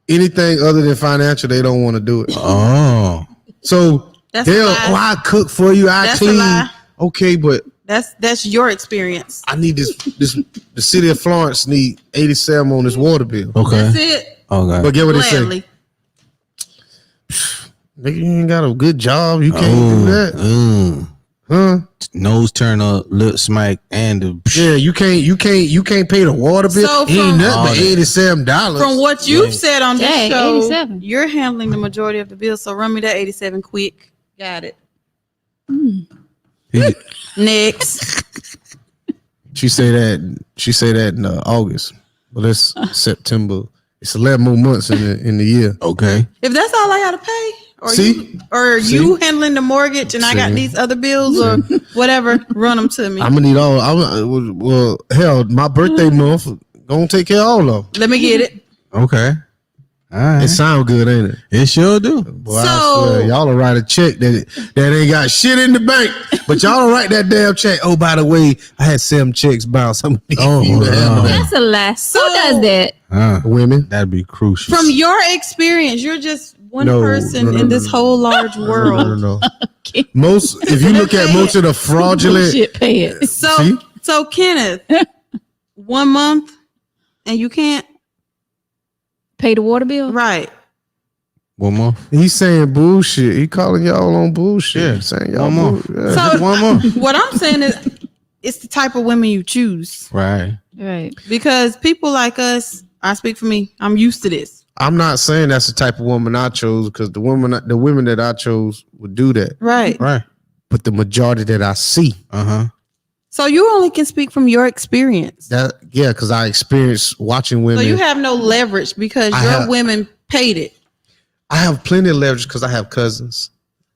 anything other than financial, they don't want to do it. Oh. So That's a they'll, lie. I cook for you, I That's a clean. lie. Okay, but That's your experience. I need this. The city of Florence need 87 on this water bill. Okay. That's it. Okay. But get what they say. Gladly. Nigga, you ain't got a good job. You can't do that, huh? Nose turn up, lip smack, and the Yeah, you can't pay the water bill. So It ain't from- nothing but Oh, $87. From what you've said on this Dang, show, 87. you're handling the majority of the bills. So run me that 87 quick. Got it. Next. She say that in August, but it's September. It's 11 more months in the year. Okay. If that's all I gotta pay, or See? you handling the mortgage and I got See? these other bills or whatever, run them to me. I'm gonna need all. Well, hell, my birthday month gonna take care of all of them. Let me get it. Okay. All right. It sound good, ain't it? It sure do. Boy, I So- swear, y'all will write a check that ain't got shit in the bank, but y'all will write that damn check. Oh, by the way, I had 7 checks bounced. I'm gonna need you to handle that. That's a lie. So- Who does that? Women. That'd be crucial. From your experience, you're just one No, person no, in this whole large world. No. Most, if you look at most of the fraudulent, Shit, pay it. See? So Kenneth, 1 month and you can't, Pay the water bill. right? One more. he's saying bullshit. He calling y'all on bullshit. Yeah, He's saying y'all one more. bull- So One more. what I'm saying is, it's the type of women you choose Right. Right. because people like us. I speak for me. I'm used to this. I'm not saying that's the type of woman I chose because the women that I chose would do that. Right. Right. But the majority that I see, Uh-huh. So you only can speak from your experience. because I experienced watching So women. you have no leverage because I your have- women paid it. I have plenty of leverage because I have cousins.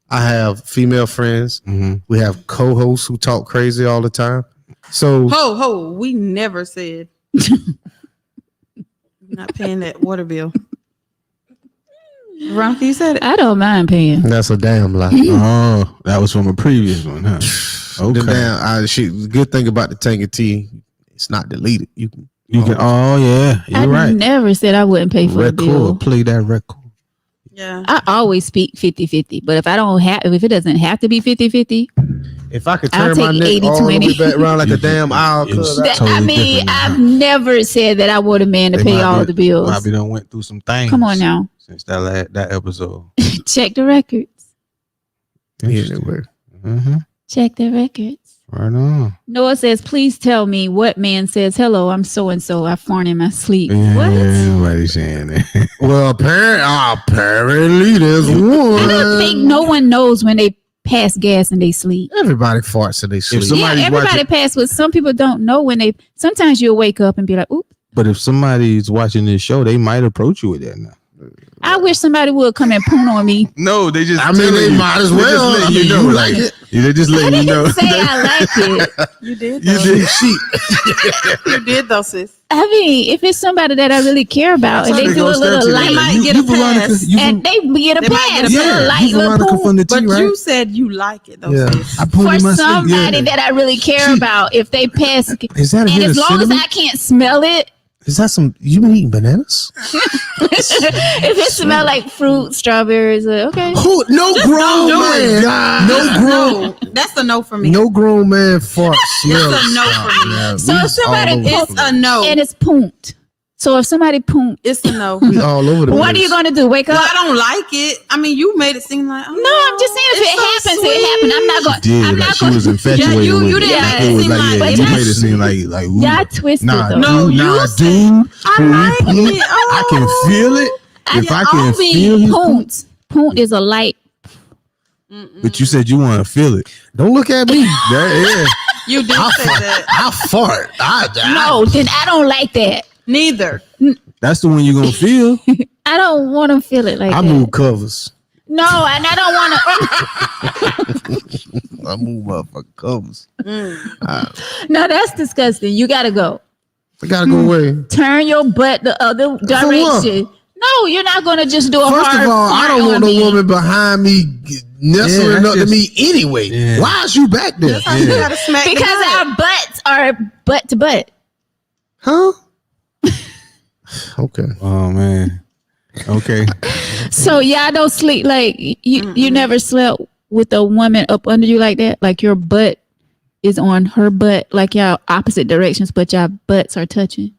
I have female friends. Mm-hmm. We have co-hosts who talk crazy all the time. So Ho, we never said not paying that water bill. Veronica, you said it. I don't mind paying. that's a damn lie. Oh, that was from a previous one, huh? Okay. The damn, good thing about the Tank of Tea, it's not deleted. You can. You can. Oh yeah, I you're right. never said I wouldn't pay for a bill. Record. Play that record. Yeah. I always speak 50-50, but if it doesn't have to be 50-50, If I could I'll turn my take neck all the 80-20. way back around like a You- damn owl, you- cuz That's I totally mean, different now. I've never said that I want a man to They pay might all be- the bills. Bobby done went through some things. Come on now. Since that episode. Check the records. anyway. Mm-hmm. Check the records. Right on. Noah says, please tell me what man says, hello, I'm so-and-so. I farted in my sleep. Yeah, What? Nobody's saying that. Well, apparently there's I don't one. think no one knows when they pass gas and they sleep. Everybody farts and they sleep. somebody- Yeah, Somebody's everybody watching- pass, but some people don't know when they, sometimes you'll wake up and be like, oop. But if somebody's watching this show, they might approach you with that now. I wish somebody would come and poon on me. No, they just. I mean, they might as well. I mean, you like it. They just I letting you know. didn't say I like it. You did. You Though. did. Sheep. You did though, sis. I mean, if it's somebody that I really care about and That's they how do they a gonna little step to light, you. might You- get a you Veronica- pass. you and they get a They might pass, get a a little pass. light, you little Veronica poon. from the But T, right? you said you like it though, Yeah. sis. I put For in my somebody yeah. that I really care about, if they pass, Is that a and hit as of long as cinnamon? I can't smell it, Is that some? You been eating bananas? if it smell like fruit, strawberries, okay. Who? No grown do man. it. No grown. No, that's a no for me. No grown man farts. That's a no for me. So if somebody It's a no. and it's poont. So if somebody poont, It's a no. We all over the place. what are you gonna do? Wake Well, up? I don't like it. I mean, you made it seem like. Oh, No, I'm just saying if it's it so happens, sweet. it happened. I'm not going. Did I'm like not she going. was infatuated Yeah, you with didn't it. make It it was seem like, like- yeah, but you y'all- made it seem like ooh. Y'all twisted Nah, though. No, dude, you nah, said- dude. I like it. I can Oh. feel it. If I can Obi. feel it, Poont. Poont is a light. but you said you want to feel it. Don't look at me. That You did say that. I fart. No, then I don't like that. Neither. that's the one you're gonna feel. I don't want to feel it like I that. move covers. No, and I don't want to. I move motherfucking covers. No, that's disgusting. You gotta go. I gotta go away. Turn your butt the other what? direction. No, you're not gonna just do a First hard of all, I fart don't on want no me. woman behind me nestling Yeah, up that's to just- me anyway. Yeah. Why is you back there? You gotta smack the Because butt. our butts are butt to butt. Huh? Okay. Oh man. Okay. So y'all don't sleep like you never slept with a woman up under you like that? Like your butt is on her butt, like y'all opposite directions, but y'all butts are touching.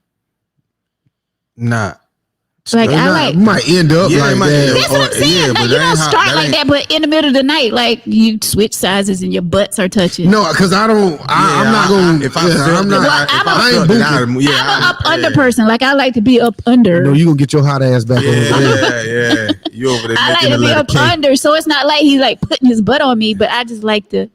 Nah. Like I Nah, like we might end up Yeah, like it might- that. that's what I'm saying. yeah, like, but you that don't ain't how- start that like ain't- that, but in the middle of the night, like you switch sizes and your butts are touching. No, because I don't. I'm not going. If I felt I'm that, not. Well, if I'm I a- felt that, I'm I'd- yeah, I'm an I- up under yeah. person. Like I like to be up under. No, you gonna get your hot ass back over there. Yeah. You over there I like making to a be letter up K. under, so it's not like he's like putting his butt on me, but I just like to.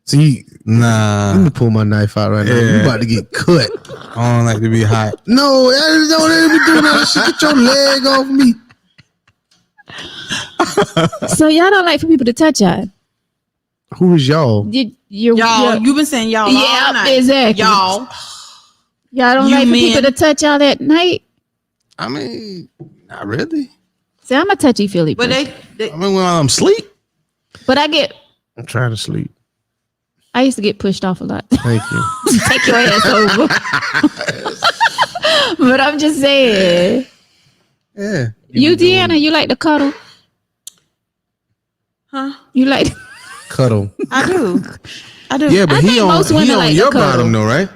See, let Nah. me pull my knife out right now. You Yeah. about to get cut. I don't like to be hot. No, don't let me do that shit. Get your leg off me. So y'all don't like for people to touch y'all. Who is y'all? You're, Y'all, you've been saying y'all all Yeah, night. exactly. Y'all. y'all don't you like for men. people to touch y'all at night. I mean, not really. See, I'm a touchy feely But person. they I mean, when I'm asleep. But I'm trying to sleep. I used to get pushed off a lot. Thank you. Take your ass over. But I'm just saying. Yeah. You, Deanna, you like to cuddle? huh? You like Cuddle. I do. I do. Yeah, but I he think on most women he on like to your cuddle. bottom though, right?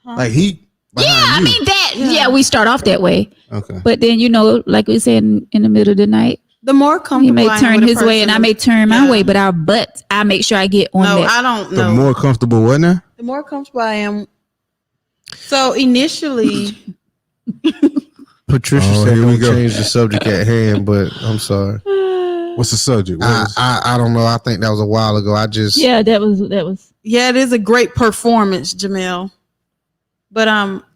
Like he. Yeah, I behind you. mean that. Yeah. we start off that way, Okay. but then like we said in the middle of the night, The more he comfortable may I am turn with a his way and I person, may turn my yeah. way. But our butts, I make sure I get on No, that. I don't The know. more comfortable, what now? The more comfortable I am. So initially, Patricia Oh, said here we don't go. change the subject at hand, but I'm sorry. What's the subject? What is- I don't know. I think that was a while ago. I just Yeah, that was. yeah, it is a great performance, Jamel. But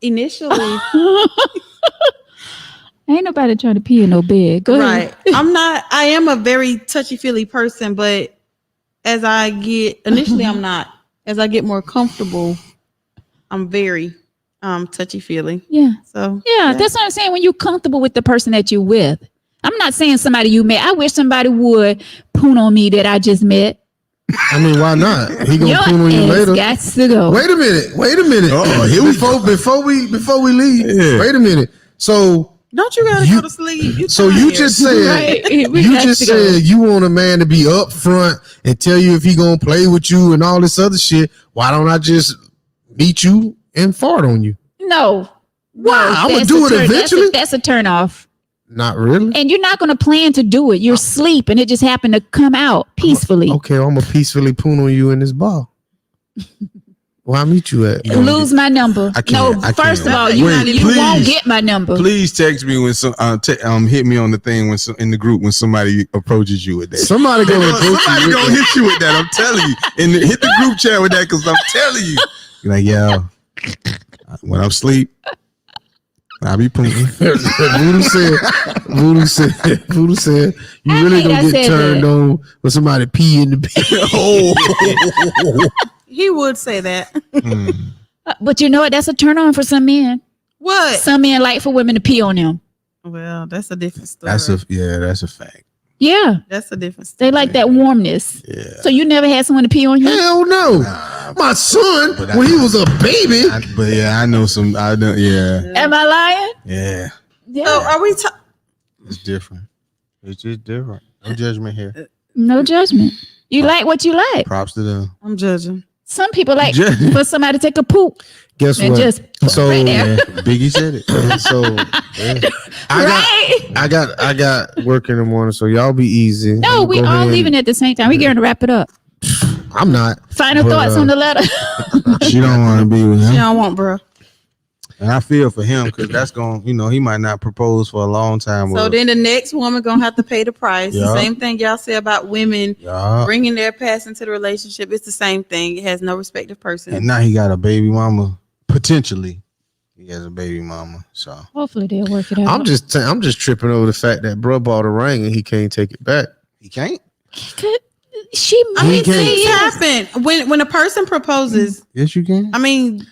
initially, Ain't nobody trying to pee in no bed. Go ahead. right. I am a very touchy-feely person, but as I get initially I'm not. As I get more comfortable, I'm very touchy-feely. Yeah. So Yeah, that's what I'm saying. When you're comfortable with the person that you're with, I'm not saying somebody you met. I wish somebody would poon on me that I just met. I mean, why not? He gonna Your poon on you ass later. got to go. Wait a minute. Uh-oh, here we before we leave. Yeah. Wait a minute. So Don't you gotta You- go to sleep? So you tired. just said Right. We you got just to go. said you want a man to be up front and tell you if he gonna play with you and all this other shit. Why don't I just meet you and fart on you? No. Why? No, I'ma that's do a it turn- eventually. That's a turn off. Not really. And you're not going to plan to do it. You're asleep and it just happened to come out peacefully. Okay, I'm gonna peacefully poon on you in this bar. Where I meet you at? Lose my number. I can't- No, I first of can't. all, you, Wait, you please. won't get my number. Please text me when some hit me on the thing when in the group when somebody approaches you with that. Somebody gonna approach Somebody you. gonna hit you with that. I'm telling you, and hit the group chat with that because I'm telling you. You're like, yo, when I'm asleep, I be pooning. Voodoo said, you I really hate I gonna get said turned that. on when somebody pee in the bed. Oh, He would say that. But you know what? That's a turn on for some men. What? Some men like for women to pee on them. Well, that's a different story. that's a fact. Yeah. That's a different story. They like that warmness. Yeah. So you never had someone to pee on you? Hell no. My son, But when he was a baby, But yeah, I know some. I know. Yeah, Am I lying? yeah. Yeah. So are we? It's different. It's just different. No judgment here. No judgment. You like what you like. Props to them. I'm judging. Some people like Judge- for somebody to take a poop guess and what? just So, right there. Biggie said it. so yeah. Right? I got work in the morning, so y'all be easy. No, we Go all ahead. leaving at the same time. We going to wrap it up. I'm not. Final But, thoughts on the letter. She don't want to be with You him, don't want, bro. and I feel for him because that's going. He might not propose for a long time. So then the next woman gonna have to pay the price. Yeah. The same thing y'all say about women yeah. bringing their past into the relationship. It's the same thing. It has no respect of person. And now he got a baby mama. Potentially, he has a baby mama. So Hopefully they'll work it out. I'm just tripping over the fact that bro bought a ring and he can't take it back. he can't. She I might mean, say things yes. happen when a person proposes. Yes, you can. I mean,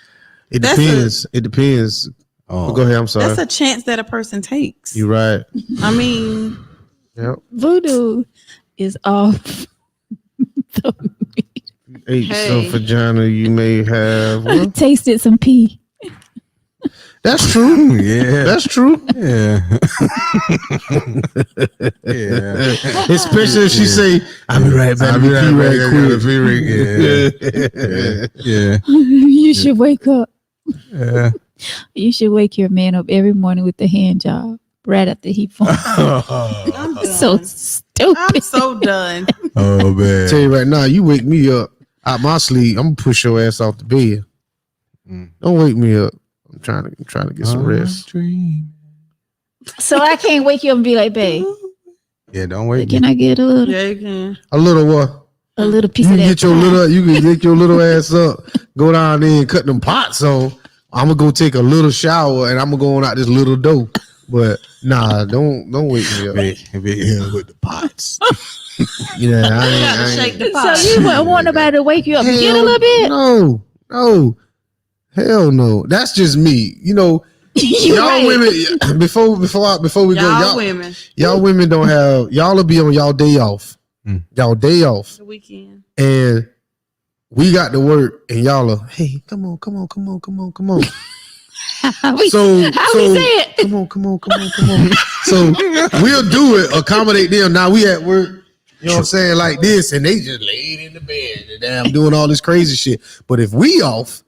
It That's depends. It depends. Oh, Go ahead. I'm sorry. that's a chance that a person takes. You're right. I mean, Yep. Voodoo is off. Ate Hey. some vagina. You may have. Well, Tasted some pee. that's true. yeah. That's true. Yeah. yeah. Especially if she say, "I'll be right back." I'll be right Pee back. I gotta quick. pee right- Yeah. Yeah. You should wake up. Yeah. You should wake your man up every morning with the hand job right after he falls. I'm done. So stupid. I'm so done. Oh man. Tell you right now, you wake me up out my sleep, I'm gonna push your ass off the bed. Mm. Don't wake me up. I'm trying to get some rest. Dream. So I can't wake you up and be like, babe, Yeah, don't wait. can I get a little, Yeah, you can. A little what? a little piece You of can that? get your pie? little. You can get your little ass up. Go down there and cut them pots on. I'm gonna go take a little shower and I'm gonna go on out this little door. But nah, don't wake me up. Big hill with the pots. Yeah, I You got to ain't. shake the So pot. you wouldn't want nobody to wake you up? Get a Hell little bit. No, hell no. That's just me. You know, You y'all right. women. Before we go, Y'all women. y'all women don't have. Y'all will be on y'all day off. Mm. Y'all day off, The weekend. and we got to work, and y'all are. Hey, come on. How we, So how we say it? come on. So we'll do it, accommodate them. Now we at work, you know what I'm saying, like this, and they just laid in the bed and damn doing all this crazy shit. But if we off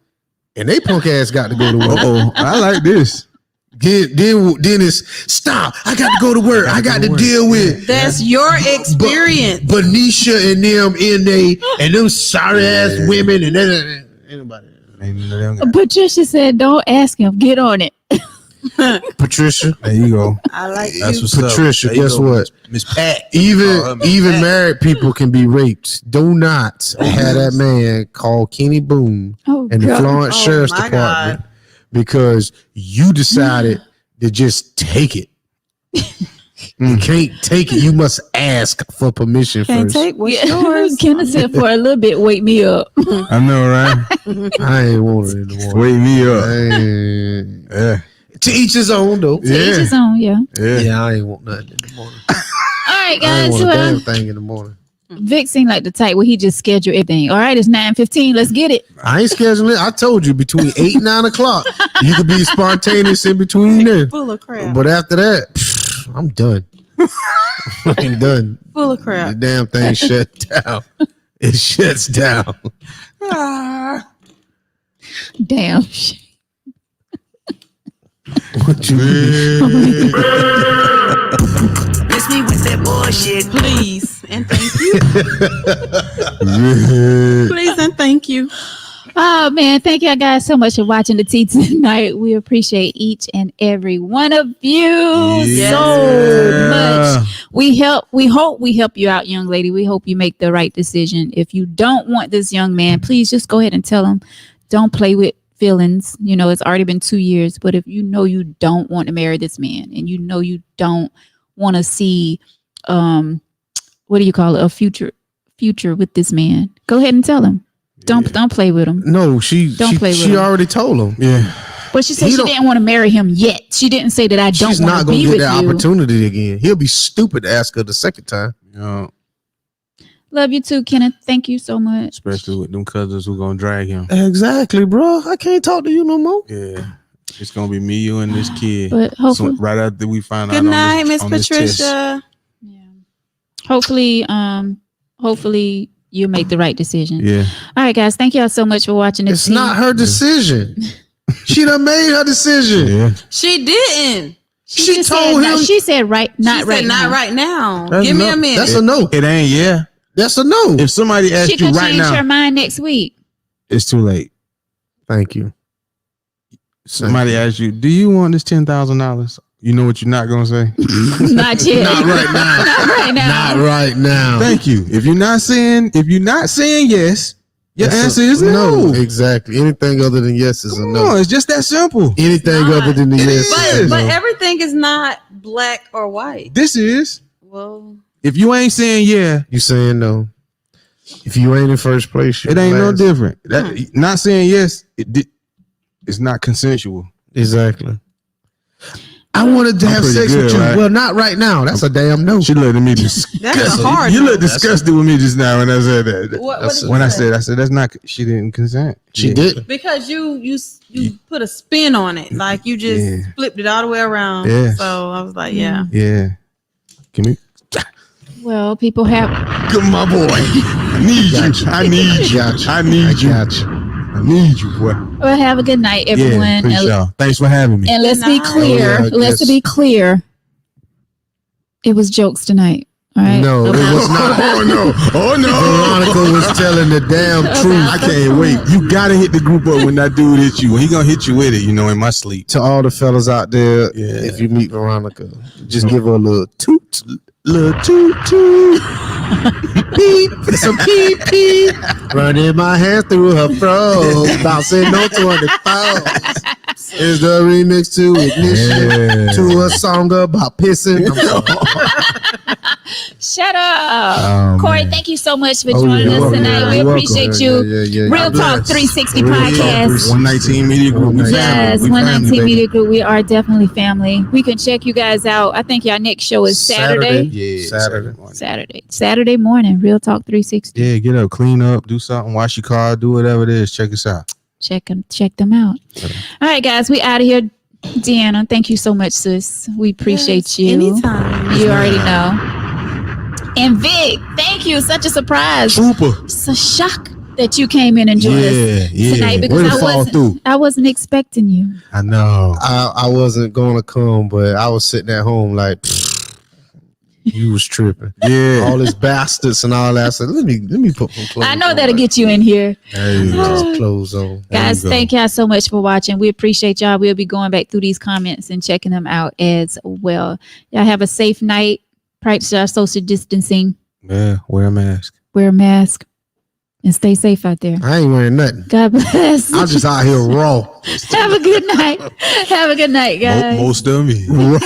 and they punk ass got to go to work, Oh, I like this. then it's stop. I got to go to work. I got to deal with That's your experience. Benicia and them and them sorry ass women and anybody. Patricia said, don't ask him. Get on it. Patricia, There you go. I like That's you. what's up. Patricia, There you guess go, what? Miss Pat. Even married people can be raped. Do not have that man called Kenny Boone Oh, and the God. Florence Oh, Sheriff's my Department because you decided to just take it. You can't take it. You must ask for permission Can't first. take what's Yeah. yours. Kenneth said, for a little bit, wake me up. I know, right? I ain't want it in the morning. Wake me up. Ain't- Yeah. To each his own, though. To each his own, yeah. Yeah. Yeah, I ain't want nothing in the morning. All right, I ain't guys. want a Well, damn thing in the morning. Vic seemed like the type where he just schedule everything. All right, it's 9:15. Let's get it. I ain't scheduling it. I told you between 8 and 9 o'clock. You could be spontaneous in between there. Full of crap. But after that, I'm done. I'm done. Full of The crap. damn thing shut down. It shuts down. Damn. What you mean? Miss me with that bullshit. Please and thank you. Yeah. Please and thank you. Oh man, thank you guys so much for watching the tea tonight. We appreciate each and every one of you so much. We hope we help you out, young lady. We hope you make the right decision. If you don't want this young man, please just go ahead and tell him. Don't play with feelings. You know, it's already been 2 years, but if you know you don't want to marry this man and you know you don't want to see what do you call it, a future with this man, go ahead and tell him. Don't play with him. No, she already told him. Yeah. But she said she didn't want to marry him yet. She didn't say that I don't She's want not to gonna be get with that you. opportunity again. He'll be stupid to ask her the second time. Yeah. Love you too, Kenneth. Thank you so much. Especially with them cousins who gonna drag him. Exactly, bro. I can't talk to you no more. Yeah. It's gonna be me, you, and this kid. But hopefully, So right after we find out. Good night, on Miss this test. Patricia. hopefully you'll make the right decision. Yeah. All right, guys. Thank y'all so much for watching this. It's not her decision. She done made her decision. Yeah. She didn't. She just told said, him. She said not She right said now. not right now. That's Give me no- a minute. That's a no. It ain't, yeah. That's a no. If somebody She asked you could right change now, her mind next week. it's too late. Thank you. Somebody asked you, do you want this $10,000? You know what you're not gonna say? Not yet. Not right now. Not right now. Not right now. Thank you. If you're not saying yes, your That's answer a- is no. Exactly. Anything other than yes is a Come no. on, it's just that simple. Anything Not. other than the It yes is a is. But no. everything is not black or white. This is. Well, If you ain't saying yeah, You saying no. If you ain't in first place, it ain't no last. different. That not saying yes, it's not consensual. Exactly. I wanted to I'm have pretty sex good, with you. right? Well, not right now. That's a damn no. She looked at me disgusted. that's a hard. You no. look disgusted with me just now when I said that. What That's did When you I say? said that's not. She didn't consent. She Yeah. did. Because you put a spin on it, like you just Yeah. flipped it all the way around. Yeah. So I was like, yeah. Yeah. Can we? Well, people have. Come my boy. I need you. I need you. Got you. I need you. Got you. I need you, boy. Well, have a good night, everyone. Yeah, appreciate y'all. Thanks for having me. And let's Good be night. clear. Oh, yeah, Let's yes. be clear. It was jokes tonight. All right. No, it was not. Oh no! Oh no! Veronica was telling the damn truth. I can't wait. You gotta hit the group up when that dude hits you. He gonna hit you with it, you know, in my sleep. To all the fellas out there, Yeah. if you meet Veronica, just give her a little toot. Little toot toot. Beep, some beep, beep. Running my hands through her fro, bouncing on 24. Is the remix to Ignition Yeah. to a song about pissing. Shut up. Oh, Corey, man. thank you so much for Oh, joining you're us welcome. tonight. We You're welcome. appreciate Yeah, you. yeah, yeah. Real God Talk bless. 360 Real Talk podcast. 119 Media Group. We Yes, family. We 119 family, Media baby. Group. We are definitely family. We can check you guys out. I think your next show is Saturday. Yeah, Saturday. morning. Saturday morning. Real Talk 360. Yeah, get up, clean up, do something, wash your car, do whatever it is. Check us out. Check them out. All right, guys, we out of here. Deanna, thank you so much, sis. We appreciate Yes, you. Anytime. You already know. And Vic, thank you. Such a surprise. Trooper. It's a shock that you came in and joined us Yeah. tonight because Way to fall through. I wasn't expecting you. I know. I wasn't gonna come, but I was sitting at home like you was tripping. Yeah. All this bastards and all that. I said, let me put some clothes. I know on. that'll get you in here. There you go. Just clothes on. There Guys, you go. thank y'all so much for watching. We appreciate y'all. We'll be going back through these comments and checking them out as well. Y'all have a safe night. Practice our social distancing. Yeah, wear a mask. Wear a mask. And stay safe out there. I ain't wearing nothing. God bless. I'm just out here raw. Have a good night. Have a good night, guys. Most of me. Raw.